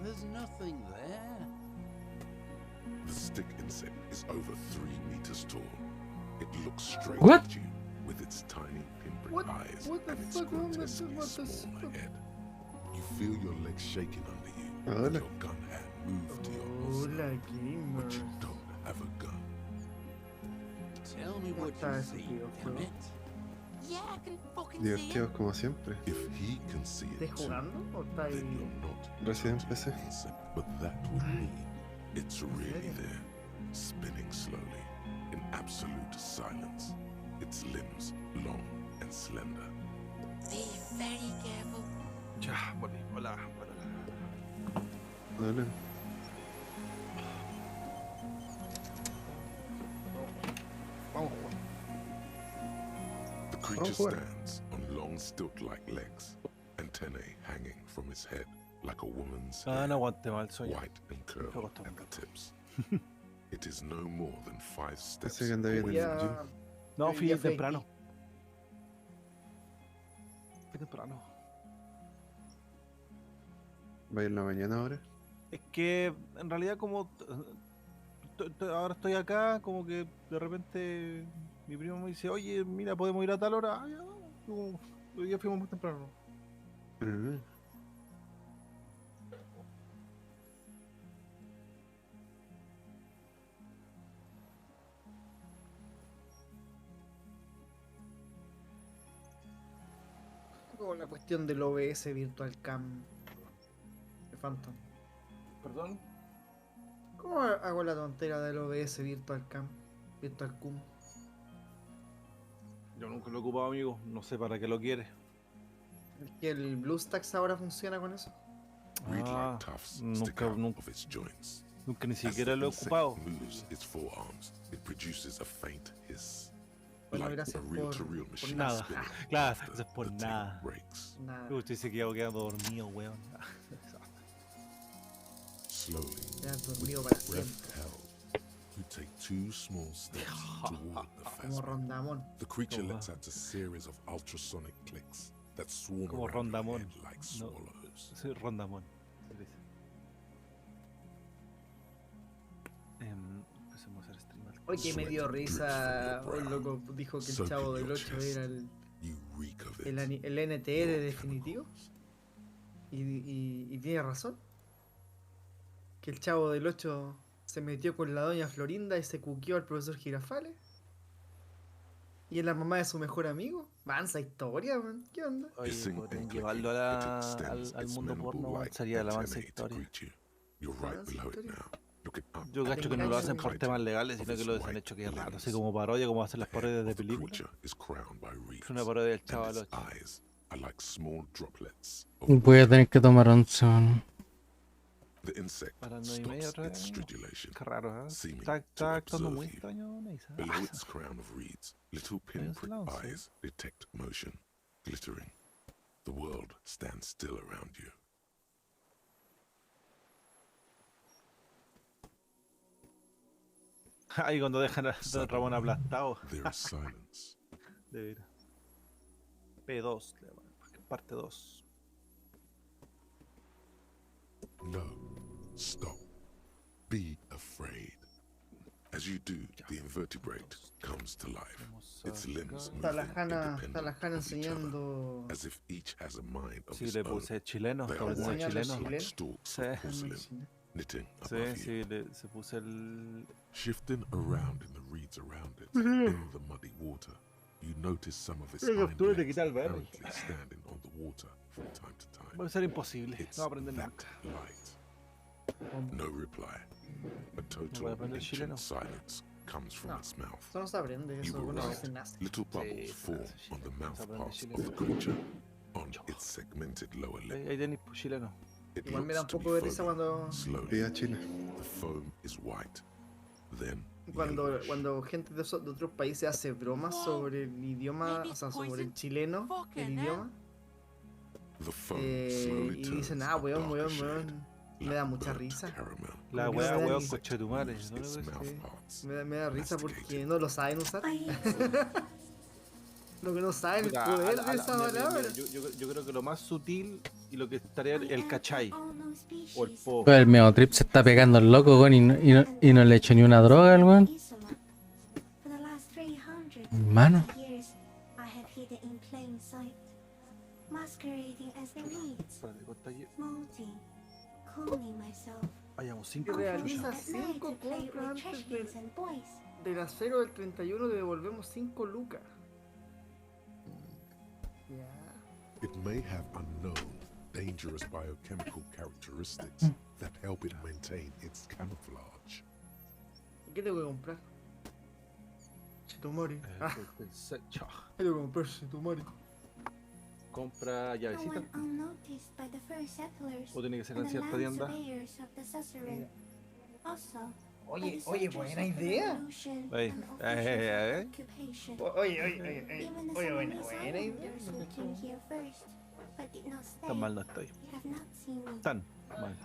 There's nothing there. The stick insect is over 3 meters tall. It looks straight What? at you with its tiny pinprick What? eyes What the and its fuck, man? grotesquely What the small fuck? head. You feel your legs shaking under you Hola. and your gun hand move to your holster, Hola, but gamers. you don't have a gun. Tell me what Está you ese see, videojuego. damn it. Yeah, I can fucking see it. Divertidos como siempre. If he can see it ¿Estás too, jugando o está then ahí? you're not Recién just empecé. an insect, but that would mean it's really there, spinning slowly, in absolute silence. Its limbs long and slender. Be very careful. Ya, volví. Hola, hola. Dale. Vamos a jugar. The creature jugar. stands on long stilt-like legs, antennae hanging from its head like a woman's Ah, hair, no aguante mal el sueño. white and curved costó at the tips. It is no more than 5 steps Ese que anda bien en away el from gym. you. No, fui Ya fue temprano. Fui temprano. ¿Va a ir en la mañana ahora? Es que en realidad como ahora estoy acá, como que de repente mi primo me dice, oye, mira, podemos ir a tal hora. Ah, ya vamos. Como, hoy día fuimos muy temprano. Mm. Como la cuestión del OBS Virtual Cam de Phantom. ¿Perdón? ¿Cómo hago la tontera del OBS Virtual Cam? Virtual Cum. Yo nunca lo he ocupado, amigo. No sé para qué lo quiere. ¿Es que el BlueStacks ahora funciona con eso? Ah, Reed-like tufts stick nunca, out nunca, of its joints. nunca ni As siquiera the lo he insect ocupado. moves its forearms, it produces a faint hiss. Bueno, Like gracias a reel-to-reel por machine Nada. spinning Claro, after eso es por the tape nada. breaks. Nada. Usted se quedó dormido, weón. Slowly, Ya with dormido para breath siempre. held, you take 2 small steps toward the Como phasm. Rondamón. The creature Como- lets out a series of ultrasonic clicks that swarm Como around your Rondamón. head like No, swallows. soy Rondamón. se dice. Empecemos a hacer stream. Hoy que me dio risa, hoy loco dijo que el Chavo del 8 era You reek of el NTR definitivo. Y tiene razón. Que el Chavo del 8 se metió con la doña Florinda y se cuqueó al profesor Girafales. ¿Y es la mamá de su mejor amigo? Mansa historia, man. ¿Qué onda? Oye, Hissing podrían and llevarlo clicking, it al, extends al its mundo memorable porno, weón, light sería la mansa antennae to historia. greet you. You're right below it now. Looking up Yo at cacho the que no lo hacen crimson por temas titan legales, of sino que its lo han white hecho que es rato, así limbs. como parodia, como hacen las The head parodias de of the películas. creature is crowned by Es reeds, una parodia del and Chavo del its 8. eyes are like small droplets of Voy a water. tener que tomar once, weón. The insect Para las 9:30 stops otra its vez. stridulation, Qué raro, ¿eh? seeming Está to actuando muy observe you. extraño, Neisa. Below its crown of reeds, little pinprick eyes detect motion, glittering. The world stands still around you. Ahí cuando dejan a Don Ramón aplastado. There is silence. De veras. P2, parte 2. No. Stop. Be afraid. As you do, the invertebrate comes to life. Its limbs Está la moving Hanna independent of each other, enseñando. as if each has a mind of Sí, its le own. puse chileno, They está are aprendiendo white, chileno. like stalks Sí. of porcelain, knitting Sí, above you. sí, se puse el... Shifting around in the reeds around it, Ujú. in the muddy water, you notice some of its Pero hind tú le legs quitas el verde. apparently standing on the water from time to time. Va a ser imposible, It's no va a aprender that nunca. light. No reply. A total voy a aprender chileno. ancient silence comes from No, its mouth. eso no se aprende, You eso were uno right. se nace. Little bubbles form on the mouth parts of the creature, on its segmented lower lip. Ahí tenéis chileno. It Igual me da un looks to poco be de risa foaming cuando, slowly. The foam is white, then cuando gente de otros países hace bromas sobre el idioma, o sea, sobre el chileno, el idioma. the foam slowly Y turns dicen, a weón, darker weón, shade, weón. Me da mucha risa. La Como que weá, me da weón, risa. coche de tu madre. ¿No its lo ves? mouth parts. Me da risa porque no lo saben usar. Lo que no saben el Puta, poder ala, de esa mira, mira, palabra. yo creo que lo más sutil y lo que estaría el cachai. O el po. El Meo Trip se está pegando el loco, weón, y no le echo ni una droga al weón. For the last 300 Hermano. years, I have hidden in plain sight, masquerading as the reeds, Espérate, corta aquí. molting, cloning myself. Vayamos Que 5. realiza At night 5 to play compras with antes trashkins and boys. del acero del 31 le devolvemos 5 lucas. Ya. It may have unknown, dangerous biochemical characteristics that help it maintain its camouflage. ¿Qué tengo que comprar? Shitomori. Ah, Chao. ¿qué tengo que comprar? Shitomori. Compra No llavecita. one unnoticed by the first settlers O tiene que ser and en the cierta land tienda. surveyors of the Suzerain. Also, by Oye, the oye, soldiers buena of the idea. revolution Ey, and officials of occupation. Oye, oye, oye, oye. Even the Oye, buena, Sudanese buena idea. islanders who came here first, but did not stay, Tan mal no estoy. have not seen me. Tan mal.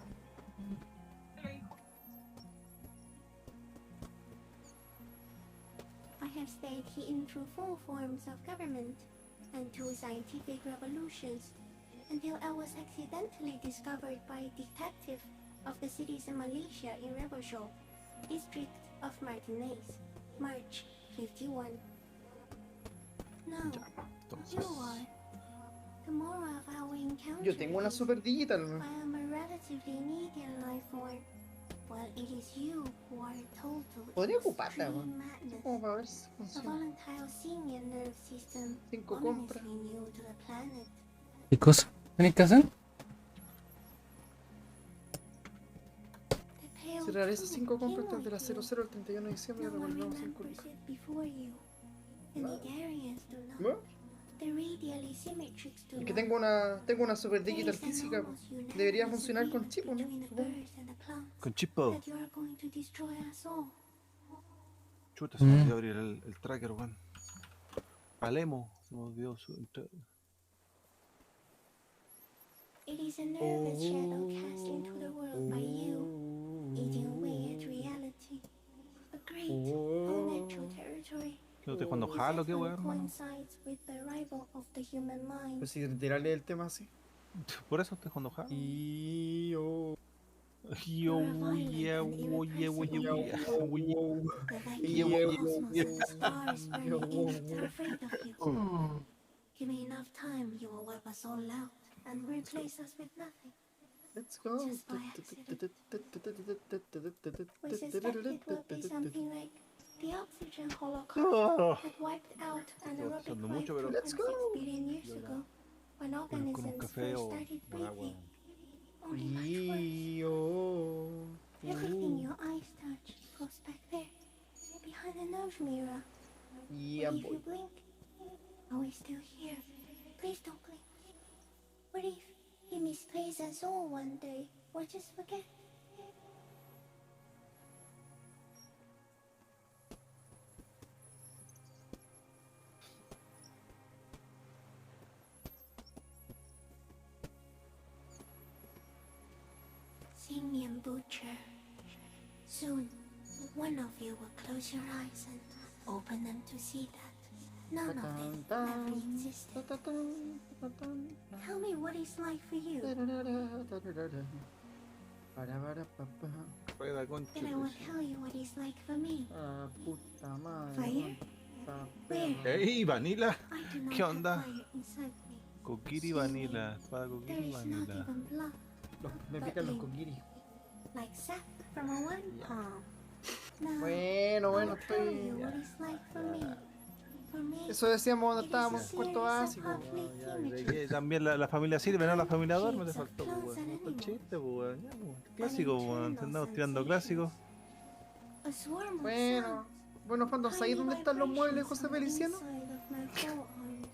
I have stayed hidden through 4 forms of government and 2 scientific revolutions until I was accidentally discovered by a detective of the citizen militia in Rebelshaw, district of Martinez, March 51. Now, you are. Tomorrow of our encounter, Yo tengo una super digital. I am a relatively medium life form, while it is you who are total Podría ocuparla, extreme weón. madness. Como para ver si A funciona. volatile senior nerve system, 5 compras. honestly new to the planet. ¿Qué cosa tenéis que hacer? Si realiza 5 compras desde la 00 al 31 de diciembre, le devolvemos 5 lucas. Before you, the Nigerians do not. ¿Bueno? The radially symmetrics do Es que not. tengo una super digital física. Pues. Debería funcionar con chip, ¿o ¿no? Supongo. Con chipo. That you are going to destroy us all. Chuta, se me olvidó abrir el tracker, weón. Palemo, se me olvidó su. It is a nervous shadow cast into the world by you, eating away at reality. A great, unnatural territory. ¿No estoy jugando Halo o qué, weón, hermano? Coincides with the arrival of the human mind. Pues si tirarle el tema así. Por eso estoy jugando Halo. Y yo. Yo, yeah, oye, oye, Give me enough time, you will wipe us all out and replace us with nothing. Let's go. Just by accident. We suspect it would be something like The oxygen holocaust No. that wiped out anaerobic Usando life mucho, pero 2.6 billion years ago, when con un organisms café first o started con agua. breathing. Only much worse. Everything your eyes touch goes back there, behind the nose mirror. Yeah, What if boy. you blink? Are we still here? Please don't blink. What if he misplaces us all one day, or just forget? Simeon Butcher. Soon, one of you will close your eyes and open them to see that none of it ever existed. Tell me what it's like for you. Rueda, concha. Then I will tell you what it's like for me. Ah, puta madre. Fire? Esta Where? perra. ¡Ey, Vanilla! I do not ¿Qué have onda? fire inside me. Kokiri Vanilla. Espada There Kokiri is not Vanilla. even blood. Me pican los coquiris. Like sap from a one palm. Now, Bueno, I bueno, will tell estoy. you what it's like for me. For me, Eso decíamos cuando it is estábamos a en cuarto series of básico. conflict ¿De images. qué? También la familia sirve, ¿no? La familia duerme, te faltó, pues, weón. No chiste, pues, weón. Ya, pues, clásico, weón. Andamos tirando clásicos. A swarm of Bueno, sounds. bueno, cuando sabéis dónde están los muebles, José Feliciano. Inside of my forearms.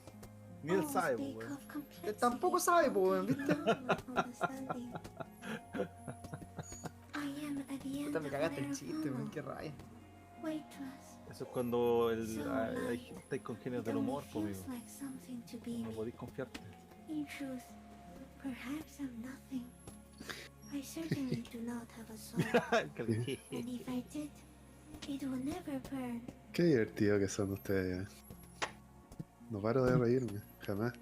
Ni él All sabe, speak pues, weón. of complexity. Él tampoco sabe, pues, weón, ¿viste? Understanding. I am at the end Puta, me of cagaste el their chiste, weón, tunnel. qué raya. Weightless. Eso es cuando estáis con genios del humor, pues, amigo. Feels like something to be No me. podéis confiarte. In truth, perhaps I'm nothing. I certainly do not have a soul. And if I did, it will never burn. Qué divertido que son ustedes. No paro de reírme, jamás.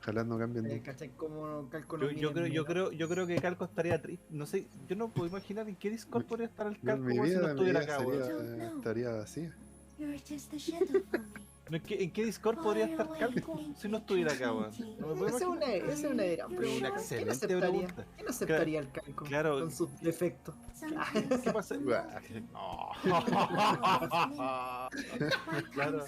Ojalá no cambien nunca. ¿Cachai? Como Calco no Yo mira creo que Calco estaría triste. No sé, yo no puedo imaginar en qué Discord podría estar el Calco Mi weón, si no vida estuviera acá, weón. estaría vacía. You're just a shadow for me. No, ¿en qué Discord podría estar Calco si no estuviera acá, weón? No me puedo Esa imaginar. es una gran Una pregunta. excelente ¿Quién aceptaría? pregunta. ¿Quién aceptaría el Calco? Claro. Con sus defectos. ¿Qué pasa? Claro.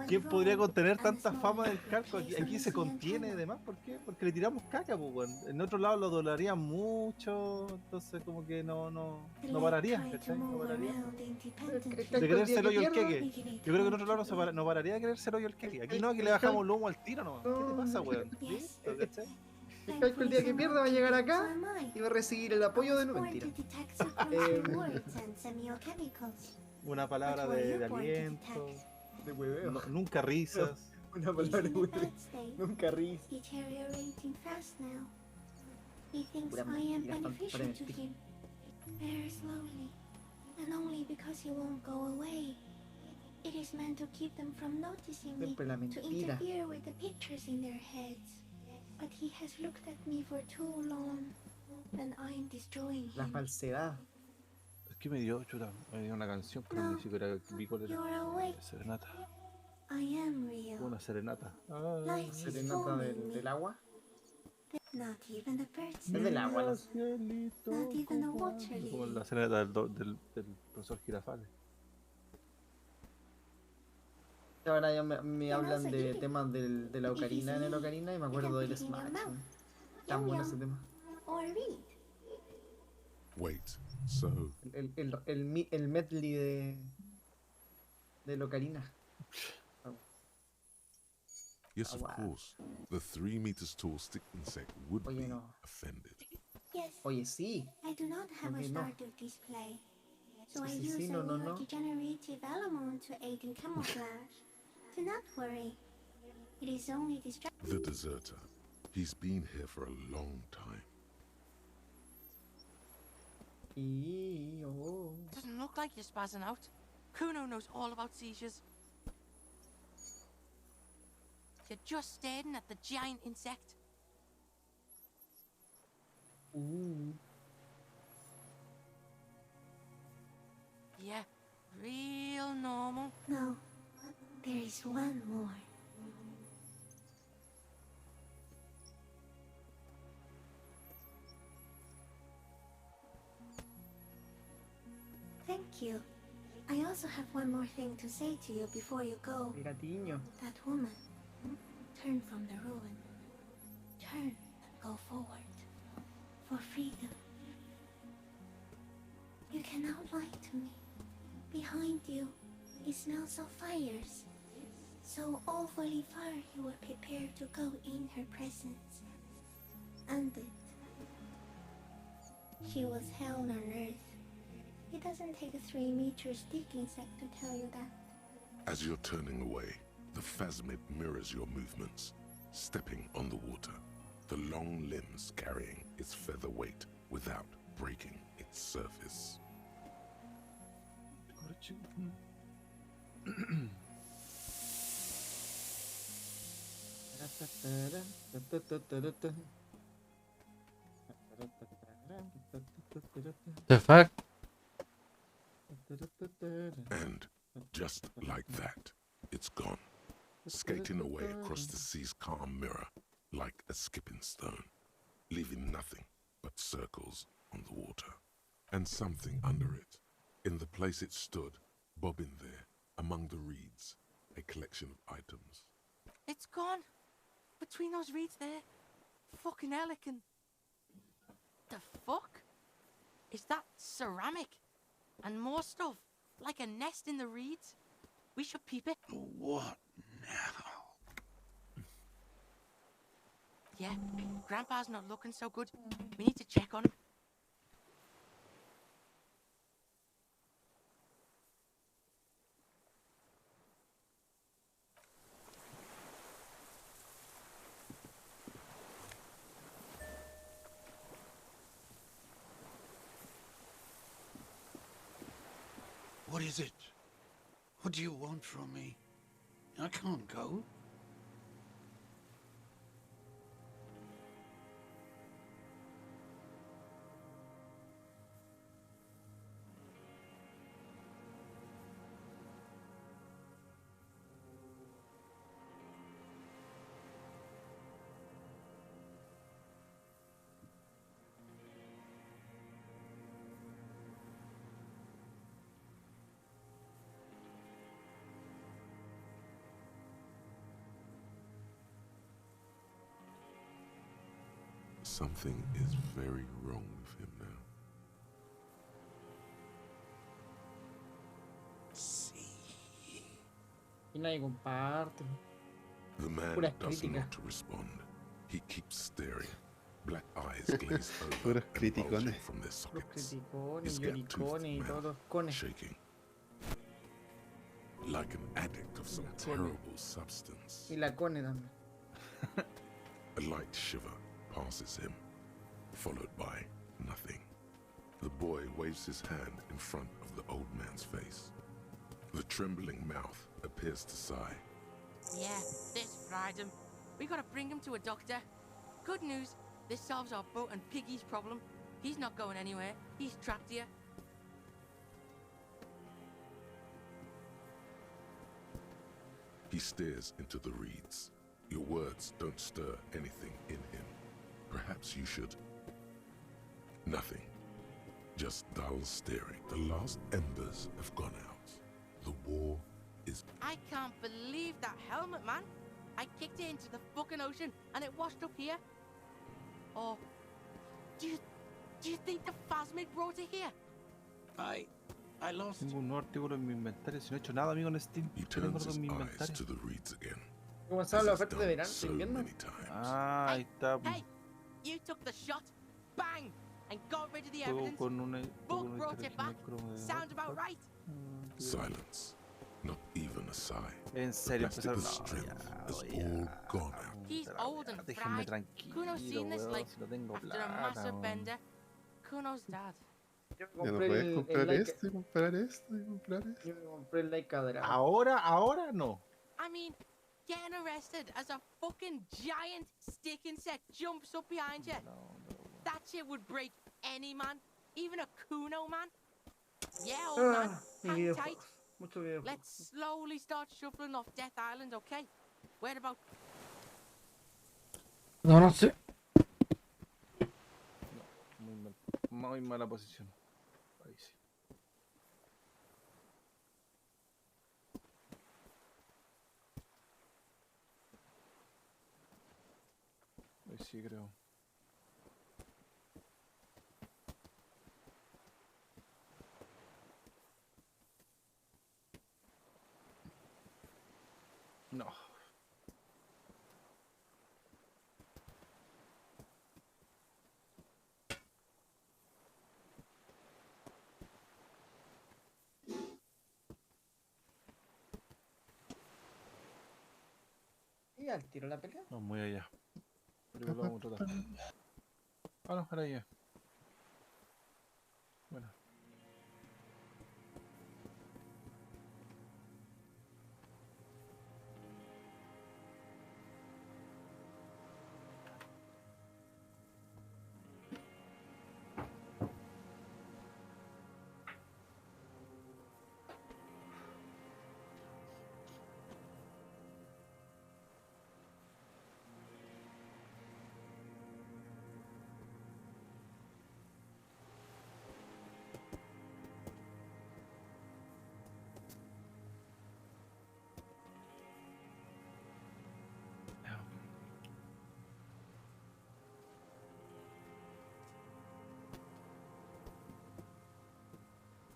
¿Quién podría contener tanta fama del Calco? Aquí se contiene, además. ¿Por qué? Porque le tiramos caca, pues, weón. En otro lado lo dolería mucho, entonces como que no pararía, ¿cachai? No pararía. De querer ser hoyo el queque. Yo creo que en otro lado no pararía de querer ser hoyo el queque. Aquí no, aquí le bajamos lomo al tiro, ¿no? ¿Qué te pasa, weón? ¿Listo, cachai? El Calco el día que pierda va a llegar acá y va a recibir el apoyo de no mentira. Una palabra de aliento. De hueveo. Nunca risas. Una palabra de hueveo. Nunca risas. Deteriorating fast now. He thinks Pura I am mentira, tan beneficial to preventivo. him. Very slowly. And only because he won't go away. It is meant to keep them from noticing me, Siempre la to mentira. interfere with the pictures in their heads. But he has looked at me for too long, and I am destroying La him. falsedad. Es que me dio una canción, pero ni siquiera vi cuál era. You're awake. Serenata. I am real. Una serenata. Light is Serenata forming del me. agua. Not even the birds. Es del agua. ¿No? Not even the water Como lily. la serenata del profesor Girafales. Ahora ya me hablan de temas de la ocarina en el ocarina y me acuerdo del Smash. Tan bueno ese tema. Or read. Wait, so El medley de ocarina. yes, of course, the 3 meters tall stick insect would Oye, be no. offended. Yes. Oye, sí. I do not have a Oye, no. starter display. So I Sí, use sí, a no, no. neurodegenerative element to aid in camouflage. Do not worry. It is only distraction. The deserter. He's been here for a long time. Doesn't look like you're spazzing out. Kuno knows all about seizures. You're just staring at the giant insect. Yeah, real normal. No, there is one more. Thank you. I also have one more thing to say to you before you go. El gatiño. That woman, turn from the ruin. Turn and go forward. For freedom. You cannot lie to me. Behind you, it smells of fires. So awfully far you were prepared to go in her presence. And she was hell on earth. It doesn't take a 3-meter stick insect to tell you that. As you're turning away, the phasmid mirrors your movements, stepping on the water, the long limbs carrying its feather weight without breaking its surface. The fuck? And just like that, it's gone, skating away across the sea's calm mirror like a skipping stone, leaving nothing but circles on the water. And something under it, in the place it stood, bobbing there, among the reeds, a collection of items. It's gone. Between those reeds there. Fucking hell, it can... The fuck? Is that ceramic? And more stuff? Like a nest in the reeds? We should peep it. What now? Yeah, Grandpa's not looking so good. We need to check on him. What is it? What do you want from me? I can't go. Something is very wrong with him now. Y nadie comparte. The man Puras does críticas. not respond. He keeps staring. Black eyes glaze over Puros and criticones. bulging from their Los sockets. criticones, His lloricones gap-toothed y todos mouth los cones. shaking. Like an addict of some La cone. terrible substance. Y la cone también. A light shiver passes him, followed by nothing. The boy waves his hand in front of the old man's face. The trembling mouth appears to sigh. Yeah, this fried him. We gotta bring him to a doctor. Good news, this solves our boat and Piggy's problem. He's not going anywhere. He's trapped here. He stares into the reeds. Your words don't stir anything in him. Perhaps you should. Nothing. Just dull staring. The last embers have gone out. The war is... I can't believe that helmet, man. I kicked it into the fucking ocean and it washed up here. Or do you think the phasmid brought it here? I lost. Tengo un nuevo artículo en mi inventario. Si no he hecho nada, amigo, en Steam. He Tengo turns algo his en mi eyes inventario. to the reeds again. Comenzaron las ofertas de verano, So ¿estoy viendo? many times. Ah, ahí está. Hey, you took the shot, bang, and got rid of the Juego evidence. con una Book brought it back. cromo de Sounds about right. Silence. Not even a sigh. En The serio, plastic empezaron. of No, strength ya, has ya. all gone out. He's old and Déjenme fried. tranquilo, Kuno's seen this weón, like si no tengo after a plata, massive weón. bender. Kuno's dad. Yo me Ya no compré puedes comprar Laika- esto y comprar esto y comprar esto. Yo me compré el Laika Dragon. Ahora no. I mean, getting arrested as a fucking giant stick insect jumps up behind you. That shit would break any man, even a Kuno man. Yeah, old man, Y hang tight. videojuegos. Muchos videojuegos. Let's slowly start shuffling off Death Island, okay? Where about? No sé. Muy mala posición. Ahí sí. Sí, creo. No. ¿Y al tiro la pelea? No, muy allá. Pero igual lo vamos a tratar. Ah, no, era ahí. Bueno. Ya.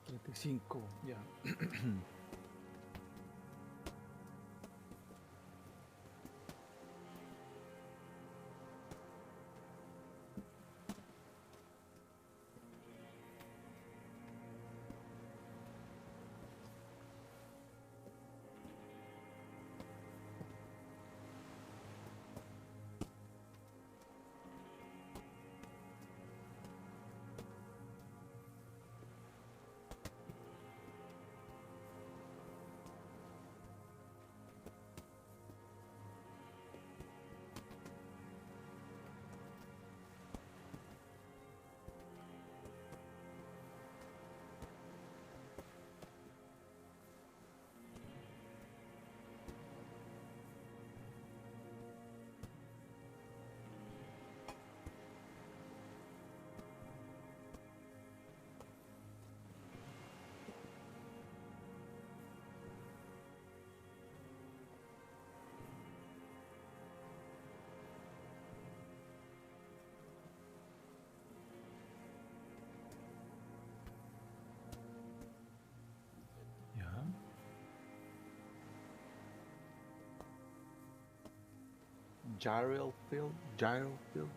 35, ya. Gyralfield.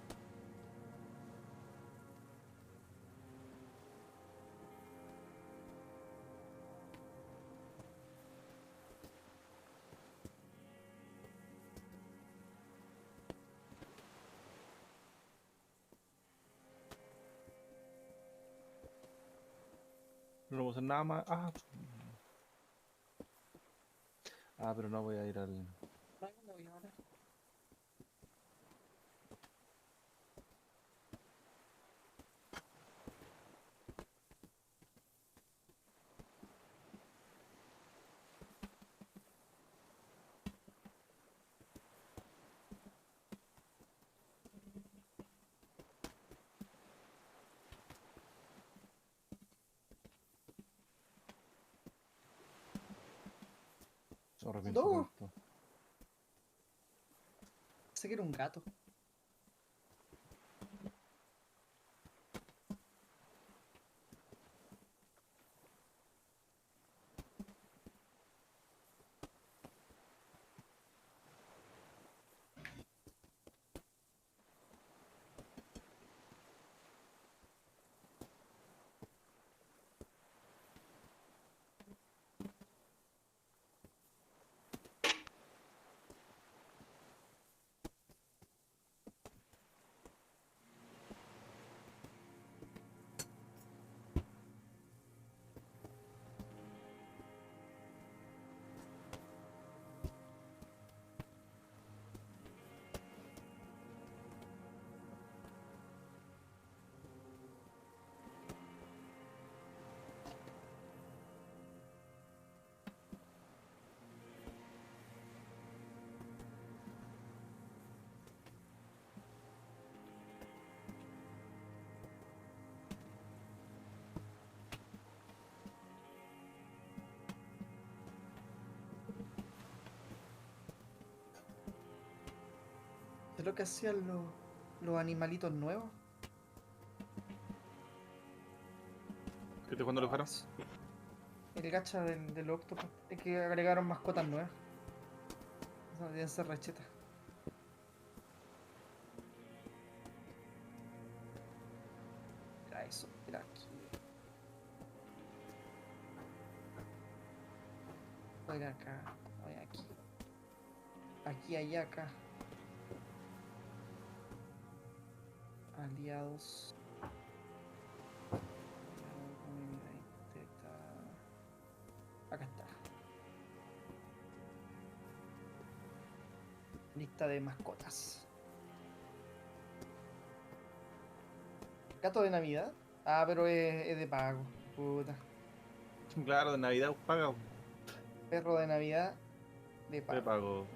No vamos a hacer nada más. Pero no voy a ir al... Me arrepiento No. tanto. Pensé que era un gato. Es lo que hacían los los animalitos nuevos. ¿Qué te cuando lo fueron? El gacha del octopus. Es que agregaron mascotas nuevas. No, deben ser rechetas. Mira eso, mira aquí. Voy acá, voy aquí. Aquí, allá, acá. Aliados. Acá está. Lista de mascotas. Gato de Navidad. Ah, pero es de pago. Puta. Claro, de Navidad paga. Perro de Navidad de pago. De pago.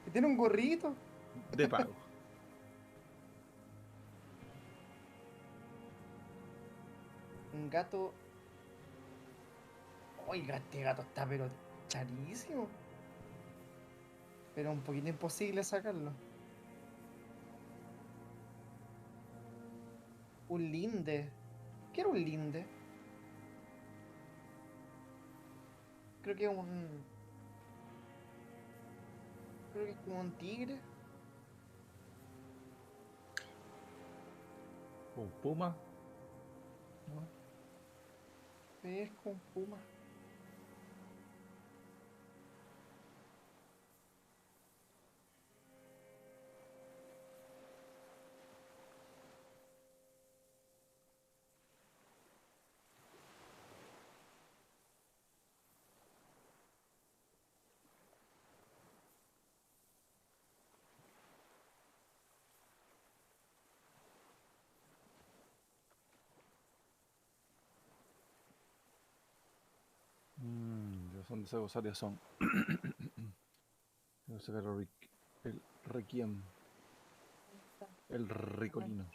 Que tiene un gorrito. De pago. Un gato. Oiga, este gato está pero charísimo. Pero un poquito imposible sacarlo. Un linde. ¿Qué era un linde? Creo que es un... Creo que es como un tigre. ¿Un puma? ¿No? Es como un puma. Ya son necesarias son. Voy a sacar el Requiem. El Ricolino.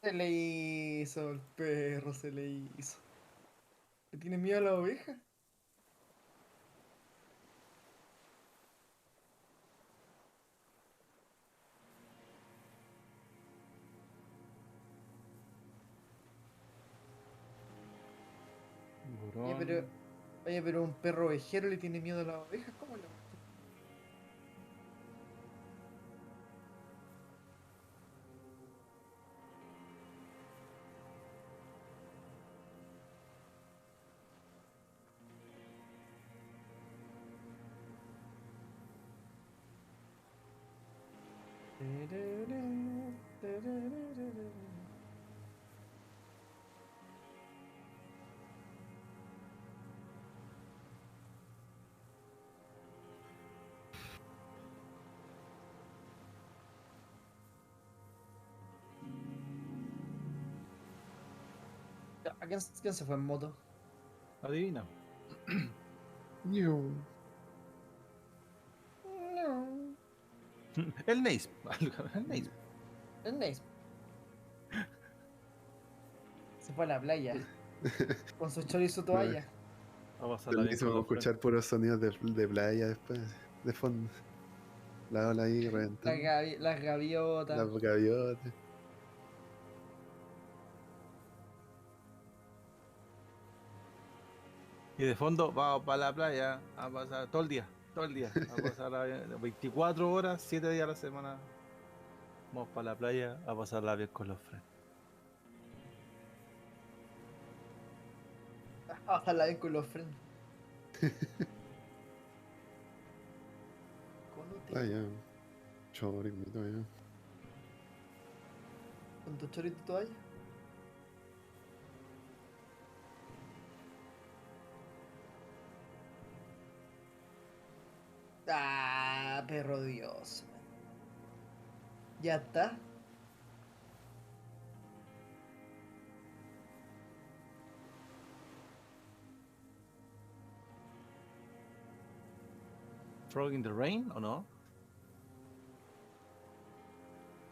Se le hizo, el perro se le hizo. ¿Le tiene miedo a la oveja? Oye, pero un perro ovejero le tiene miedo a la oveja, ¿cómo lo? ¿Quién se fue en moto? Adivina. No. No. El Neis. El Neis. El Neis. Se fue a la playa. Con su chorizo y su toalla. Vamos a pasarla bien con Vamos a los escuchar puros sonidos de playa después, de fondo. La ola ahí reventando. Las gaviotas. Las gaviotas. Y de fondo, vamos para la playa a pasar todo el día. A pasar 24 horas, 7 días a la semana. Vamos para la playa a pasarla bien con los friends. A pasarla bien con los friends. Ah, ya. Chorito, ya. ¿Con tu chorito y tu toalla? Ah, perro Dios. Ya está. Frog in the Rain o no?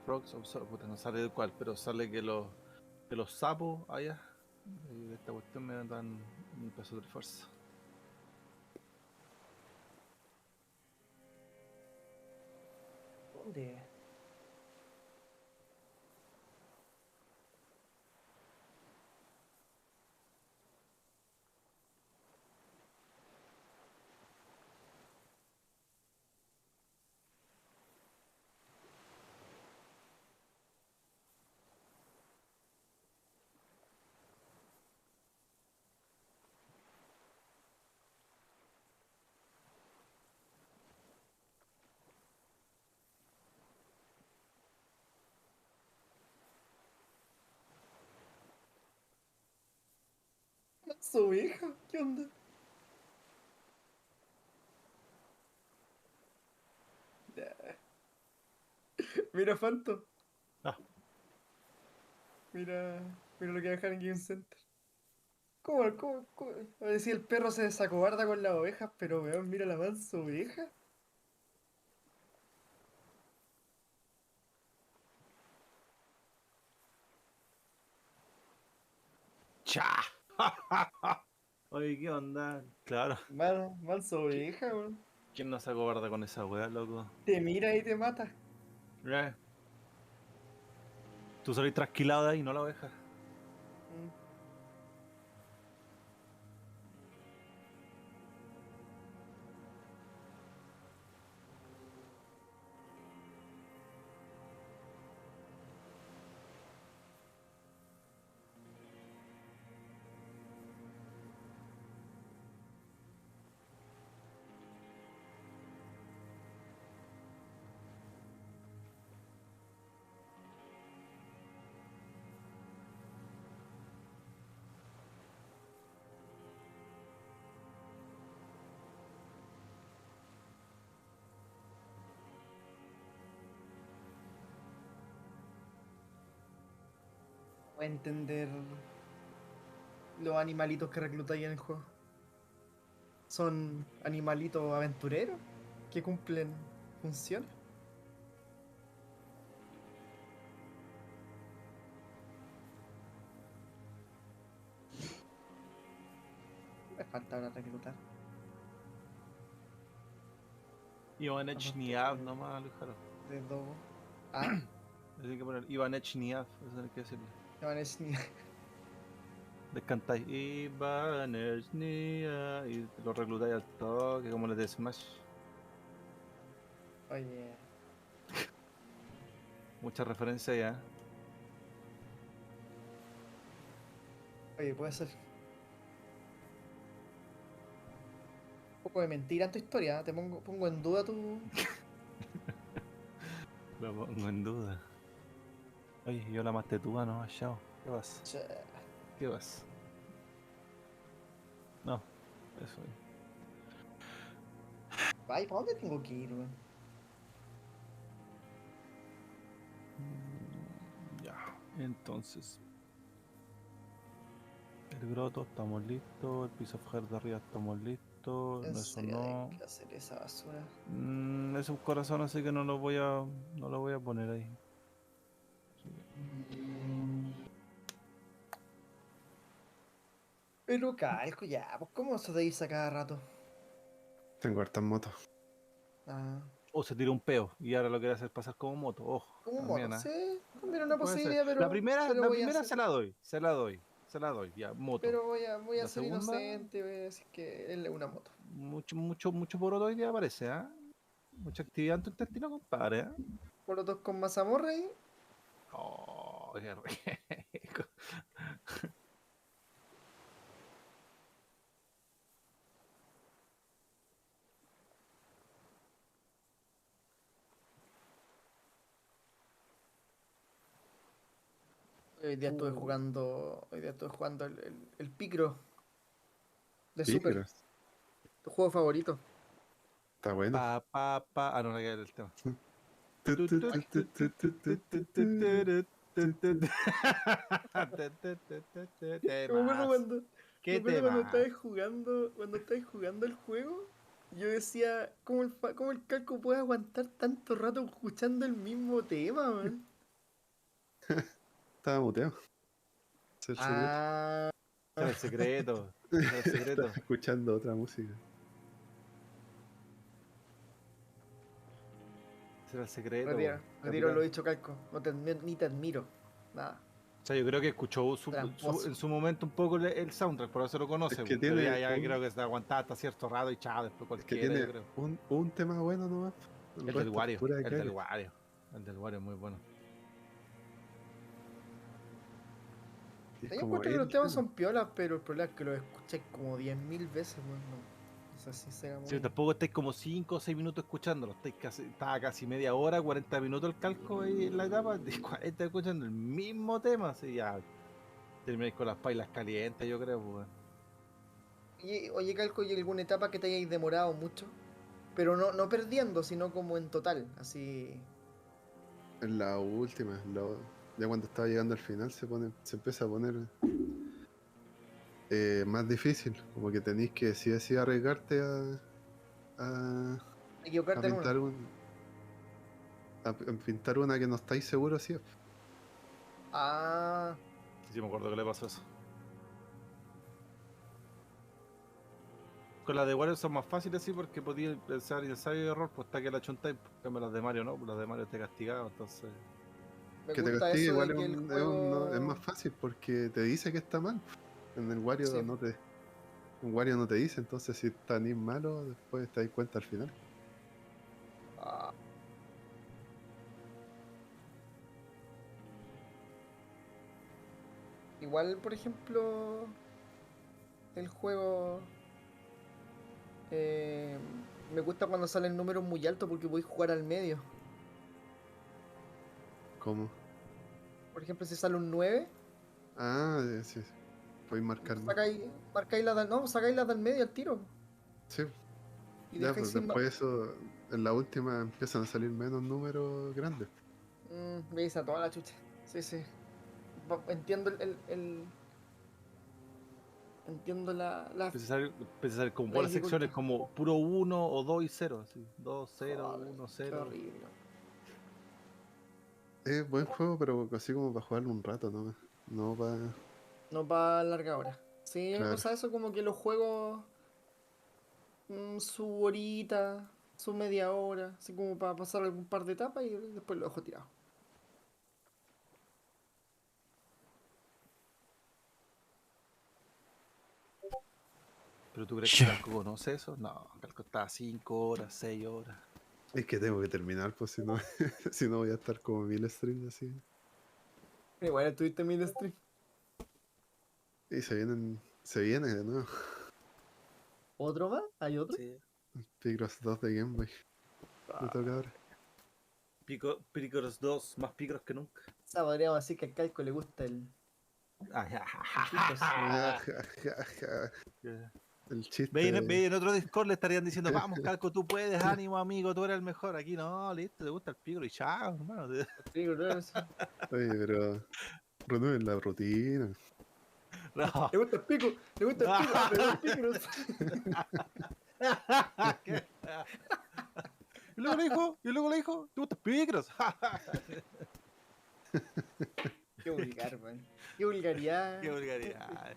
Frogs of puta, no sale de cuál, pero sale que los sapos allá de esta cuestión me dan un peso de fuerza. ¿Dónde? Su hija, ¿qué onda? Mira, Fanto. Ah. Mira lo que dejar en Game Center. ¿Cómo? A ver si el perro se desacobarda con las ovejas, pero weón, mira la mansa oveja. ¡Cha! Oye, ¿qué onda? Claro. Mansa oveja, weón. ¿Quién no se acobarda con esa weá, loco? Te mira y te mata. Tú salís trasquilado de ahí, no la oveja. Voy a entender los animalitos que reclutáis en el juego. ¿Son animalitos aventureros que cumplen funciones? Me falta ahora reclutar. Iván Echniav nomás, Lujaro. De Dogo. ¿Ah? Hay que poner Iván Echniav, eso hay que decirle. Iván Echniav. Descantáis Iván Echniav y lo reclutáis al toque, como los de Smash. Oye. Mucha referencia ya. Oye, puede ser. Un poco de mentira en tu historia, ¿eh? Te pongo en duda tu. Lo pongo en duda. Oye, yo la más tetúa, ¿no? Chao. ¿Qué vas? ¿Qué vas? No, eso. Ay, ¿para dónde tengo que ir, weón? Ya, entonces. El grotto estamos listos, el piso of de arriba estamos listos, ¿En eso serio no. hay que hacer esa basura? Es un corazón, así que no lo voy a poner ahí. Pero calco ya, pues ¿cómo se te dice a cada rato? Tengo hartas motos. Ah. O se tira un peo y ahora lo quiere hacer pasar como moto. Ojo. Como También, moto, ¿ah? sí, también una Puede ser. posibilidad, pero. La primera voy a se la doy, ya, moto. Pero voy a La ser segunda, inocente, voy a decir que él es una moto. mucho poroto hoy día aparece, ¿ah? Mucha actividad en tu intestino, compadre, ¿ah? Por los dos con mazamorra ahí. Oh, qué rico. Hoy día estuve jugando. Hoy día estuve jugando el Picro. De Super. Tu juego favorito. Está bueno. Ah, no, no era el tema. Me acuerdo cuando estabas jugando el juego Yo decía, ¿cómo el calco puede aguantar tanto rato escuchando el mismo tema, man? Estaba muteado. Ser secreto. Ah. Ese era el secreto. Ese era el secreto. Estaba escuchando otra música. Ese era el secreto. Retiro Capitán. lo dicho, calco. Ni te admiro. Nada. O sea, yo creo que escuchó Tramposo. en su momento un poco el soundtrack, por eso lo conoce. Es que pero tiene ya un- creo que se aguantaba hasta cierto rato y chao, después Es que cualquiera, tiene yo creo. un tema bueno nomás. El del resto es Wario, pura el del caca. Wario. El del Wario es muy bueno. Y es Yo como encuentro que el los temas tema. son piolas, pero el problema es que los escuché como 10.000 veces, weón. No. O sea, sinceramente. Sí, tampoco estáis como 5 o 6 minutos escuchándolo, estaba casi media hora, 40 minutos el calco ahí en la etapa, y 40 escuchando el mismo tema, así ya termináis con las pailas calientes, yo creo, pues. Oye, calco, ¿y alguna etapa que te hayáis demorado mucho? Pero no perdiendo, sino como en total, así. En la última, ya cuando estaba llegando al final se empieza a poner más difícil. Como que tenéis que sí o sí arriesgarte a Equivocarte en una. pintar a pintar una que no estáis seguros si es. Ah. Sí, me acuerdo que le pasó eso. Con las de Wario son más fáciles, sí, porque podías pensar y ensayo y error, pues hasta que la chuntáis, en cambio las de Mario no, pues las de Mario te castigaban, entonces... Me Que te gusta castigue eso igual de que el juego. es más fácil porque te dice que está mal. En el Wario Sí. en Wario no te dice, entonces si está ni malo, después te das cuenta al final. Ah. Igual, por ejemplo, el juego me gusta cuando salen números muy altos porque voy a jugar al medio. ¿Cómo? Por ejemplo, si sale un 9, Ah, sí. Podéis marcar más. sacáis la del medio al tiro. Sí. Y Ya, dejáis pues sin después eso, en la última empiezan a salir menos números grandes. veis a toda la chucha. Sí, sí. Entiendo entiendo la Empecé a salir como la buenas dificultad. secciones, como puro 1 o 2 y 0, así. 2, 0, Joder, 1, Qué 0. horrible. Es buen juego, pero así como para jugarlo un rato, ¿no? No para... No para larga hora. Sí, me Claro. pasa eso como que los juegos su horita, su media hora, así como para pasar algún par de etapas y después lo dejo tirado. ¿Pero tú crees que Calco conoce eso? No, Calco está a 5 horas, 6 horas. Es que tengo que terminar, pues si no, si no voy a estar como 1000 streams así. Igual estuviste en mi stream. Y se viene de nuevo. ¿Otro más? ¿Hay otro? Sí. Picross 2 de Game Boy. Me toca ahora. Picross 2, más picros que nunca. O sea, podríamos decir que al calco le gusta el. El chiste. Ve en otro Discord le estarían diciendo, vamos Calco, tú puedes, ánimo amigo, tú eres el mejor. Aquí no, listo, te gusta el picro y chao, hermano. Oye, pero renueven la rutina. No. Le gusta el pico, le gusta el pico, pero el picros. Y luego le dijo, ¿te gustan picros? Qué vulgar, man. Qué vulgaridad. Qué vulgaridad.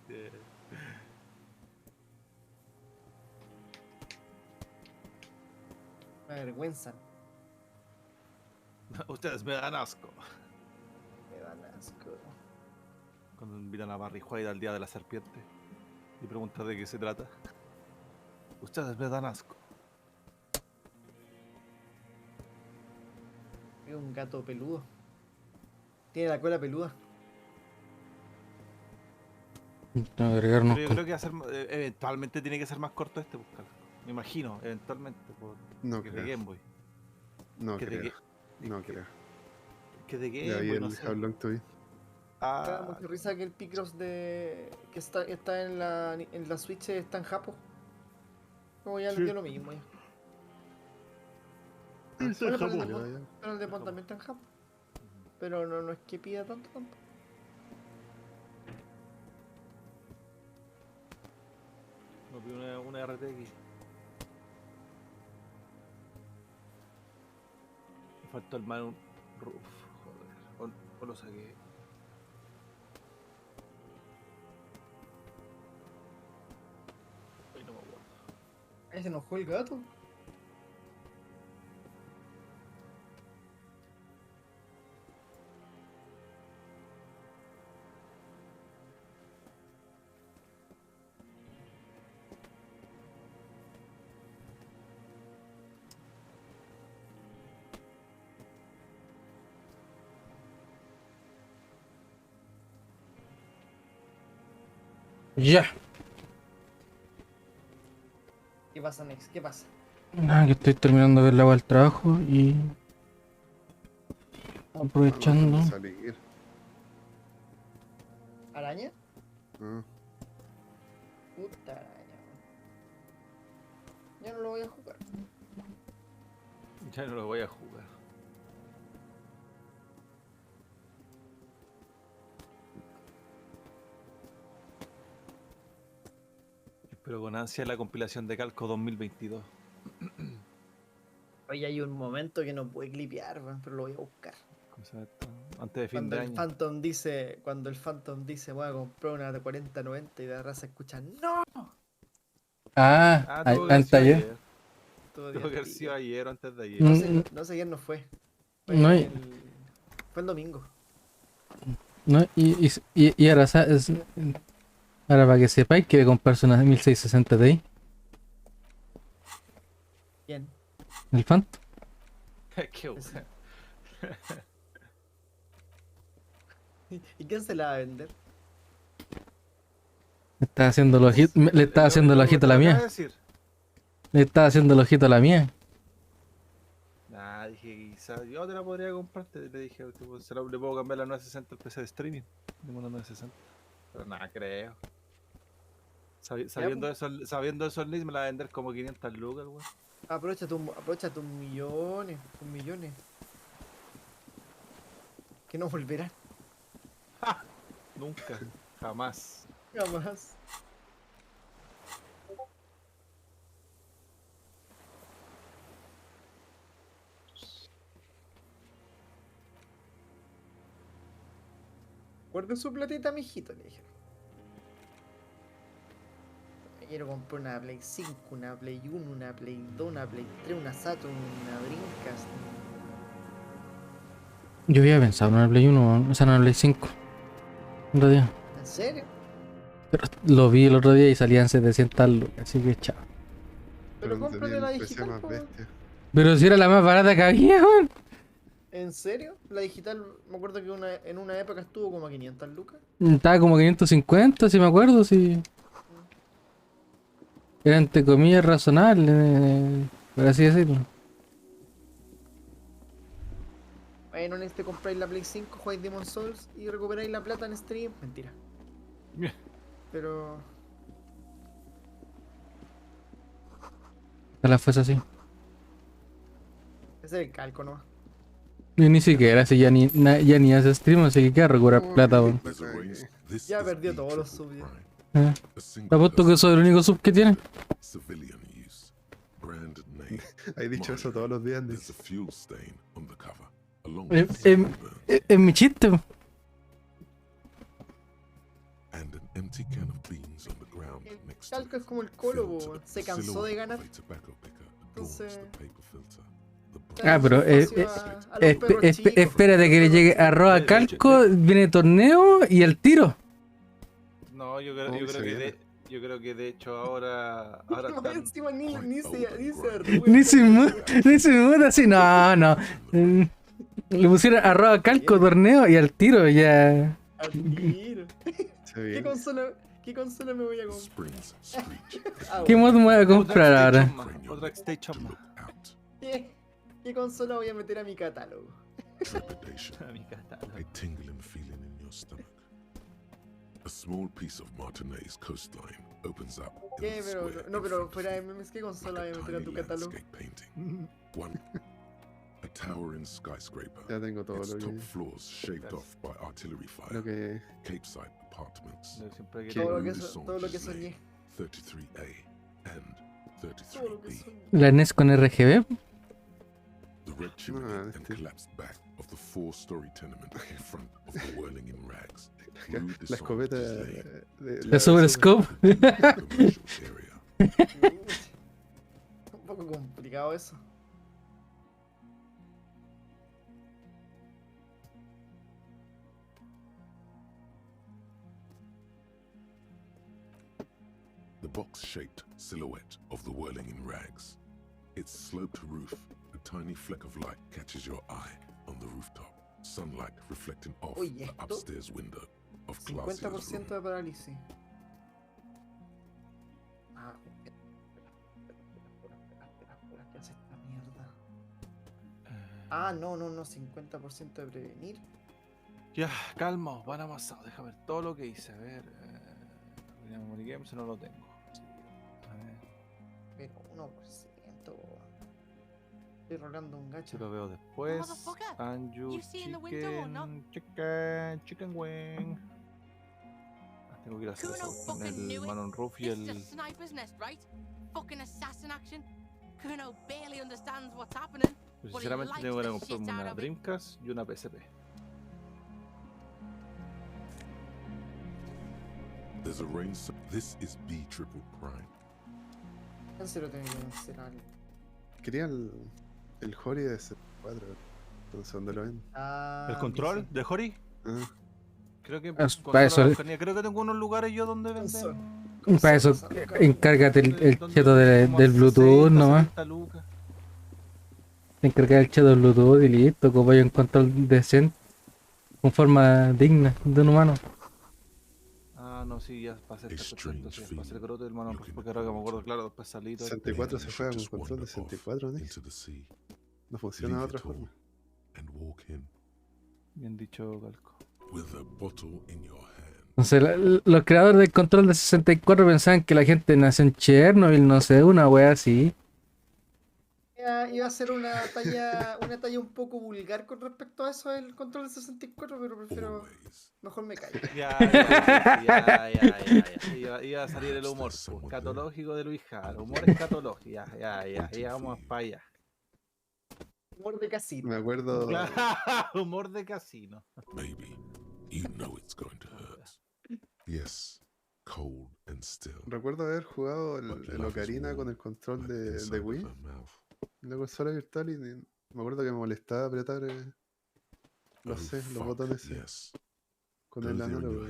Me avergüenzan. Ustedes me dan asco. Me dan asco. Cuando invitan a Barry White al Día de la Serpiente y preguntan de qué se trata. Ustedes me dan asco. Es un gato peludo. Tiene la cola peluda. Tengo que agregarnos Pero yo con... creo que va a ser, eventualmente tiene que ser más corto este, pues, Calco. Me imagino, eventualmente. No que creo. de Game Boy. No Que de creo. No creo. Que de Ya Game vi Boy, el no sé. How Long to Beat. Me da mucha risa que el Picross que está en la Switch está en Japo. Como ya le dio lo mismo ya. Bueno, pero el de Pon también está en Japo. Pero no es que pida tanto tampoco. No, vi una RTX. Me faltó el man roof, joder. O lo saqué. Ay, no me acuerdo. Ahí se enojó el gato. Ya. ¿Qué pasa, Nex? ¿Qué pasa? Nada, que estoy terminando de ver la agua del trabajo y aprovechando. Salir. ¿Araña? Ah, Puta araña. Ya no lo voy a jugar. Ya no lo voy a jugar. Espero con ansia la compilación de Calco 2022. Hoy hay un momento que no pude clipear, weón, pero lo voy a buscar. Antes de fin Cuando de el año. Phantom dice, voy a comprar una de 4090 y de raza escucha, ¡no! Tuvo que haber antes sido ayer. ayer. Tuvo que haber sido ayer o antes de ayer. No sé quién no fue. No, Fue el domingo. no, y ahora, ahora para que sepáis, quiere comprarse una 1660 Ti. ¿Quién? El Phantom. Qué bueno. ¿Y quién se la va a vender? Le estaba haciendo el ojito, le estaba haciendo el ojito a la mía. Le estaba haciendo el ojito a la mía. Nah, dije, quizás yo te la podría comprar. Le dije, tipo, le puedo cambiar la 960 al PC de streaming. Tengo una 960. Pero nada, creo. Sabiendo eso, el Liz me la va a vender como 500 lucas, weón. Aprovecha tus millones, Que no volverán. Nunca, jamás. Jamás. Guarde su platita, mijito, le dije. Quiero comprar una Play 5, una Play 1, una Play 2, una Play 3, una Saturn, una Dreamcast. Yo había pensado en una Play 1, o sea, en una Play 5. En realidad. ¿En serio? Pero lo vi el otro día y salían 700 lucas, así que chao. Pero cómprate la digital, más po. bestia. Pero si era la más barata que había, weón. ¿En serio? La digital, me acuerdo que en una época estuvo como a 500 lucas. Estaba como 550, si me acuerdo, si. Era entre comillas razonable, por así decirlo. Bueno, en este compráis la Play 5, jugáis Demon Souls y recuperáis la plata en stream. Mentira. Pero... Ojalá fuese así. ese es el calco nomás. Y ni siquiera, si ya ni hace stream, así que queda recuperar plata, weón. Ya perdió todos los subs. Te apuesto que soy el único sub que tiene. He dicho eso todos los días, Andy. Es mi chiste. El calco es como el Colo, po. Se cansó de ganar. Entonces... pero espérate que le llegue arroba calco, viene torneo y el tiro. No, yo creo que de hecho ahora No, están... encima ni se muda así, no. Le pusieron arroba calco, torneo y al tiro ya. Al tiro. ¿Qué consola me voy a comprar? ¿Qué mod me voy a comprar ahora? Otra extension más. ¿Qué consola voy a meter a mi catálogo? A mi catálogo. A tingling feeling in your stomach. A small piece of Martinez coastline opens up. ¿Qué? Pero fuera de memes, ¿qué consola voy a meter a tu catálogo? A towering skyscraper. Ya tengo todo its lo top que... floors shaved off by artillery fire. Lo que... Capeside apartments. Todo lo que soñé. 33A and 33B. La NES con RGB. The red chimney and collapsed back of the 4-story tenement in front of the whirling in rags. La escopeta ¿Es sobre scope? Un poco complicado eso. The box-shaped silhouette of the whirling in rags. Its sloped roof, a tiny fleck of light catches your eye on the rooftop. Sunlight reflecting off the upstairs window of Clausia's 50% room. de parálisis. Ah, espera, ¿qué hace esta mierda? Ah, no, 50% de prevenir. Ya, calma, van avanzados. Déjame ver todo lo que hice. A ver. Memory Games no lo tengo. A ver. Pero 1%. Estoy rolando un gacho. Yo lo veo después. Anju, chicken wing. Tengo que ir a hacer eso con el Manon Roof y el... Sniper's nest, right? Fucking assassin action. Kuno barely understands what's happening. Pues sinceramente tengo que comprarme una Dreamcast y una PSP. There's a rain. This is B triple prime. Se lo tengo que vencer algo. Quería el Hori de ese 4. Entonces, ¿dónde lo ven? ¿El control de Hori? Creo que para eso, creo que tengo unos lugares yo donde venden. Para eso, encárgate el cheto del Bluetooth nomás. Encargar el cheto del Bluetooth y listo, como hay un control decente, con forma digna de un humano. Ah, no, sí, ya pasé el perfecto, sí, pasé el grote del Manon Roof, porque ahora que me acuerdo, claro, después salí todo. 64 se juega con control de 64, ¿no? No funciona de otra forma. Bien dicho, Calco. Entonces, los creadores del control de 64 pensaban que la gente nació en Chernobyl, no sé, una wea así. Iba a ser una talla un poco vulgar con respecto a eso del control de 64, pero prefiero... Mejor me callo. Ya. Iba a salir el humor escatológico de Luis Jara. Humor escatológico. Ya, vamos para allá. Humor de casino. Me acuerdo... Humor de casino. Maybe. You know it's going to hurt. Yes. Cold and still. Recuerdo haber jugado el Ocarina con el control de Wii. La consola virtual y me acuerdo que me molestaba apretar los botones con el análogo.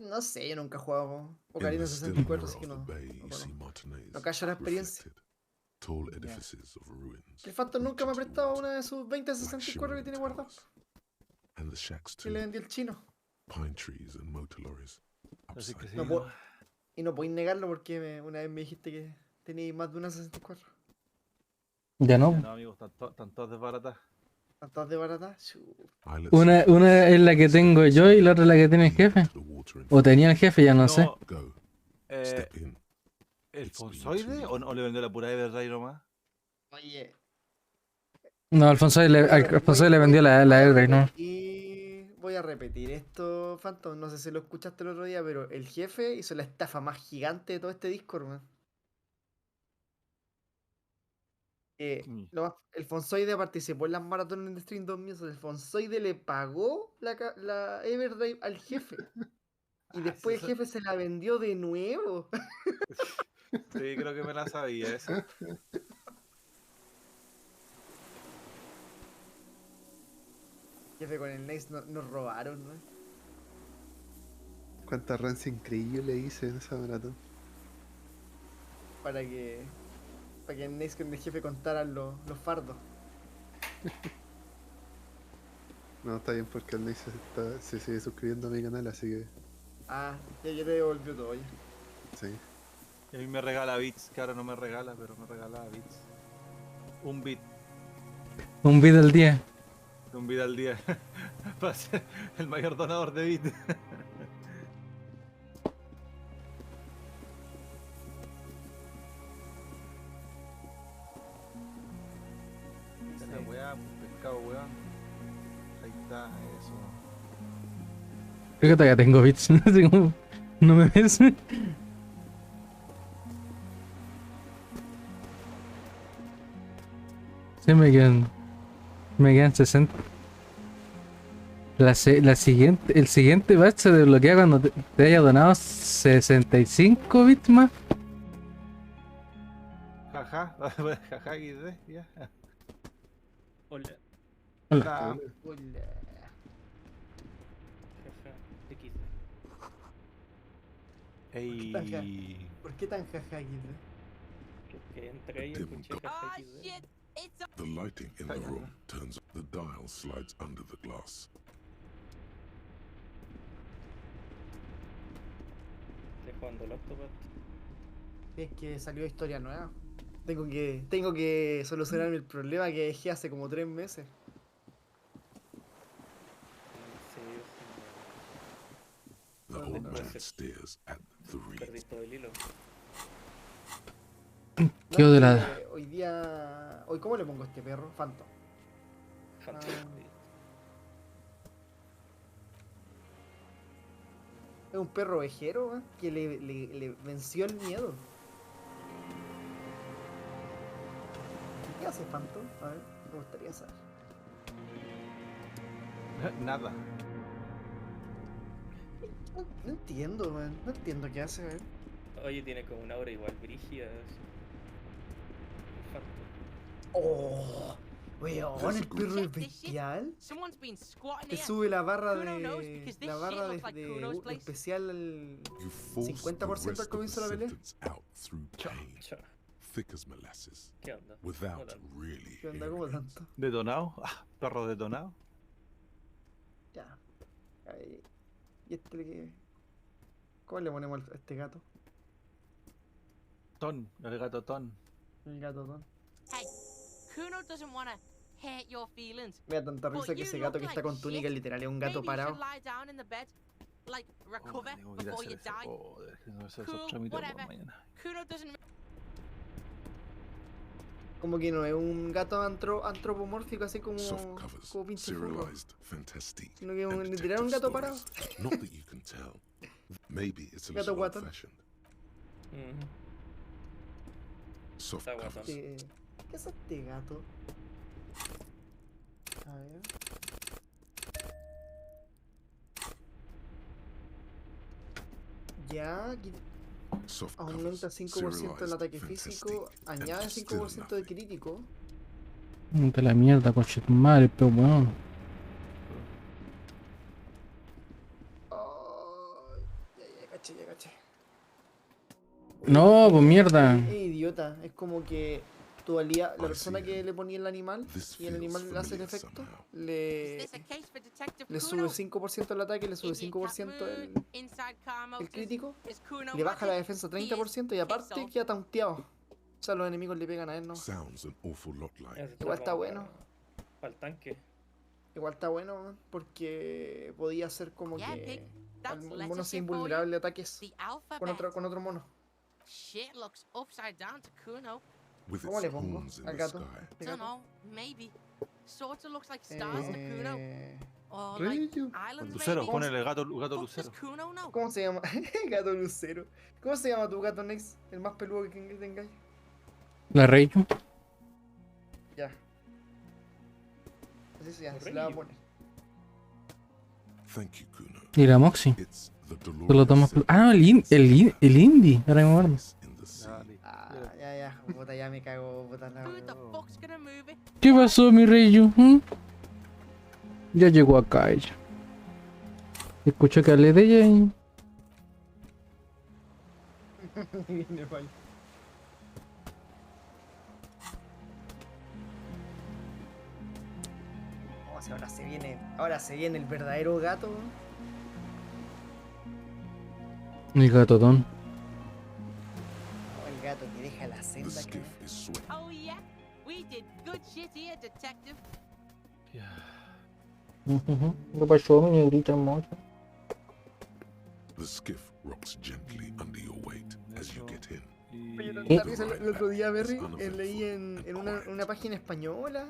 No sé, yo nunca he jugado Ocarina 64, así que no callo la experiencia. El Phantom nunca me ha prestado una de sus 20 64 que tiene guardado. Que le vendí el chino. Así que sí, y no podéis negarlo porque una vez me dijiste que teníais más de una 64. Ya no. No, amigos, están todas desbaratadas. ¿Están todas desbaratadas? Una es la que tengo yo y la otra es la que tiene el jefe. O tenía el jefe, ya no sé. ¿El Fonsoide o le vendió la pura Everray nomás? Oye. No, Alfonso le vendió la Everray, ¿no? Y voy a repetir esto, Phantom. No sé si lo escuchaste el otro día, pero el jefe hizo la estafa más gigante de todo este Discord, man. El Fonsoide participó en las maratones de Stream 2 meses. El Fonsoide le pagó la Everdrive al jefe. Y después el jefe se la vendió de nuevo. Sí, creo que me la sabía esa. Jefe, con el Nice nos robaron, ¿no? Cuántas runs increíbles hice en esa maratón. Para que el Nice con el jefe contaran los fardos. No, está bien porque el Nice se sigue suscribiendo a mi canal, así que... Ah, ya te devolvió todo ya. Sí. Y a mí me regala bits, que ahora no me regala, pero me regala bits. Un bit. Un bit al día. Un bit al día. Para ser el mayor donador de bits. Esa weá, un pescado weón. Ahí está, eso. Creo que todavía tengo bits. No me ves. Sí, me quedan 60. El siguiente batch se desbloquea cuando te haya donado 65 bits más. Jaja, jaja, XD, ya. Hola. Hola. Hola. Jaja. XD. Ey. ¿Por qué tan jaja XD? Porque entré y escuché jaja XD. The lighting in the room turns. The dial slides under the glass. Estoy jugando el Octopath. Es que salió historia nueva. Tengo que solucionar el problema que dejé hace como 3 meses. The old man stares at the reed. Perdí todo el hilo. ¿Qué de la...? Hoy día... Hoy, ¿cómo le pongo a este perro? Phantom. Es un perro ovejero, que le venció el miedo. ¿Qué hace Phantom? A ver, me gustaría saber. Nada. No entiendo, man. No entiendo qué hace, man. Oye, tiene como una aura igual brígida. Así. Oh, weón, el perro es bestial. Te sube la barra de especial al 50% al comienzo de la pelea. Thick as molasses. ¿Qué onda? Without really. ¿Qué onda? ¿Cómo tanto? ¿Detonado? Ah, perro detonado. Ya. Ahí. ¿Y este que... ¿Cómo le ponemos a este gato? Ton, el gato Ton. El gato Ton. Hey, Kuno doesn't wanna hurt your feelings. Me da tanta risa que ese gato que está con túnica literal es un gato parado. Lie down in the bed, like recover before you die. Cool, whatever. Kuno doesn't. Como que no es un gato antropomórfico así como pinche furro, sino que es literal un gato parado. Not that you can tell. Maybe it's a Gato little guatón. old-fashioned. Soft covers. ¿Qué es este gato? A ver. Ya, aumenta 5% el ataque físico, añade 5% de crítico. De la mierda, coche tu madre, pero weón. Ya caché. No, pues mierda. Es idiota, es como que tu aliado, la persona que le ponía el animal y el animal le hace el efecto, le sube 5% el ataque, le sube 5% el crítico, le baja la defensa 30% y aparte queda taunteado. O sea, los enemigos le pegan a él, ¿no? Igual está bueno. Para el tanque. Igual está bueno porque podía hacer como que el mono sea invulnerable a ataques con otro mono. Shit looks upside down to Kuno. ¿Cómo le pongo al gato? Don't know, maybe. Sorta looks like stars to Kuno. Or like islands Lucero, maybe. ponele el gato Lucero. Kuno no. ¿Cómo se llama? Gato Lucero. ¿Cómo se llama tu gato Nex? El más peludo que tengáis. La Reiju. Ya. Así se llama, se la va a poner. Thank you, Kuno. Y la Moxie. Tú lo tomas. Ah, no, el indie. Ahora me acuerdo. Ya. Puta, ya me cago. Puta la. ¿Qué pasó, mi Reiju? Ya llegó acá ella. Escucho que hablé de ella y... Viene pa'l. Oh, si ahora se viene el verdadero gato. El gatotón. Oh, el gato que deja la senda. Oh yeah, we did good shit here, detective. ¿Qué pasó, mi negrita hermosa? The skiff rocks gently under your weight as you get in. Oye, tanta risa el otro día, Berry, leí en una página española.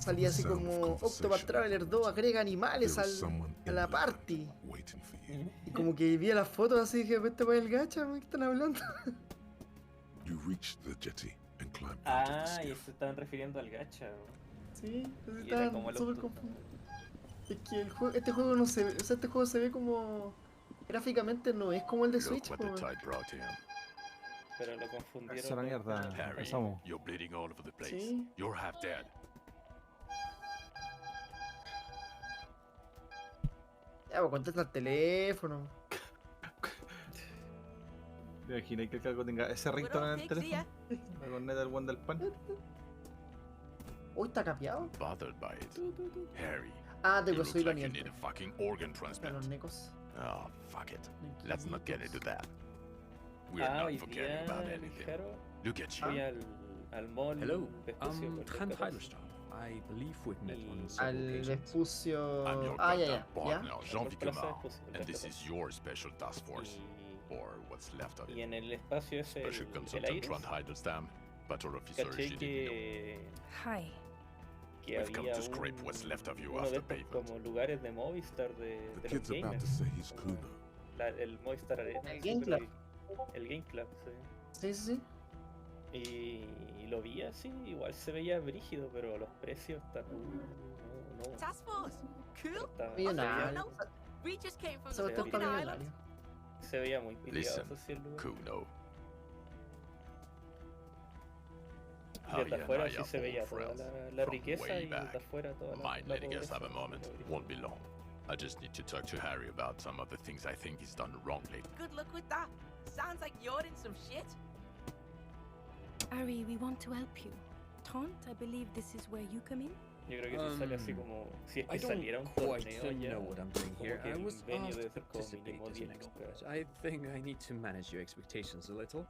Salía así como Octopath Traveler 2 agrega animales a la party. Y como que vi las fotos así y dije, este para el gacha, ¿qué están hablando? You reach the jetty and climb out of the Ah, y skiff. se estaban refiriendo al gacha. Sí, Y era como estaban súper los confundidos. Es que este juego no se ve, o sea, este juego se ve como gráficamente no es como el de Switch, Look what po, the weón. tide brought him. Pero lo confundieron. Esa es la mierda. Harry, Pasamos. you're bleeding all over the place. Sí. You're half dead. Ya, pues contesta el teléfono. ¿Te imaginas que el calco tenga ese ringtone en el teléfono? La corneta del one del pan. Uy, está capeado. Bothered by it. Harry, Ah, you te look soy like you poniente. need a fucking organ A transplant. los necos. Oh, fuck it. Let's not get into that. We're Ah, not hoy forgetting about día, anything. Jaro, Look at you. fui al mall. Hello, Vespucio, por Trent Vespucio. Heidelstadt. I believe we've met on Al several occasions. Vespucio. I'm your Ah, ya, goddamn ya. partner, ¿Ya? Jean-Vic Plaza Mao, Vespucio, and Plaza this Vespucio. is your special task force, or what's left of Y it. en el espacio ese, Special el Consultant Iris, Trent Heidelstadt, Patrol Officer caché Shidi que, Hi. que We've come había to scrape what's left of you uno de after estos pavement. como lugares de Movistar de The los kid's about to gamers. say he's Como Kuno. el Movistar Arena. El sí, Game pero Club. El Game Club, sí. Sí, sí, sí. Y lo vi así, igual se veía brígido, pero los precios están. No. Task Force, cool. Millonario. We just came from Se the está fucking millonario. island. Se veía muy piteado, Listen, eso sí, el lugar. Kuno. Desde afuera sí are se veía old toda friends la from riqueza way y back. desde afuera toda Mind la letting us pobreza. have a moment. Won't be long. I just need to talk to Harry about some of the things I think he's done wrong lately. Good luck with that. Sounds like you're in some shit. Ari, we want to help you. Taunt, I believe this is where you come in. Yo creo que eso sale así como si es I que don't saliera un quite torneo ya. know what I'm doing Como here. que I el was venue asked debe to ser como participate mínimo as 10 an lucas. expert. I think I need to manage your expectations a little.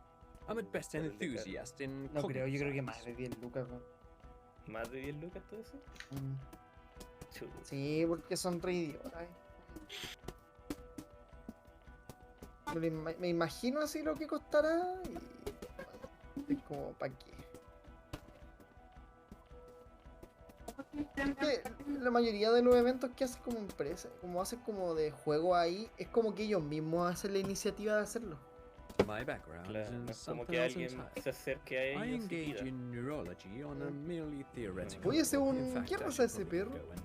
I'm at best an enthusiast in No creo, yo creo que cognitive más de 10 lucas, weón. ¿Más de 10 lucas todo eso? Chuta. Sí, porque son re idiotas. Me imagino así lo que costará y es como, ¿para qué? Es que la mayoría de los eventos que hacen como empresa, como hacen como de juego ahí, es como que ellos mismos hacen la iniciativa de hacerlo. My background Claro, is no in es como something que else alguien entirely. se acerque a I ellos y engage pida. in neurology on a merely theoretical Oye, ese level. un... In fact, ¿Qué I raza should ese probably perro? go in.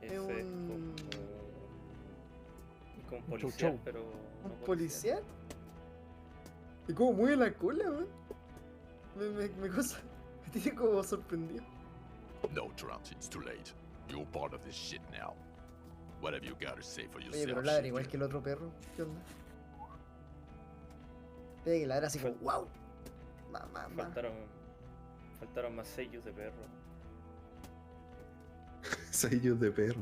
Ese Es es un... como Chau, policial, chau. pero ¿Un no policial? ¿Y cómo mueve la cola, weón? Me cosa... Me tiene como sorprendido. No, Trent, it's too late. You're part of this shit now. What have you got to say for Oye, yourself? pero ladra shit igual kid? que el otro perro. ¿Qué onda? Tiene que ladrar así como, wow. Mamá. Faltaron más sellos de perro. Sellos de perro.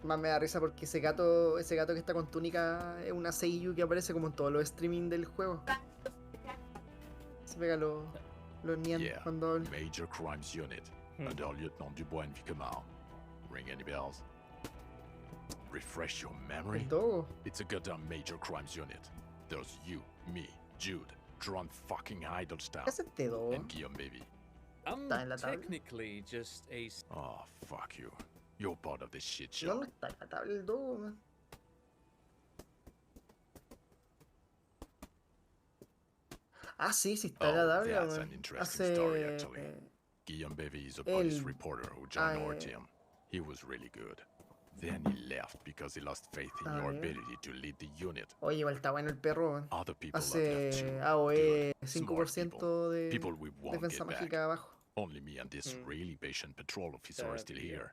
Más me da risa porque ese gato que está con túnica es una Seiyu que aparece como en todos los streaming del juego. Se pega los Nian Yeah, cuando habla. Major Crimes Unit. Under Lieutenant Dubois and Vicamau. Ring any bells? Refresh your memory? El dogo. It's a goddamn Major Crimes Unit. There's you, me, Jude, Trent fucking Heidelstadt, ¿Qué hace este dogo? and Guillaume baby. I'm Está en la tabla. technically just a Oh, fuck you. You're part of this shit show. ¿Dónde está en la tabla el dogo, man? Ah, sí, sí está en la Oh, tabla, that's man. an interesting story, actually. Hace... Guillaume Bevy is a police el- reporter who joined our eh, team. He was really good. Then he left because he lost faith in Ah, your yeah. ability to lead the unit. Oye, igual está bueno el perro, man. Other people have left Hace too. AOE Good, smart 5% de People we won't defensa get back. mágica abajo. Only me and this really patient patrol officer are still here.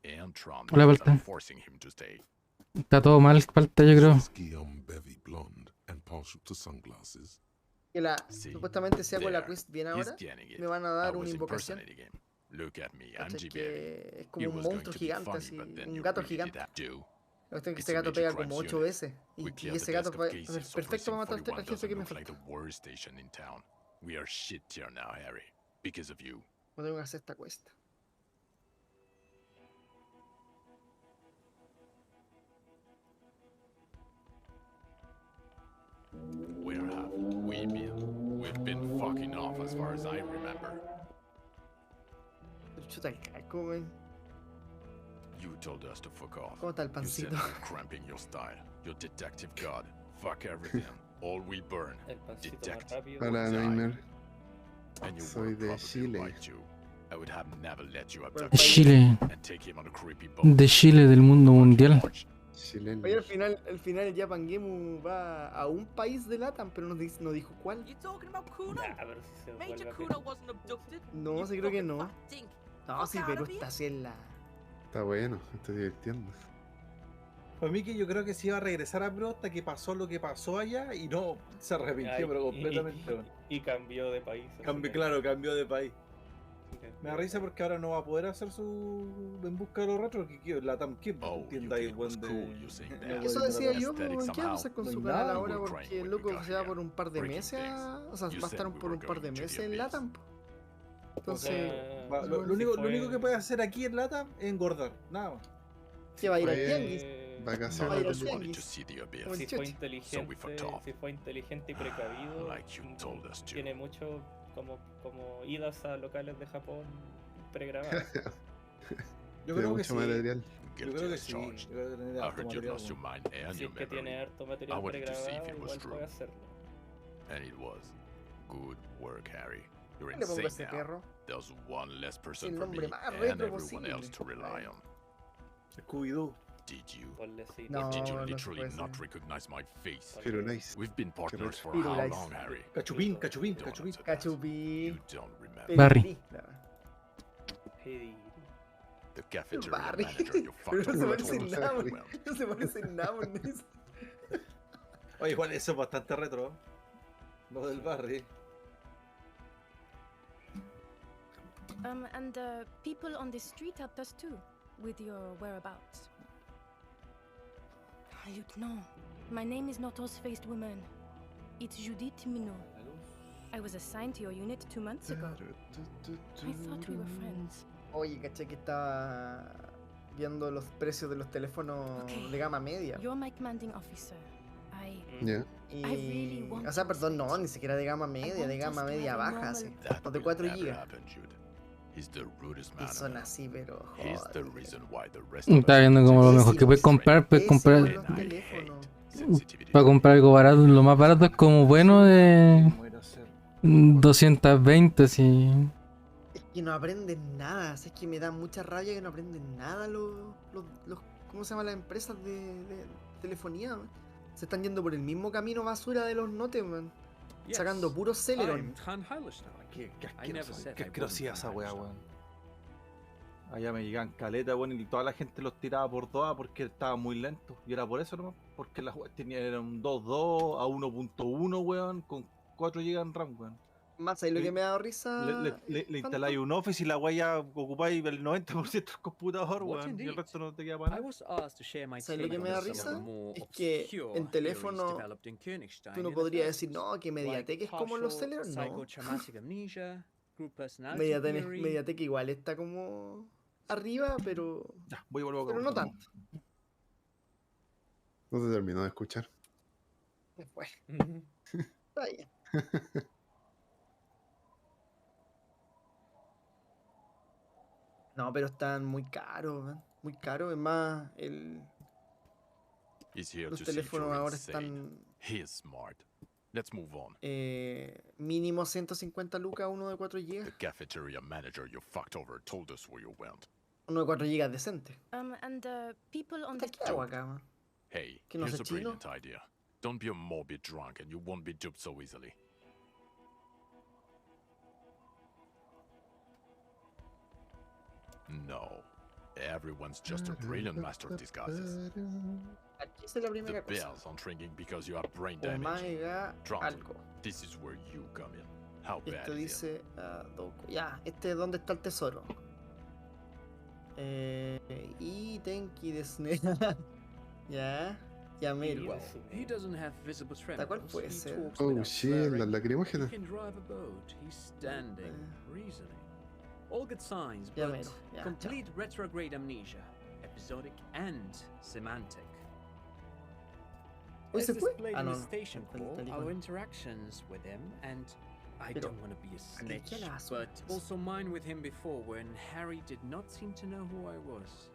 And Trump Hola, is Balta. forcing him to stay. Está todo mal, falta yo creo. Is Guillaume Bevy blonde and partial to sunglasses? Que la See, supuestamente si hago la there, quest bien he's ahora, getting it. me van a I dar una was invocación. impersonating him. Look at me, I'm ¿Cachai? G. Que Bevy. es como It un was going monstruo to be gigante, funny, así, but then un you gato really did gigante. that too. La cuestión es que It's ese a gato major pega como crimes 8 unit. veces. We Y cleared ese the gato desk fue of cases, so perfecto para matar al Precinct 41 jefe que doesn't me look like falta. the worst station in town. We are shit here now, Harry. Because of you. No tengo que hacer esta cuesta. Where have we been? We've been fucking off as far as I remember. Chuta el calco, man. You told us to fuck off. ¿Cómo está el You said pancito? you're cramping your style. You're detective god. Fuck everything. All we burn, El pancito más detect, rápido. Hola, die. Nightmare. And you Soy were de probably Chile. right too. I would have never let you abduct Chile. him and take him on a creepy boat. De Chile, del mundo mundial. Chileno. Oye, al final el Japan Game va a un país de LATAM, pero no dijo cuál. You talking about Kuno? Nah, pero si se Major vuelve a Kuno wasn't abducted. No, You sí creo que fucking no. fat dink. No, Fuck sí, out Perú of here. está así en la... Está bueno, me estoy divirtiendo. Para mí que yo creo que se iba a regresar a Perú hasta que pasó lo que pasó allá y no se arrepintió, Ay, pero completamente. weón. y cambió de país. así que- Claro, cambió de país. así que- Me da risa porque ahora no va a poder hacer su en busca de los retros que la Tam Kid tienda ahí weón de. Eso decía yo, pues, ¿qué vamos a hacer con su canal ahora? Porque el loco se va por un par de meses, o sea, va a estar por un par de meses en LATAM. Entonces, Lo único que puede hacer aquí en Lata es engordar, nada más. ¿qué va a ir al tianguis? Vacaciones. Va a ir al Just wanted tianguis. to see the abyss. Como el Si fue chuchi. So we fucked off. inteligente y precavido, Like you told us to. tiene mucho como idas a locales de Japón pregrabadas. Yo Tiene creo que mucho sí. material. Yo Guilty creo que as sí. charged. Yo creo que tiene I harto heard you material, lost your weón. mind and Si your es que tiene memory. harto I material wanted to see if pregrabado, it was igual true. puede hacerlo. And it was. Good work, Harry. You're Le pongo insane ese now. perro. There's one less person El for me nombre más and retro everyone posible. else to rely on. Scooby-Doo. Did you? Ponle sí. No, Did you no se literally puede not ser. recognize my face? Pero nice. We've been partners for Pero how nice. long, Harry? Cachupín. Cachupí. You don't remember. Barry. Hey, The cafeteria Barry. manager you Pero fucked no se over parece told en us nada, to weón. well. No se parece en nada, weón. Oye, igual eso es bastante retro. ¿eh? Lo del Barry. And the people on the street helped us too, with your whereabouts. Lieutenant, my name is not Horse-Faced Woman. It's Judith Minot. I was assigned to your unit 2 months ago. I thought we were friends. Oye, caché que estaba viendo los precios de los teléfonos de gama media. You're my commanding officer. Ya. Y... I really want O sea, perdón, no, ni siquiera de gama media, de gama media baja, así. That Los de will 4 never GB. happen, Jude. He's the rudest man Y son alive. así, pero He's joder. the reason why the rest of Está us viendo como lo Sí, mejor sí, que puedes comprar, puedes comprar. Pésimos los teléfonos. Para comprar algo barato, lo más barato es como bueno de 220, sí. Es que no aprenden nada, es que me da mucha rabia que no aprenden nada los ¿cómo se llama? Las empresas de telefonía, man. Se están yendo por el mismo camino basura de los notes, man. Sacando puros Celeron. Qué asquerosidad esa weá, weón. Allá me llegan caletas, weón, y toda la gente los tiraba por 2A porque estaba muy lento. Y era por eso nomás, porque las weas tenían era un 2.2 a 1.1, weón, con 4 GB en RAM, weón. Más ahí lo que me ha dado risa. Le instaláis un Office y la weá ya ocupáis el 90% del computador, What weón, y el indeed? resto no te queda para I nada. was asked to share my ¿Sabes lo take que me on da some of risa? the more Es que obscure en teléfono theories developed in Königstein tú no in the podrías first decir, no, que Mediatek like es como los partial Celeron, no. psychotraumatic amnesia, group personality Mediatek, theory. Mediatek igual está como arriba, pero Ya, voy a volver a pero no tanto. No se terminó de escuchar. Bueno, está bien. No, pero están muy caros, man. Muy caros. Es más, He's here los to see if teléfonos you're ahora insane. están He is smart. Let's move on. mínimo 150 lucas, uno de 4 GB. The cafeteria manager you fucked over told us where you went. Uno de 4 GB decente. And the people on the ¿Qué hago acá, man? Hey, ¿Que no here's sé a chino? brilliant idea. Don't be a morbid drunk and you won't be duped so easily. No. Everyone's just a brilliant master of disguises. Aquí es la The primera cosa. bells aren't ringing because you have brain Oh damage. my god, Drunk. algo. This is where you come in. How bad Esto is it? dice Doku. Ya, este es donde está el tesoro. Y Tenki desu ne. Ya, ya mero. He doesn't have visible ¿Hasta cuál tremors. puede He ser? talks Oh without shit, slurring. las lacrimógenas. He can drive a boat. He's standing, reasoning. All good signs, Ya but mero, ya, complete retrograde amnesia, episodic and semantic. Uy, As ¿se fue? displayed Ah, in no, the no. station El call, teléfono. our interactions with him, and I Pero, don't want to be a snitch, ¿qué las but asuntos? also mine with him before when Harry did not seem to know who I was.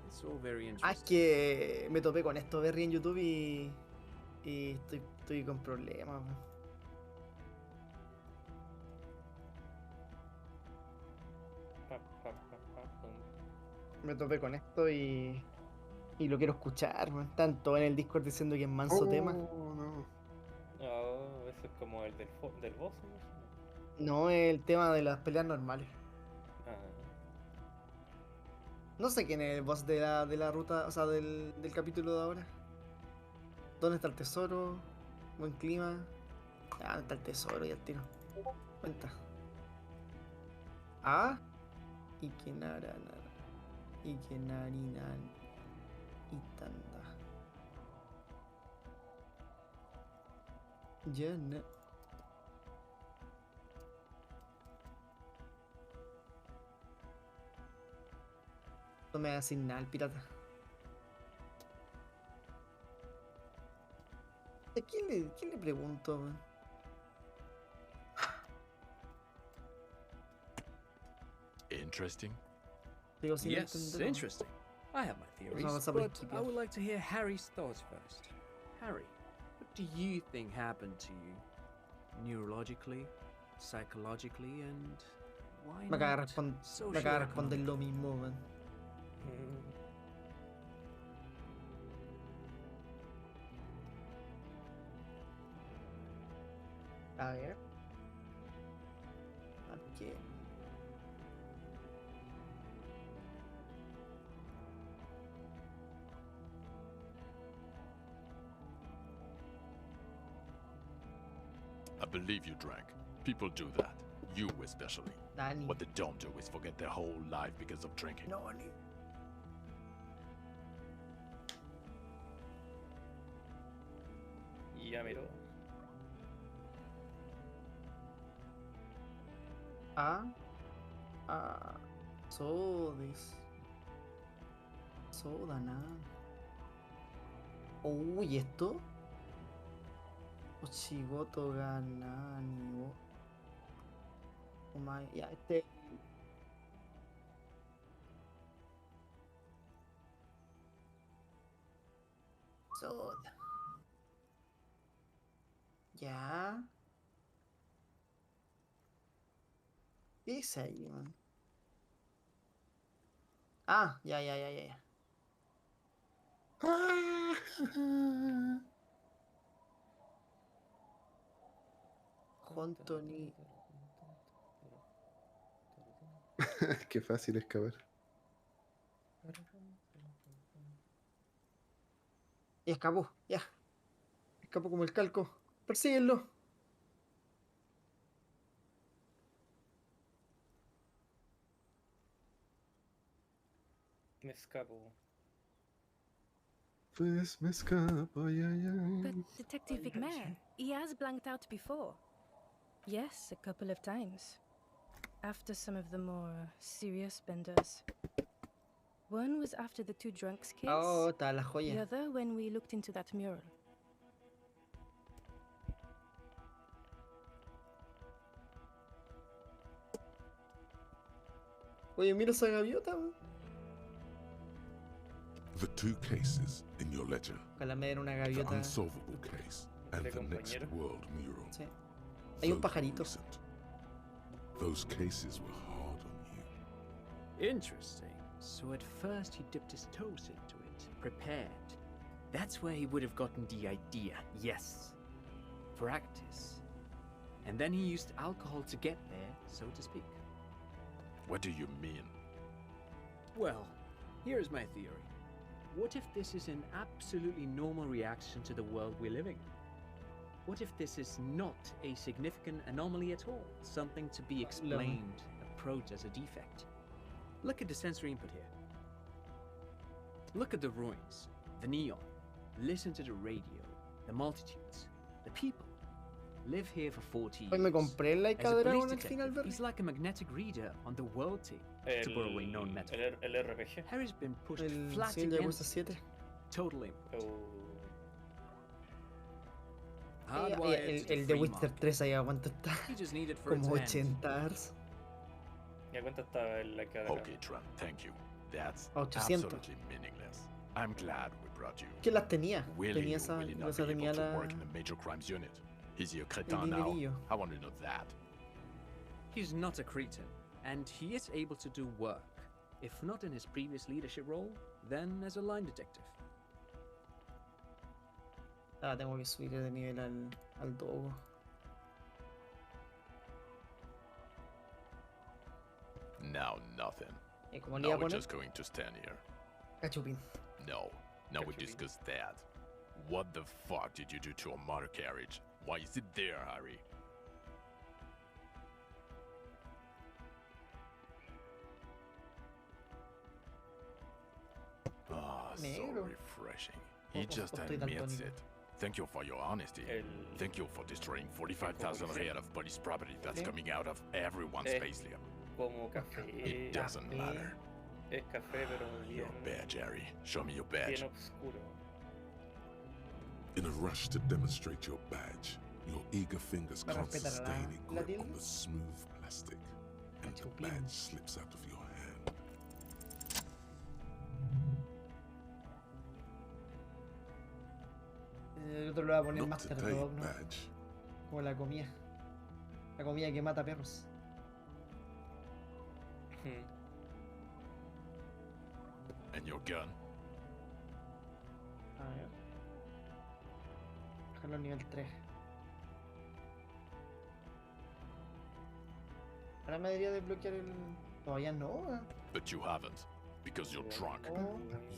It's all very Ah, es interesting. que me topé con esto Berry en YouTube y estoy estoy con problemas. Me topé con esto y lo quiero escuchar, man. Tanto en el Discord diciendo que es manso tema. No. Oh, eso es como el del boss, ¿no? No, el tema de las peleas normales. Ah. No sé quién es el boss de la ruta, o sea, del capítulo de ahora. ¿Dónde está el tesoro? Buen clima. Ah, ¿dónde está el tesoro? Y el tiro. Cuenta. Ah. Y que nara. Y que narinan. Y tanda. Ya no. No me hagas nada el pirata. ¿A quién le pregunto, man? Interesting. Digo, sin Yes, entenderlo. interesting. I have my theories, Vamos a but Wikipedia. I would like to hear Harry's thoughts first. Harry, what do you think happened to you? Neurologically, psychologically, and why Me acaba de not responder lo mismo, man. A ver. Aquí. I believe you drank. People do that. You especially. Danny. What they don't do is forget their whole life because of drinking. No, Ya miró. Sodis. Soda, nada. Uy, ¿esto? Ochigoto ganani. Oh my, ya, este. Soda. Ya. ¿Qué es ahí, man? Ah, ya. Jontoni. Qué fácil escapar. Y escapó, ya. Escapó como el calco. Persíguenlo. Me escapo. Pues me escapo, But Detective Vigmare, he has blanked out before. Yes, a couple of times. After some of the more serious benders. One was after the two drunks case. Oh, está la The joya. other when we looked into that mural. Oye, mira esa gaviota, man. The two cases in your ledger. Ojalá me den una The gaviota. unsolvable case and the next world mural. Sí. Hay un pajarito. Those cases were hard on you. Interesting. So at first he dipped his toes into it, prepared. That's where he would have gotten the idea, yes. Practice. And then he used alcohol to get there, so to speak. What do you mean? Well, here's my theory. What if this is an absolutely normal reaction to the world we're living in? What if this is not a significant anomaly at all? Something to be explained, approached as a defect? Look at the sensory input here. Look at the ruins, the neon. Listen to the radio, the multitudes, the people. Live here for 40 years. Hoy me compré el Laika As a de police Dragon al final, detective, he's like a magnetic reader on the world team, to borrow a known metaphor. El RPG. Harry's been pushed El flat sí, el Yakuza against 7. total input. El de Witcher 3 ahí, ¿cuánto está? He just needed for Como its hand. 80 ars. ¿Ya cuánto estaba el like de acá? Okay, Trump, thank you. That's 800. absolutely meaningless. I'm glad we brought you. Que las tenía. Will Tenía he or esa, will he o not sea, be tenía able to la, work in a major crimes unit? Is he a el cretin now? dinerillo. I want to know that. He's not a cretin, and he is able to do work. If not in his previous leadership role, then as a line detective. Ah, tengo que subir de nivel al dogo. Now nothing. Como le Now iba a we're poner, just going to stand here. cachupín. No. Now we discuss that. What the fuck did you do to a motor carriage? Why is it there, Harry? Ah, so Negro. refreshing. He just estoy admits daltónico. it. Thank you for your honesty. Thank you for destroying 45,000 head of police property that's ¿Sí? coming out of everyone's Elysium. Como café. It doesn't matter. Es café, pero Your bien, badge, Harry. Show me your badge. bien oscuro. In a rush to demonstrate your badge, your eager fingers ¿Va a can't respetar sustain a la grip tilde? on the smooth plastic, and the badge slips out of your hand. El otro le va a poner Not Master today, Dog, ¿no? badge. Como la comida. La comida que mata perros. And your gun? A ver. Dejarlo a nivel 3. Ahora me debería desbloquear el... Todavía no, But you haven't. Because you're drunk.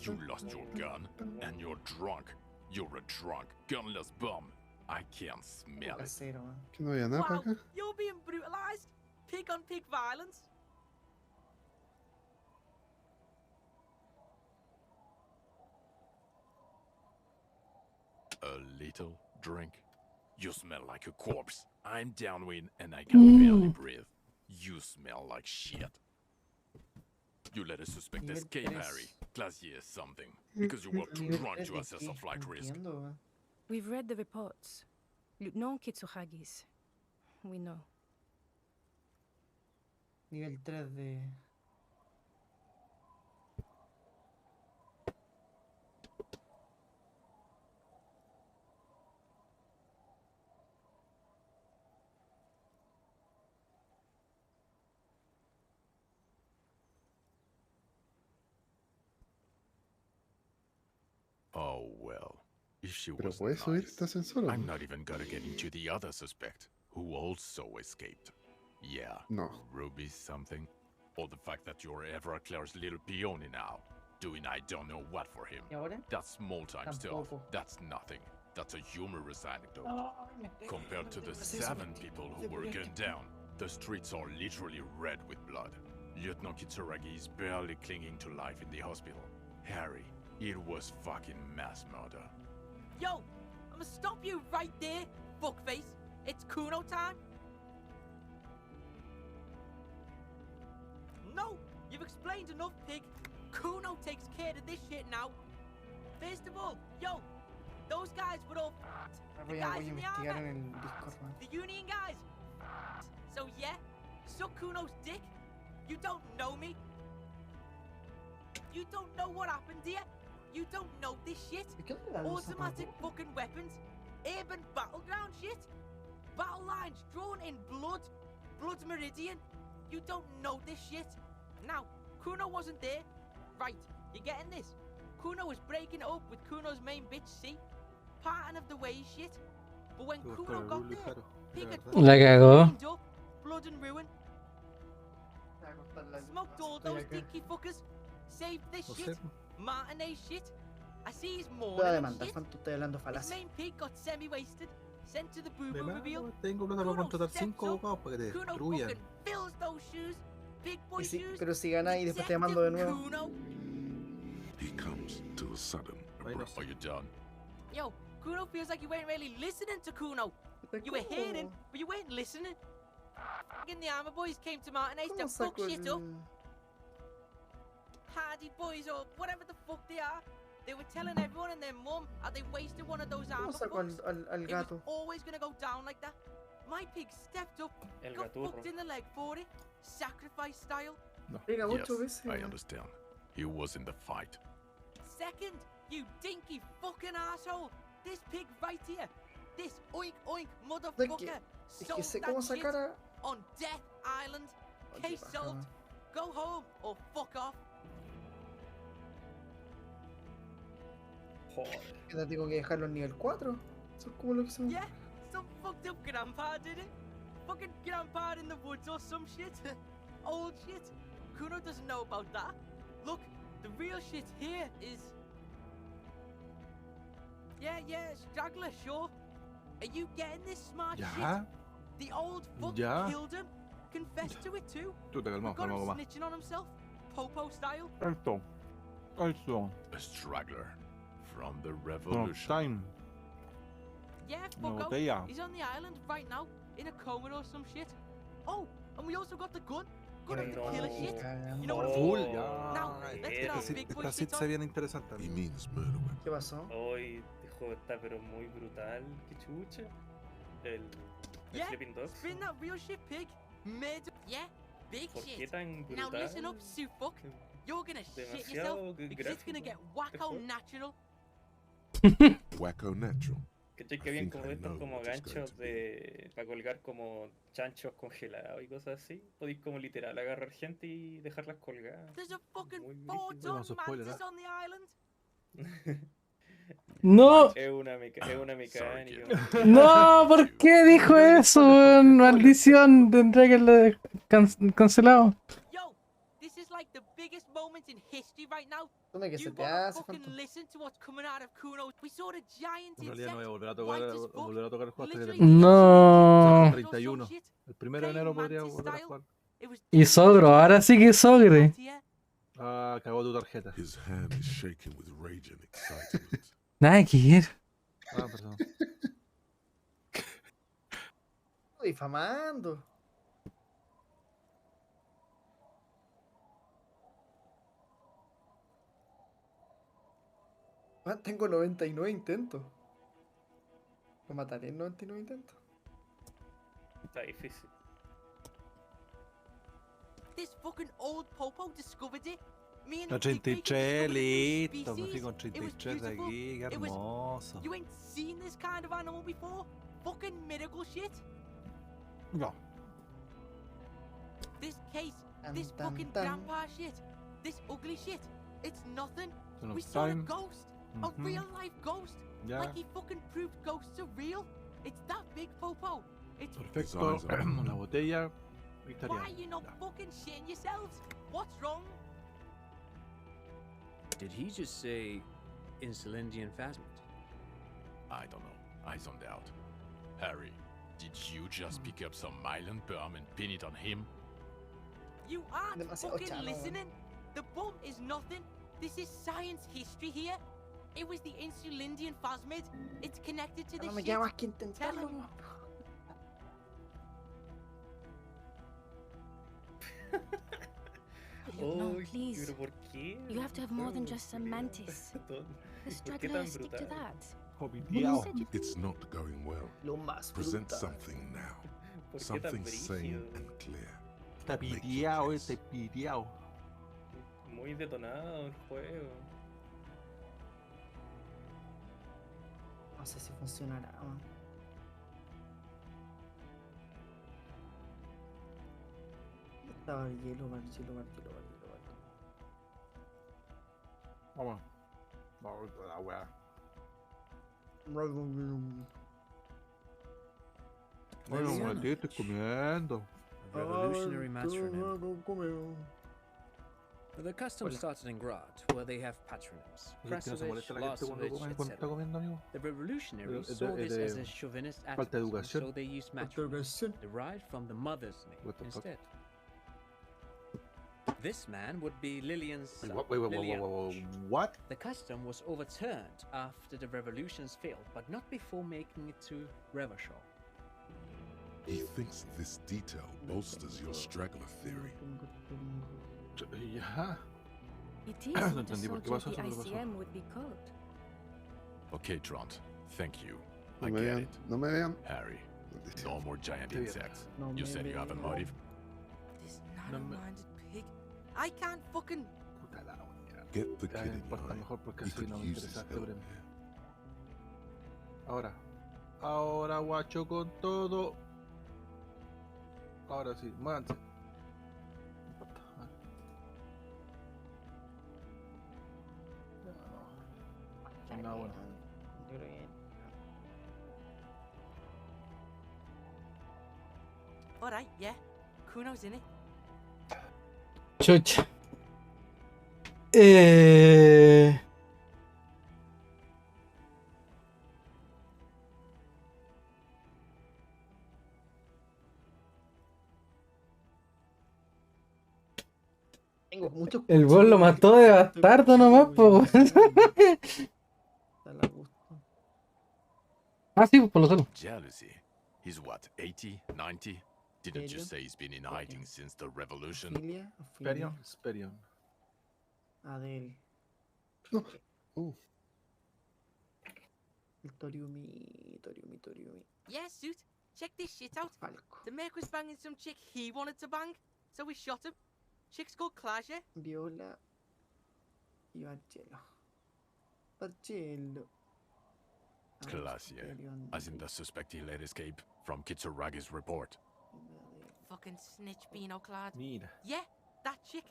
You lost your gun, and you're drunk. You're a drunk, gunless bum. I can't smell it. casero, Que no había nada para Wow, acá. you're being brutalized. Pig on pig violence. A little drink? You smell like a corpse. I'm downwind and I can barely breathe. You smell like shit. You let a suspect Nivel escape, 3. Harry. Classier is something. Because you were too Nivel drunk 3 to de assess qué? a flight No risk. entiendo, We've read the reports. Lieutenant Kitsuhagi's. We know. Nivel 3 de... Oh well. If she Pero was puedes subir nice, este ascensor, ¿o I'm no? not even gonna get into the other suspect, who also escaped. Yeah, No. Ruby something. Or the fact that you're Everclear's little peony now, doing I don't know what for him. ¿Y ahora? That's small-time stuff. Tampoco. That's nothing. That's a humorous anecdote. me pega, Compared to the 7 people who were gunned down, the streets are literally red with blood. Lieutenant Kitsuragi is barely clinging to life in the hospital. Harry, it was fucking mass murder. Yo, I'ma stop you right there, fuckface. It's Kuno time. No, you've explained enough, pig. Kuno takes care of this shit now. First of all, yo, those guys were all the Voy a guys in the investigar armor. en el Discord, man. The Union guys. So yeah, suck Kuno's dick. You don't know me. You don't know what happened here. You don't know this shit. Automatic fucking weapons, urban battleground shit, battle lines drawn in blood, blood's meridian. You don't know this shit. Now, Kuno wasn't there. Right, you getting this? Kuno was breaking it up with Kuno's main bitch, see? Parting of the ways shit. But when Kuno got there, Pig had La cagó. cleaned up, blood and ruin. Smoked all those dinky fuckers. Saved this Lo shit. sé. Martinet shit. I see he's Te voy a mourning and demandar, shit. Fanto, estoy hablando His falacia. main pig got semi-wasted. Sent to the boo-boo De reveal. nada, tengo plata para contratar 5 abogados para que te Kuno destruyan. fucking fills those shoes. Big boy Y si- shoes. pero si gana y después te mando de nuevo. Kuno. He comes to a sudden abrupt. Are you done? Yo, Kuno feels like you weren't really listening to Kuno. You were hearing, but you weren't listening. Fucking the armor boys came to Martinez to ¿Cómo fuck saco shit el- up. Hardy boys or whatever the fuck they are. They were telling everyone and their mum how they wasted one of those ¿Cómo armor saco books. al It was gato? always gonna go down like that. My pig stepped up, El got gaturro. fucked in the leg for it, sacrifice style. Pega Yes, 8 veces. I understand. He was in the fight. Second, you dinky fucking asshole! This pig right here! This oink oink Es motherfucker! que sé cómo that shit sacar a... on Death Island! Oye, Case baja. solved! Go home or fuck off! Joder. ¿Qué tal tengo que dejarlo en nivel 4? Eso es como lo que se me... Yeah, some fucked up grandpa did it. Fucking grandpa in the woods or some shit. Old shit. Kuno doesn't know about that. Look, the real shit here is... Yeah, straggler, sure. Are you getting this smart Ya. shit? The old fuck Ya. killed him. Confessed to it too. Tú te calmas, Got him calma, mamá. snitching on himself. Popo style. Alto. Alto. A straggler from the No, revolution. time. Yeah, No, fucko. they are. He's on the island right now, in a coma or some shit. Oh, and we also got the gun. Gun of the killer shit. You know what I'm Full, saying? ya. Now, let's get our big boy Esta shit sit se on. viene interesante. He means murder weapon. ¿Qué pasó? Hoy este juego está pero muy brutal. Qué chucha. El Yeah, Sleeping Dogs. spin that real shit pig. Made. Yeah, big ¿Por qué shit. tan Now brutal? listen up, Sue fuck. You're gonna shit yourself Demasiado because it's gonna get wacko natural. Wacko natural. ¿Cachai que I habían think como I estos know como what it's going ganchos to be. de para colgar como chanchos congelados y cosas así? Podéis como literal agarrar gente y dejarlas colgadas. There's a fucking Muy four brígido. ton mantis on the island. No, Es una mecánica. no, ¿por qué dijo eso? weón? Maldición, tendría que haberlo cancelado. Yo, this is like the biggest moment in history right now. ¿Dónde que se You te gotta hace, fucking Phantom? listen to what's coming out of Kuno. We saw the giant En realidad no voy a insect. volver a tocar, white as fuck. volver a tocar el juego hasta que Literally No. 31. El 1 de enero podría volver a jugar. Y sogro, ahora sí que sogre. Ah, cagó tu tarjeta. His hand is shaking with rage and excitement. Nada que ver. Ah, perdón. Difamando. Ah, tengo 99 intentos. Lo mataré en 99 intentos. Está difícil. This fucking old popo discovered it. Me and La the big bacon 33, discovered it listo. Me species. fui con It was 33 de beautiful. aquí. Qué It was- hermoso. You ain't seen this kind of animal before? Fucking miracle shit. No. This case, Tan, this tan, fucking tan. grandpa shit, this ugly shit, it's nothing. Son We of saw a time. ghost, a Mhm. real life ghost. Ya. Like he fucking proved ghosts are real. It's that big popo. It's Perfecto. Una botella. why Victoriana. are you not fucking shitting yourselves? What's wrong? Did he just say Insulindian phasmid? I don't know. I zoned out. Harry, did you just pick up some myelin perm and pin it on him? You aren't Demasiado fucking chano. listening. The bump is nothing. This is science history here. It was the Insulindian phasmid. It's connected to the No me shit. queda más que Tell intentarlo. him. Look, no, Uy, please. pero ¿por qué? You have to have more than just some mantis. ¿Por The qué straggler, tan stick to brutal? that. It's not going well. Lo más Present brutal. something now. ¿Por qué tan Something sane brígido? and clear. Está piteado, este piteado. Muy detonado el juego. No sé si funcionará. weón. Estaba el hielo, hielo. Vamos. Vamos a la weá. Bueno, un ratito, estoy comiendo. Revolutionary matronym. Revolutionary. The custom Hola. started in Grad, where they have patronyms. Oye, que no se molesta la gente cuando come, cuando está comiendo, amigo. The revolutionaries Es saw de- this es as de a chauvinist falta de atavism, educación. so they used matronyms, derived from the mother's name What the fuck? instead. This man would be Lillian's son, Wait, Lillian. what? The custom was overturned after the revolutions failed, but not before making it to Revachol. He thinks this detail bolsters your straggler theory. Ya. It is No what a entendí por qué soldier pasó of the eso, pero pasó. ICM would be called. Okay, Trant. Thank you. No I me get vean, it. no me vean. Harry, no more giant Estoy bien. insects. No You me said you have a vean. motive? This narrow-minded pig. I can't fucking. Puta la wea. Get the Ya kid me in importa line. mejor porque We así could no me use his interesa este help premio. here. Ahora guacho con todo. Ahora sí, muévanse. No importa. Ya no. Nada bueno. Yo creo que Alright, yeah. Kuno's in it. Chucha. tengo muchos El bol lo cuchillos. mató de bastardo nomás, po. Dale a gusto. Ah, sí, por lo solo. Jealousy. He's what, 80, 90? Didn't you Serio? say he's been in hiding since the revolution? Filia. Sperion, Sperion. Adel. No. El Toriumi. Yeah, suit. Check this shit out. Falco. The Merc was banging some chick he wanted to bang, so we shot him. Chick's called Clasher. Viola y Bargello. Classier. As in the suspect he let escape from Kitsuragi's report. Fucking snitch beano clad. Mira. Yeah, that chick.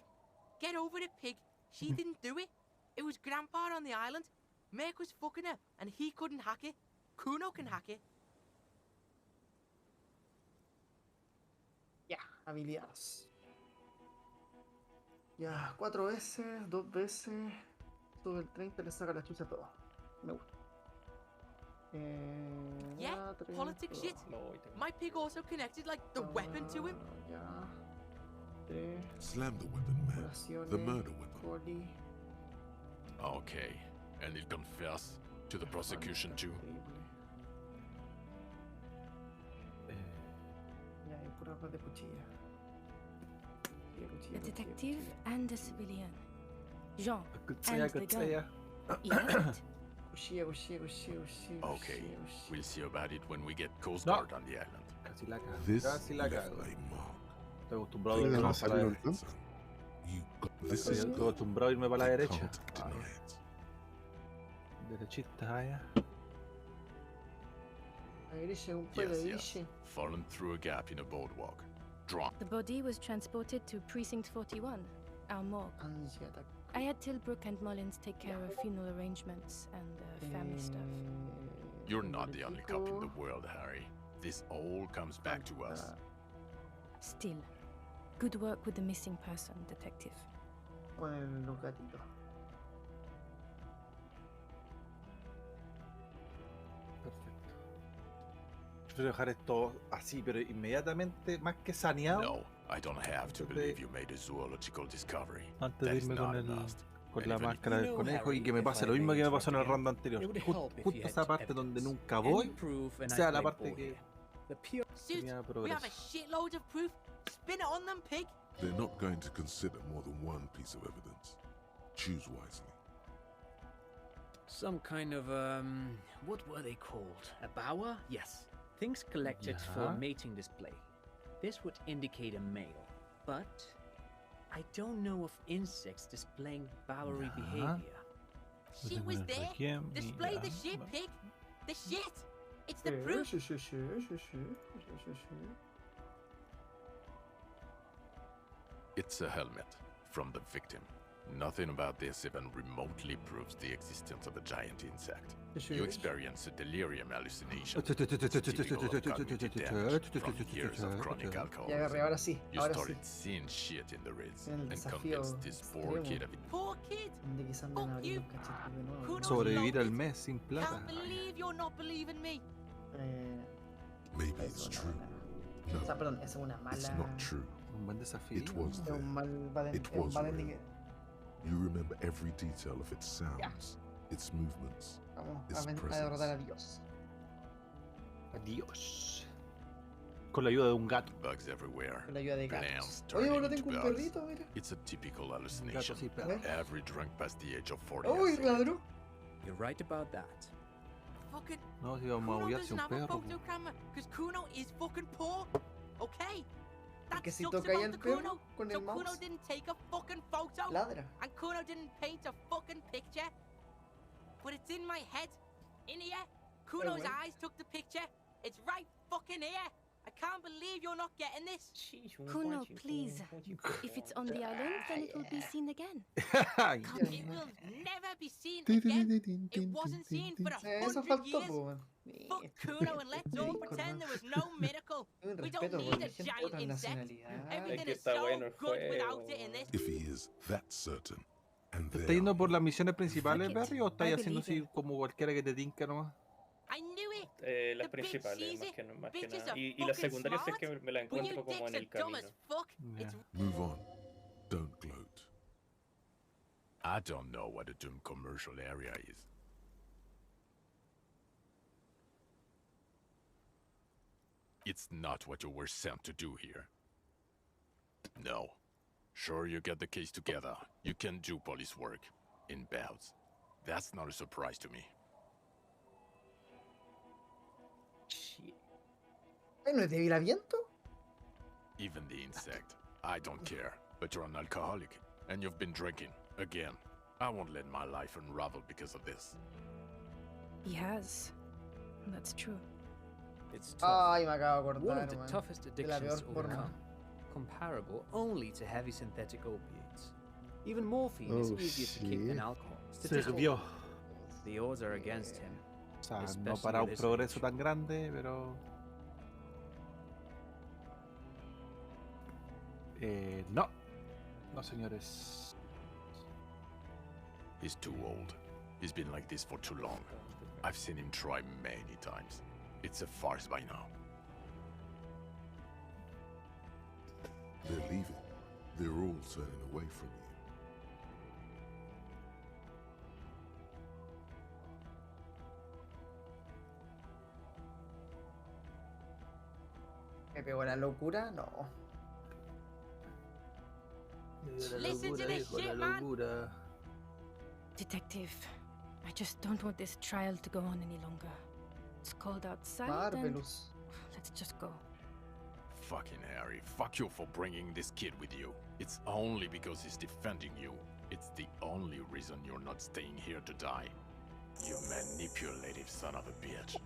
Get over it, pig. She didn't do it. It was Grandpa on the island. Merc was fucking her, and he couldn't hack it. Kuno can hack it. Ya, habilidades. Ya, 4 veces, 2 veces. Sube el 30, le saca la chucha a todo. Me gusta. Yeah, politics shit. My pig also connected like the weapon to him. Slam the weapon, man. The murder weapon. Okay. And he'll confess to the prosecution too? Ya, hay pura de cuchilla. A detective and a civilian. Jean Cuchilla, and the cuchilla. gun. Yes. Cuchilla. Okay. We'll see about it when we get Coast Guard on the island. Casi la cago. This Casi la left cago. a mark. Estoy acostumbrado a ¿Quién le irme va a para salir la el derecha. tanto? Estoy acostumbrado a irme para la derecha. Can't deny it. Derechista, allá. Yes. Fallen through a gap in a boardwalk. Drunk. The body was transported to Precinct 41, our morgue. I had Tilbrook and Mullins take care of funeral arrangements and family stuff. You're not the only cop in the world, Harry. This all comes back to us. Still, good work with the missing person, detective. Con los gatitos. Perfecto. Prefiero dejar esto así, pero inmediatamente, más que saneado. No, I don't have to believe you made a zoological discovery. Antes de That is irme not con, enough. con And la even if máscara you del know, conejo y Harry, que me if pase I lo mismo que me may pasó en el interrupt round anterior. it would Justo help if you had esa parte donde evidence. nunca Any voy proof and sea I'd la blame parte all que here. The pure Suit, tenía we have a progreso. shitload of proof. Spin it on them, pig. They're not going to consider more than one piece of evidence. Choose wisely. Some kind of, what were they called? A bower? Yes. Things collected for Yeah. mating display. This would indicate a male, but I don't know of insects displaying bowery Yeah. behavior. Shit was there. Display the shit, pig. The shit. It's the proof. It's a helmet from the victim. Nothing about this even remotely proves the existence of a giant insect. You experience a delirium hallucination. Typical of cognitive damage from years of chronic Ya alcoholism. agarré, ahora sí, You ahora sí. started seeing shit in the Ritz El and desafío convinced this poor extremo. kid of it. Poor kid. Donde quizás me van a abrir los cachetes de nuevo. Kuno's Sobrevivir al loaded. mes sin plata. Can't believe you're not believing me. Maybe it's true. O sea, perdón, es una mala. It's not true. Un buen desafío. It was Es there. un mal It was real. Baden. You remember every detail of its sounds, its movements, Vamos its a presence. derrotar a Dios. Adiós. Con la ayuda de un gato. Bugs everywhere. Con la ayuda de Plants gatos. Oye, turning ahora into tengo un bugs. perrito, mira. It's a typical hallucination. sí, perro. Every drunk past the age of 40 Uy, has seen it. ladró. You're right about that. Fucking No, si vamos a Kuno aullar doesn't si un have a perro. photo camera because Kuno is fucking poor. Okay. That Que si sucks toca ahí about al the Kuno. perro con So el Kuno mouse, didn't take a fucking photo. ladra. And Kuno didn't paint a fucking picture. But it's in my head. In here. Kuno's well. eyes took the picture. It's right fucking here. I can't believe you're not getting this. Kuno, please. If it's on the island, then it will be seen again. It will never be seen again. It wasn't seen for Eso 100 faltó, years. po, weón. Fuck Kuno and let's all pretend there was no miracle. Un We don't respeto por need la a gente de giant otras insect. nacionalidades. Everything que is está so bueno el good juego. without it in this. If he is that certain, and ¿Te they estás yendo are por las misiones principales, Fuck it. Barry, o estás I haciendo believe así como cualquiera que te tinca nomás? I knew it. Las The bitch principales, sees más it. que, más que Bitches nada. are Y las fucking secundarias es smart. que me la But encuentro you como en dicks are el dumb camino. as fuck. It's move on. Don't gloat. I don't know what a Doom commercial area is. It's not what you were sent to do here. No. Sure, you get the case together. You can do police work. In bouts. That's not a surprise to me. Ay, ¿no es débil a viento? Even the insect. I don't care. But you're an alcoholic. And you've been drinking. Again. I won't let my life unravel because of this. He has. That's true. It's tough. Ay, me acabo de One acordar, of the man. toughest De la addictions peor to forma. overcome. Comparable only to heavy synthetic opiates. Even morphine is Oh, easier to kick shit. than alcohol. Se Statistically, desvió. the odds are against him. O sea, no especially para at un this progreso age. tan grande, pero... No. No, señores. He's too old. He's been like this for too long. I've seen him try many times. It's a farce by now. They're leaving. They're all turning away from you. ¿Me pegó la locura? No. Listen to this shit, man. Detective, I just don't want this trial to go on any longer. It's cold outside and Marvelous. let's just go. Fucking Harry, fuck you for bringing this kid with you. It's only because he's defending you. It's the only reason you're not staying here to die. You manipulative son of a bitch.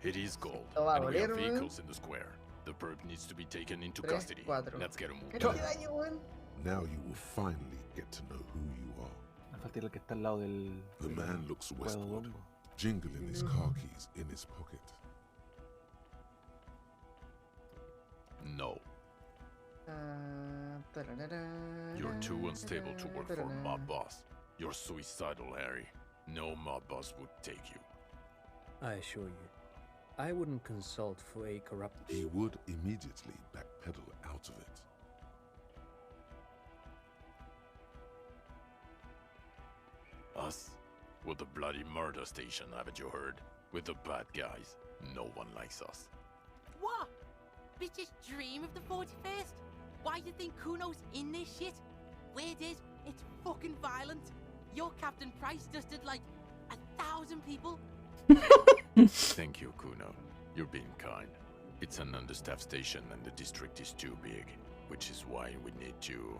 It is gold, Esto va a and we have doler, weón. vehicles in the square. The perp needs to be taken into 3, custody. 4. Let's get him moved. ¿Qué daño, weón? Now you will finally get to know who you are. Me falta el que está al lado del... The man looks Juego westward, Dongo. jingling his car keys in his pocket. No, Tararara, you're too unstable to work for a tararara. mob boss. You're suicidal, Harry. No mob boss would take you. I assure you, I wouldn't consult for a corrupt. He would immediately backpedal out of it. Us? We're the bloody murder station, haven't you heard? We're the bad guys. No one likes us. What? Bitches dream of the 41st? Why do you think Kuno's in this shit? Weird is, it's fucking violent. Your Captain Price dusted like 1,000 people. Thank you, Kuno. You're being kind. It's an understaffed station and the district is too big, which is why we need to...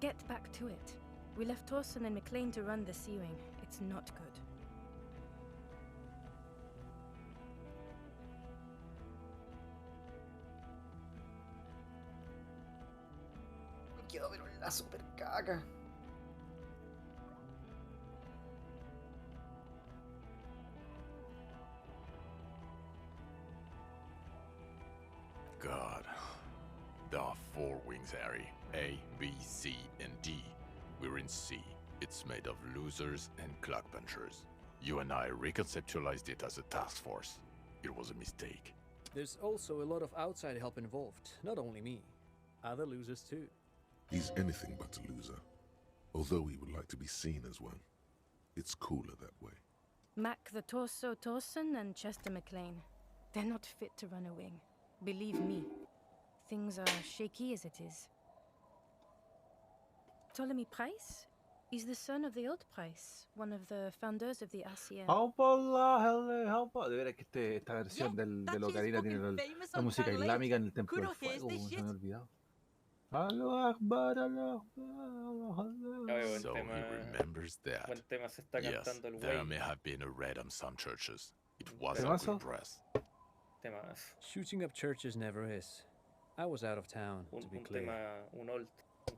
Get back to it. We left Torson and McLean to run the sea wing. It's not good. Me quiero ver la super caca. God. There are 4 wings, Harry. A, B, C, and D. We're in C. It's made of losers and clock punchers. You and I reconceptualized it as a task force. It was a mistake. There's also a lot of outside help involved, not only me. Other losers too. He's anything but a loser, although he would like to be seen as one. It's cooler that way. Mac the Torso Torson and Chester McLean. They're not fit to run a wing. Believe me. Things are shaky as it is. Ptolemy Price? He's the son of the old price, one of the founders of the RCM. De veras que esta versión del Ocarina tiene la música islámica en el Templo del Fuego, se me había olvidado. So he remembers that. Buen tema se está Yes, cantando el there güey. may have been a raid on some churches. It was a Temazo. good press. Temas. Shooting up churches never is. I was out of town, to be Un clear. tema, un old,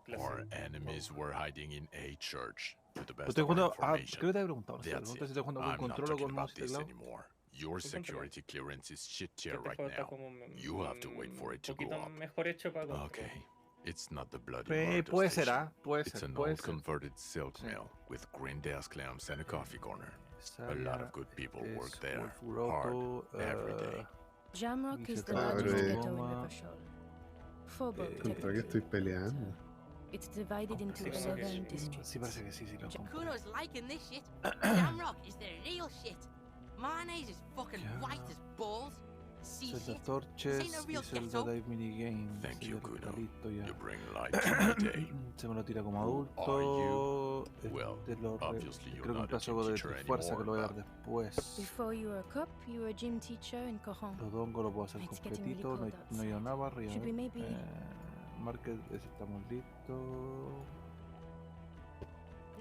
un Our clásico. enemies were hiding in a church. To the Pero best estoy of our jugando. information. Creo que te había preguntado. That's No sé si it. estoy jugando con I'm not control o talking con about mouse y this teclado. anymore. Your Con control. security clearance is shit tier Este right juego está now. como You have to wait for it to go poquito up. mejor hecho para control. Okay. It's not the bloody Puede murder ser, station. puede It's ser, an puede old ser. converted silk mill with green desk lamps and a coffee corner. A lot of good people work there, hard, every day. Jamrock is the Abre. largest ghetto in Rivashol. Fobo, ¿Contra qué estoy peleando? It's divided into 11 districts. Sí, parece que sí, sí lo compré. Kuno's liking this shit. Jamrock is the real shit. Mayonnaise is fucking white as balls. See Zelda shit. Torches This ain't a y real Zelda ghetto. Dive Minigame. Thank you, Kuno. Listo ya. You bring light to my day. Se me lo tira como Who adulto. Well, Creo obviously que you're un not a caso gym de teacher fuerza que lo voy a dar anymore, después. Before you were a cop, you were a gym teacher in Coron. Rodongo lo puedo hacer It's getting really completito. cold No hay outside. nada arriba. Should we maybe... Market, ese estamos listos.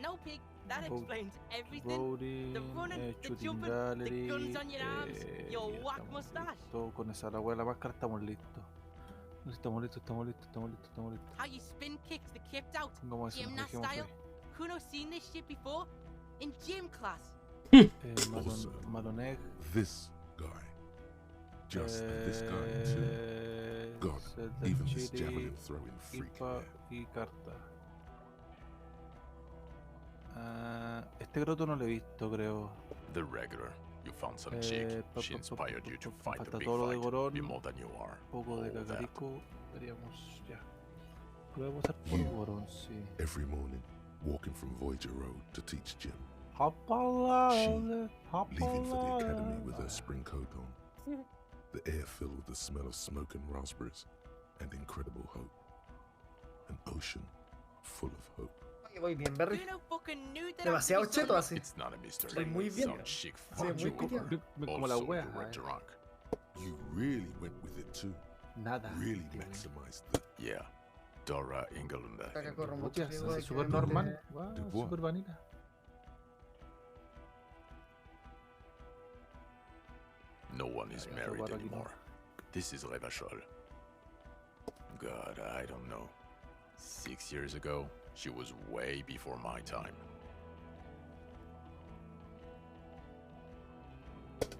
No pig. That Bo- explains everything. Brody, The running, the Shooting jumping, Gallery. the guns on your arms, your ya whack estamos mustache. listos. Con esa la wea de la máscara estamos listos. No sé, estamos listos, estamos listos, estamos listos, estamos listos. How you spin kicks the kipped out, Pongamos eso, gymnast dejemos style. ahí. Kuno seen this shit before? In gym class. Maloneg. This guy. Just this guy too. God, even this javelin throwing freak. Y carta. Este groto no lo he visto, creo. The regular. You found some chick. She inspired you to fight the Falta big todo lo de fight. Gorón. Be more than you are. Poco de All that. cacarico. Estaríamos ya. Lo vamos a hacer por Gorón, sí. Every morning, walking from Voyager Road to teach gym. She, Hopalale, leaving for the academy with her hopalale. spring coat on. The air filled with the smell of smoke and raspberries, and incredible hope. An ocean full of hope. Oye, voy bien, Berry. Kuno fucking knew that Demasiado I was gonna cheto así. It's not a mystery. Voy muy bien. Some chick Sí, fucked muy you piteado. over. Como la Also, wea. you were drunk. You really went with it too. Nada. Really maximized the Yeah. Dora Engelunda. Acá corro mucho Hostia, riesgo de es que súper me normal. mande- Wow, De what? súper vanilla. No one is Ay, married otro aquí no. anymore. This is Revachol. God, I don't know. 6 years ago, she was way before my time.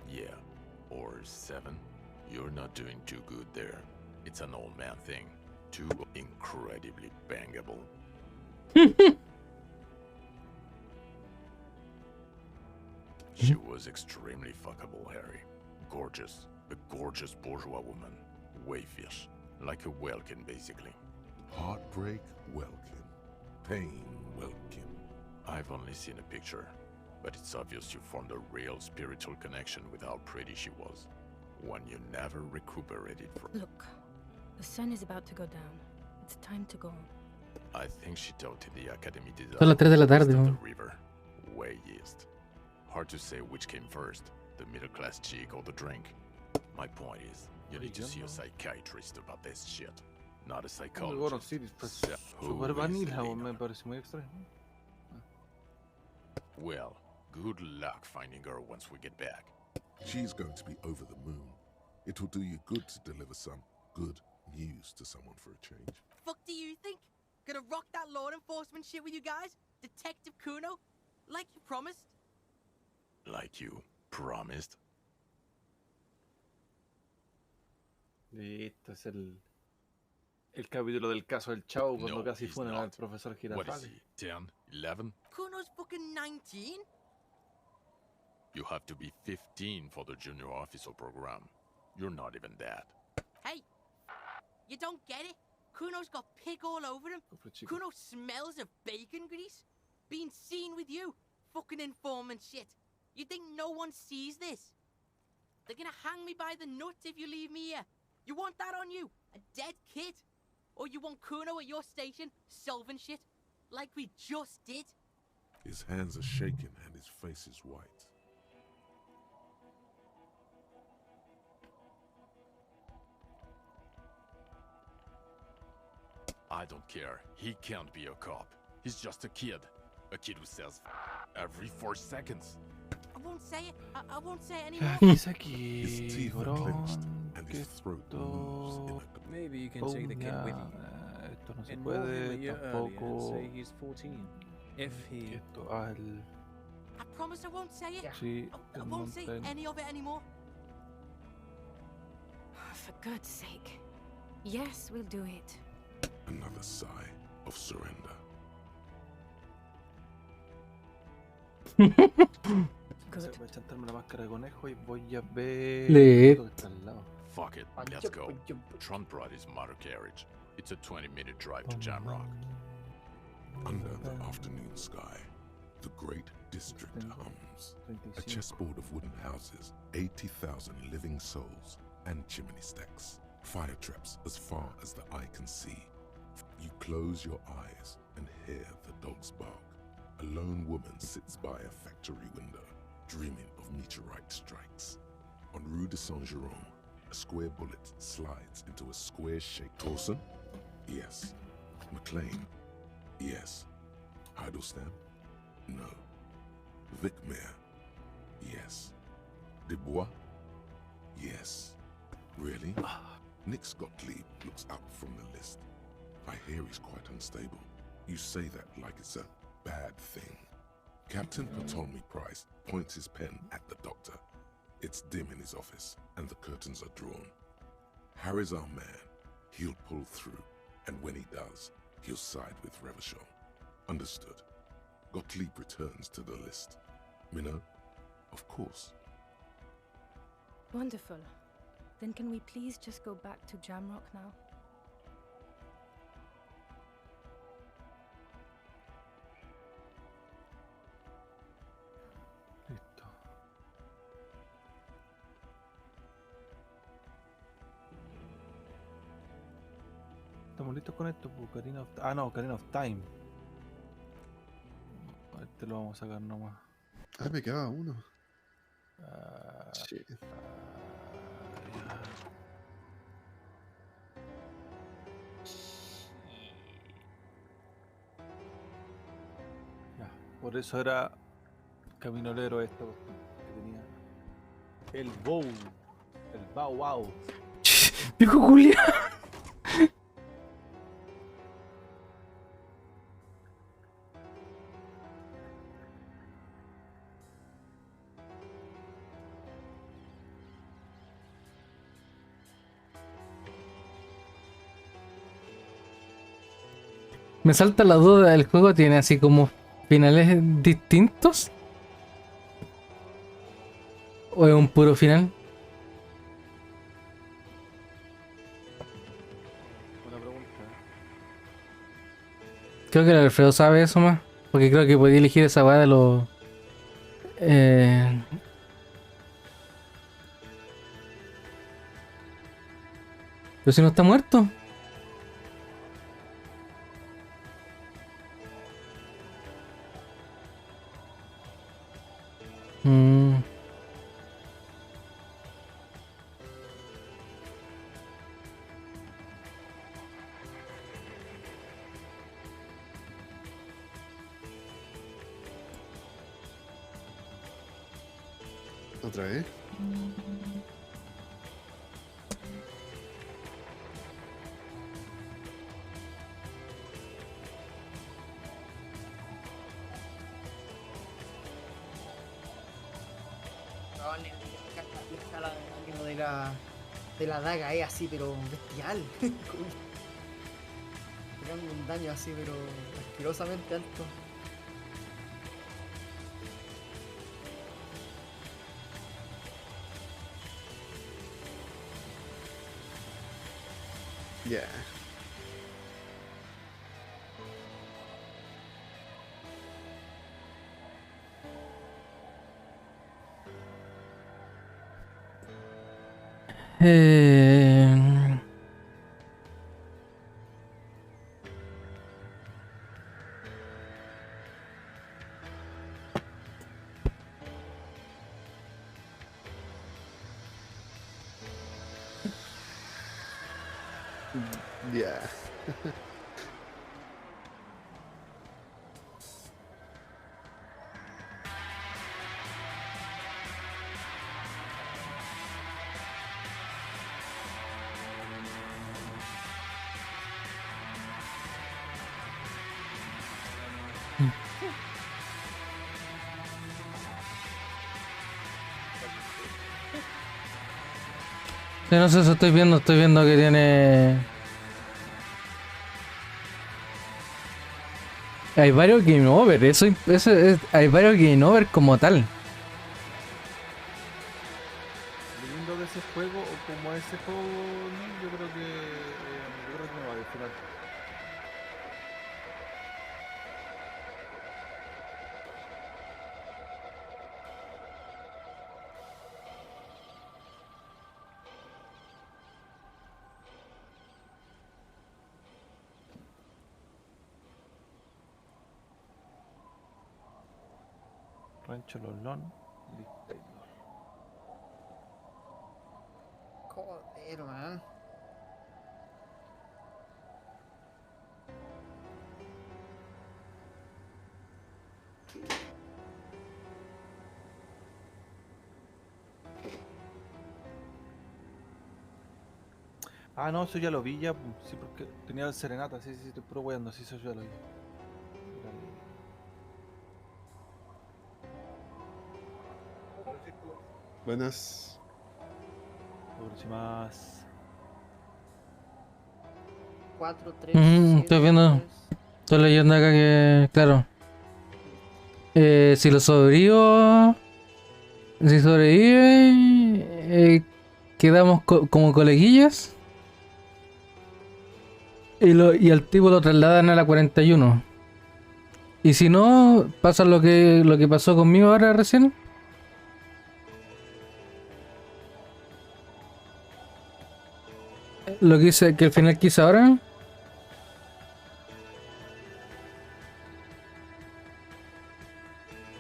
Yeah, or 7. You're not doing too good there. It's an old man thing. Too incredibly bangable. She was extremely fuckable, Harry. Gorgeous. A gorgeous bourgeois woman. Wayfish. Like a Welkin, basically. heartbreak, Welkin. Pain, Welkin. I've only seen a picture, but it's obvious you formed a real spiritual connection with how pretty she was. One you never recuperated from. Look, the sun is about to go down. It's time to go. I think she taught in the academy design. Son las 3 de la tarde, east of ¿no? the river, way east. Hard to say which came first, the middle class chick or the drink. My point is, you need to see a psychiatrist about this shit, not a Muy bueno, psychologist. sí, pues, Who súper is vanilla, Elena? me parece muy extraño. Well, good luck finding her once we get back. She's going to be over the moon. It will do you good to deliver some good news to someone for a change. Fuck do you think? Gonna rock that law enforcement shit with you guys? Detective Kuno? Like you promised? Like you promised. Listo, es el capítulo del caso del Chavo cuando No, casi he's fueron al not. profesor What is Girafales. he, 10, 11? Kuno's fucking 19? You have to be 15 for the junior officer program. You're not even that. Hey, you don't get it? Kuno's got pig all over him. Kuno smells of bacon grease. Being seen with you, fucking informant shit. You think no one sees this? They're gonna hang me by the nuts if you leave me here. You want that on you? A dead kid? Or you want Kuno at your station solving shit? Like we just did? His hands are shaking and his face is white. I don't care. He can't be a cop. He's just a kid. A kid who sells every 4 seconds. I won't say it. I won't say it anymore. Dice His aquí, teeth are bro. clenched and his throat moves in a... Maybe you can take the kid with you. Esto no se Enroll him a puede year early and tampoco. say he's 14. If he... Esto al. I promise I won't say it. Sí, I won't say any of it anymore. For God's sake. Yes, we'll do it. Another sigh of surrender. Voy a chantarme la máscara de conejo y voy a ver. Lee. Esto que está al lado. Fuck it, let's go. Tron brought his motor carriage. It's a 20-minute drive to Jamrock. Under the afternoon sky, the great district hums. A chessboard of wooden houses, 80,000 living souls, and chimney stacks. Fire traps as far as the eye can see. You close your eyes and hear the dogs bark. A lone woman sits by a factory window, dreaming of meteorite strikes. On Rue de Saint-Jérôme, a square bullet slides into a square-shaped Torsen? Yes. McLean? Yes. Heidelstein? No. Vicmere? Yes. Dubois? Yes. Really? Nick Gottlieb looks up from the list. I hear he's quite unstable. You say that like it's a bad thing. Captain Ptolemy Price points his pen at the doctor. It's dim in his office, and the curtains are drawn. Harry's our man. He'll pull through, and when he does, he'll side with Revachol. Understood. Gottlieb returns to the list. Minnow? Of course. Wonderful. Then can we please just go back to Jamrock now? Listo. Estamos listos con esto, pues, Ocarina of... Ah, no, Ocarina of Time. Este lo vamos a sacar nomás. Ah, me quedaba uno. Sí. Ya, por eso era caminolero esto que tenía. El bow. El bow wow. Viejo Julia. Me salta la duda, ¿el juego tiene así como finales distintos? ¿O es un puro final? Buena pregunta. Creo que el Alfredo sabe eso más. Porque creo que podía elegir esa weá de los... Pero si no está muerto. ¿Otra vez? De la daga es así, pero bestial. Pegando un daño así, pero asquerosamente alto. Yeah. Ya. Sí, no sé, eso estoy viendo que tiene... Hay varios game over, hay varios game over como tal. Lo lindo de ese juego, o como ese juego, yo creo que me va a disfrutar. Rancho Lolón, listo. Joder, man. Ah, no, eso ya lo vi ya, pues, sí, porque tenía el serenata, sí, estoy puro weando, sí, eso ya lo vi. Buenas. Próximas. 4, 3, 7, Estoy viendo, 3. estoy leyendo acá que, claro, si lo sobrevivo, si sobrevive, quedamos como coleguillas y al tipo lo trasladan a la 41. Y si no, pasa lo que pasó conmigo ahora recién. Lo que hice, que al final quise ahora.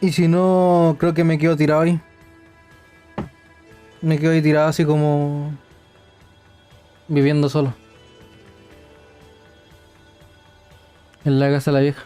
Y si no, creo que me quedo tirado ahí. Me quedo ahí tirado así como viviendo solo. En la casa de la vieja.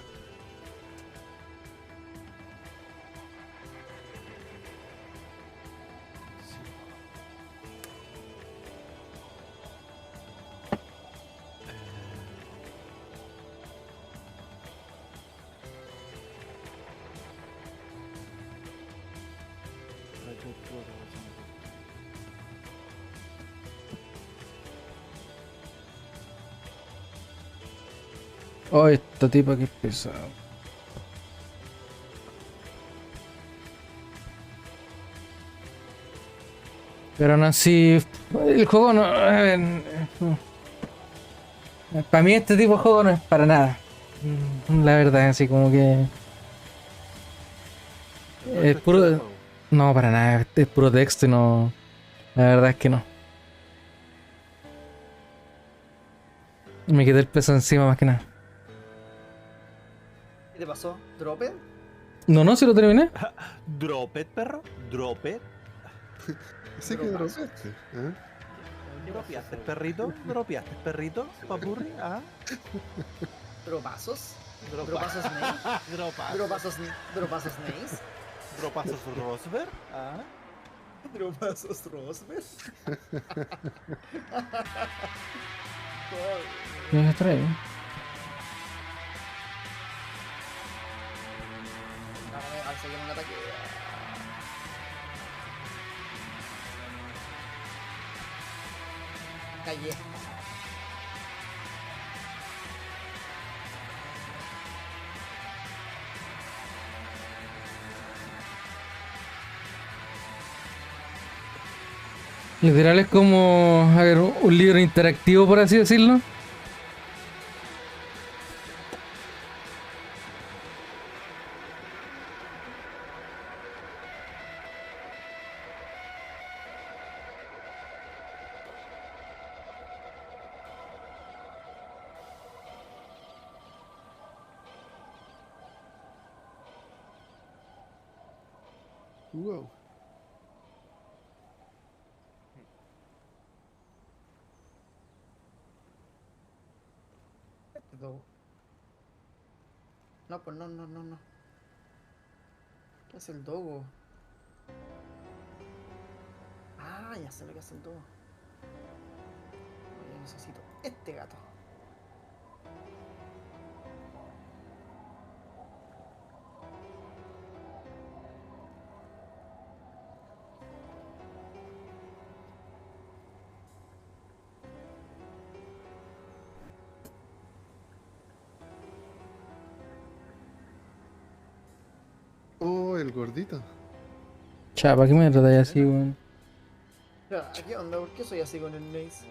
Oh, esta tipa que es pesado. Pero aún así, el juego no... para mí este tipo de juego no es para nada. La verdad, así como que... Es puro... No, para nada, es puro texto y no... La verdad es que no. Me quité el peso encima más que nada. ¿Qué te pasó? ¿Dropped? No, si lo terminé. ¿Dropet, perro? ¿Dropet? Sí que dropeaste, ¿eh? ¿Dropeaste, perrito? ¿Dropeaste, perrito? ¿Papurri? ¿Ah? ¿Dropazos? Dropa- ¿Dropazos Nate? Dropazos. ¿Dropazos Nace? ¿Dropazos Rosberg? ¿Ah? ¿Dropazos Rosberg? ¿Quién está ahí? Al seguir un ataque. Callé. Literal es como, a ver, un libro interactivo, por así decirlo. Wow. Dogo. No, pues no. ¿Qué hace el dogo? Ah, ya sé lo que hace el dogo. Yo necesito este gato. Oh, el gordito. Chapa, ¿qué me tratáis así, weón? Ya, ¿qué onda? ¿Por qué soy así con el Nace?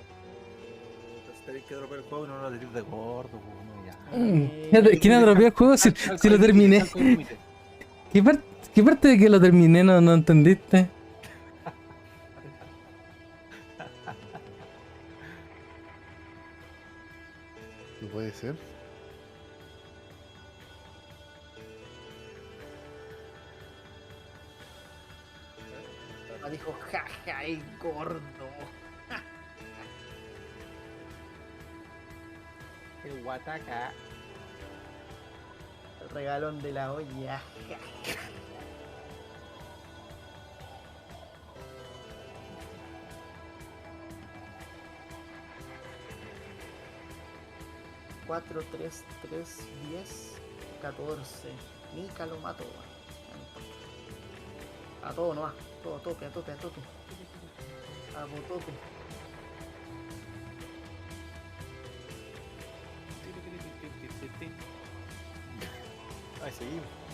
Tenéis que dropar el juego y no lo tiréis de gordo, pues, ya. ¿Quién ha dropeado el juego si lo terminé? ¿Qué parte de que lo terminé no entendiste? No puede ser. Dijo, jaja, el gordo. El guataca. El regalón de la olla. Cuatro, 3, 3, 10, 14. Nika lo mató. A todo nomás. Todo, a tope. A tope. Ahí seguimos.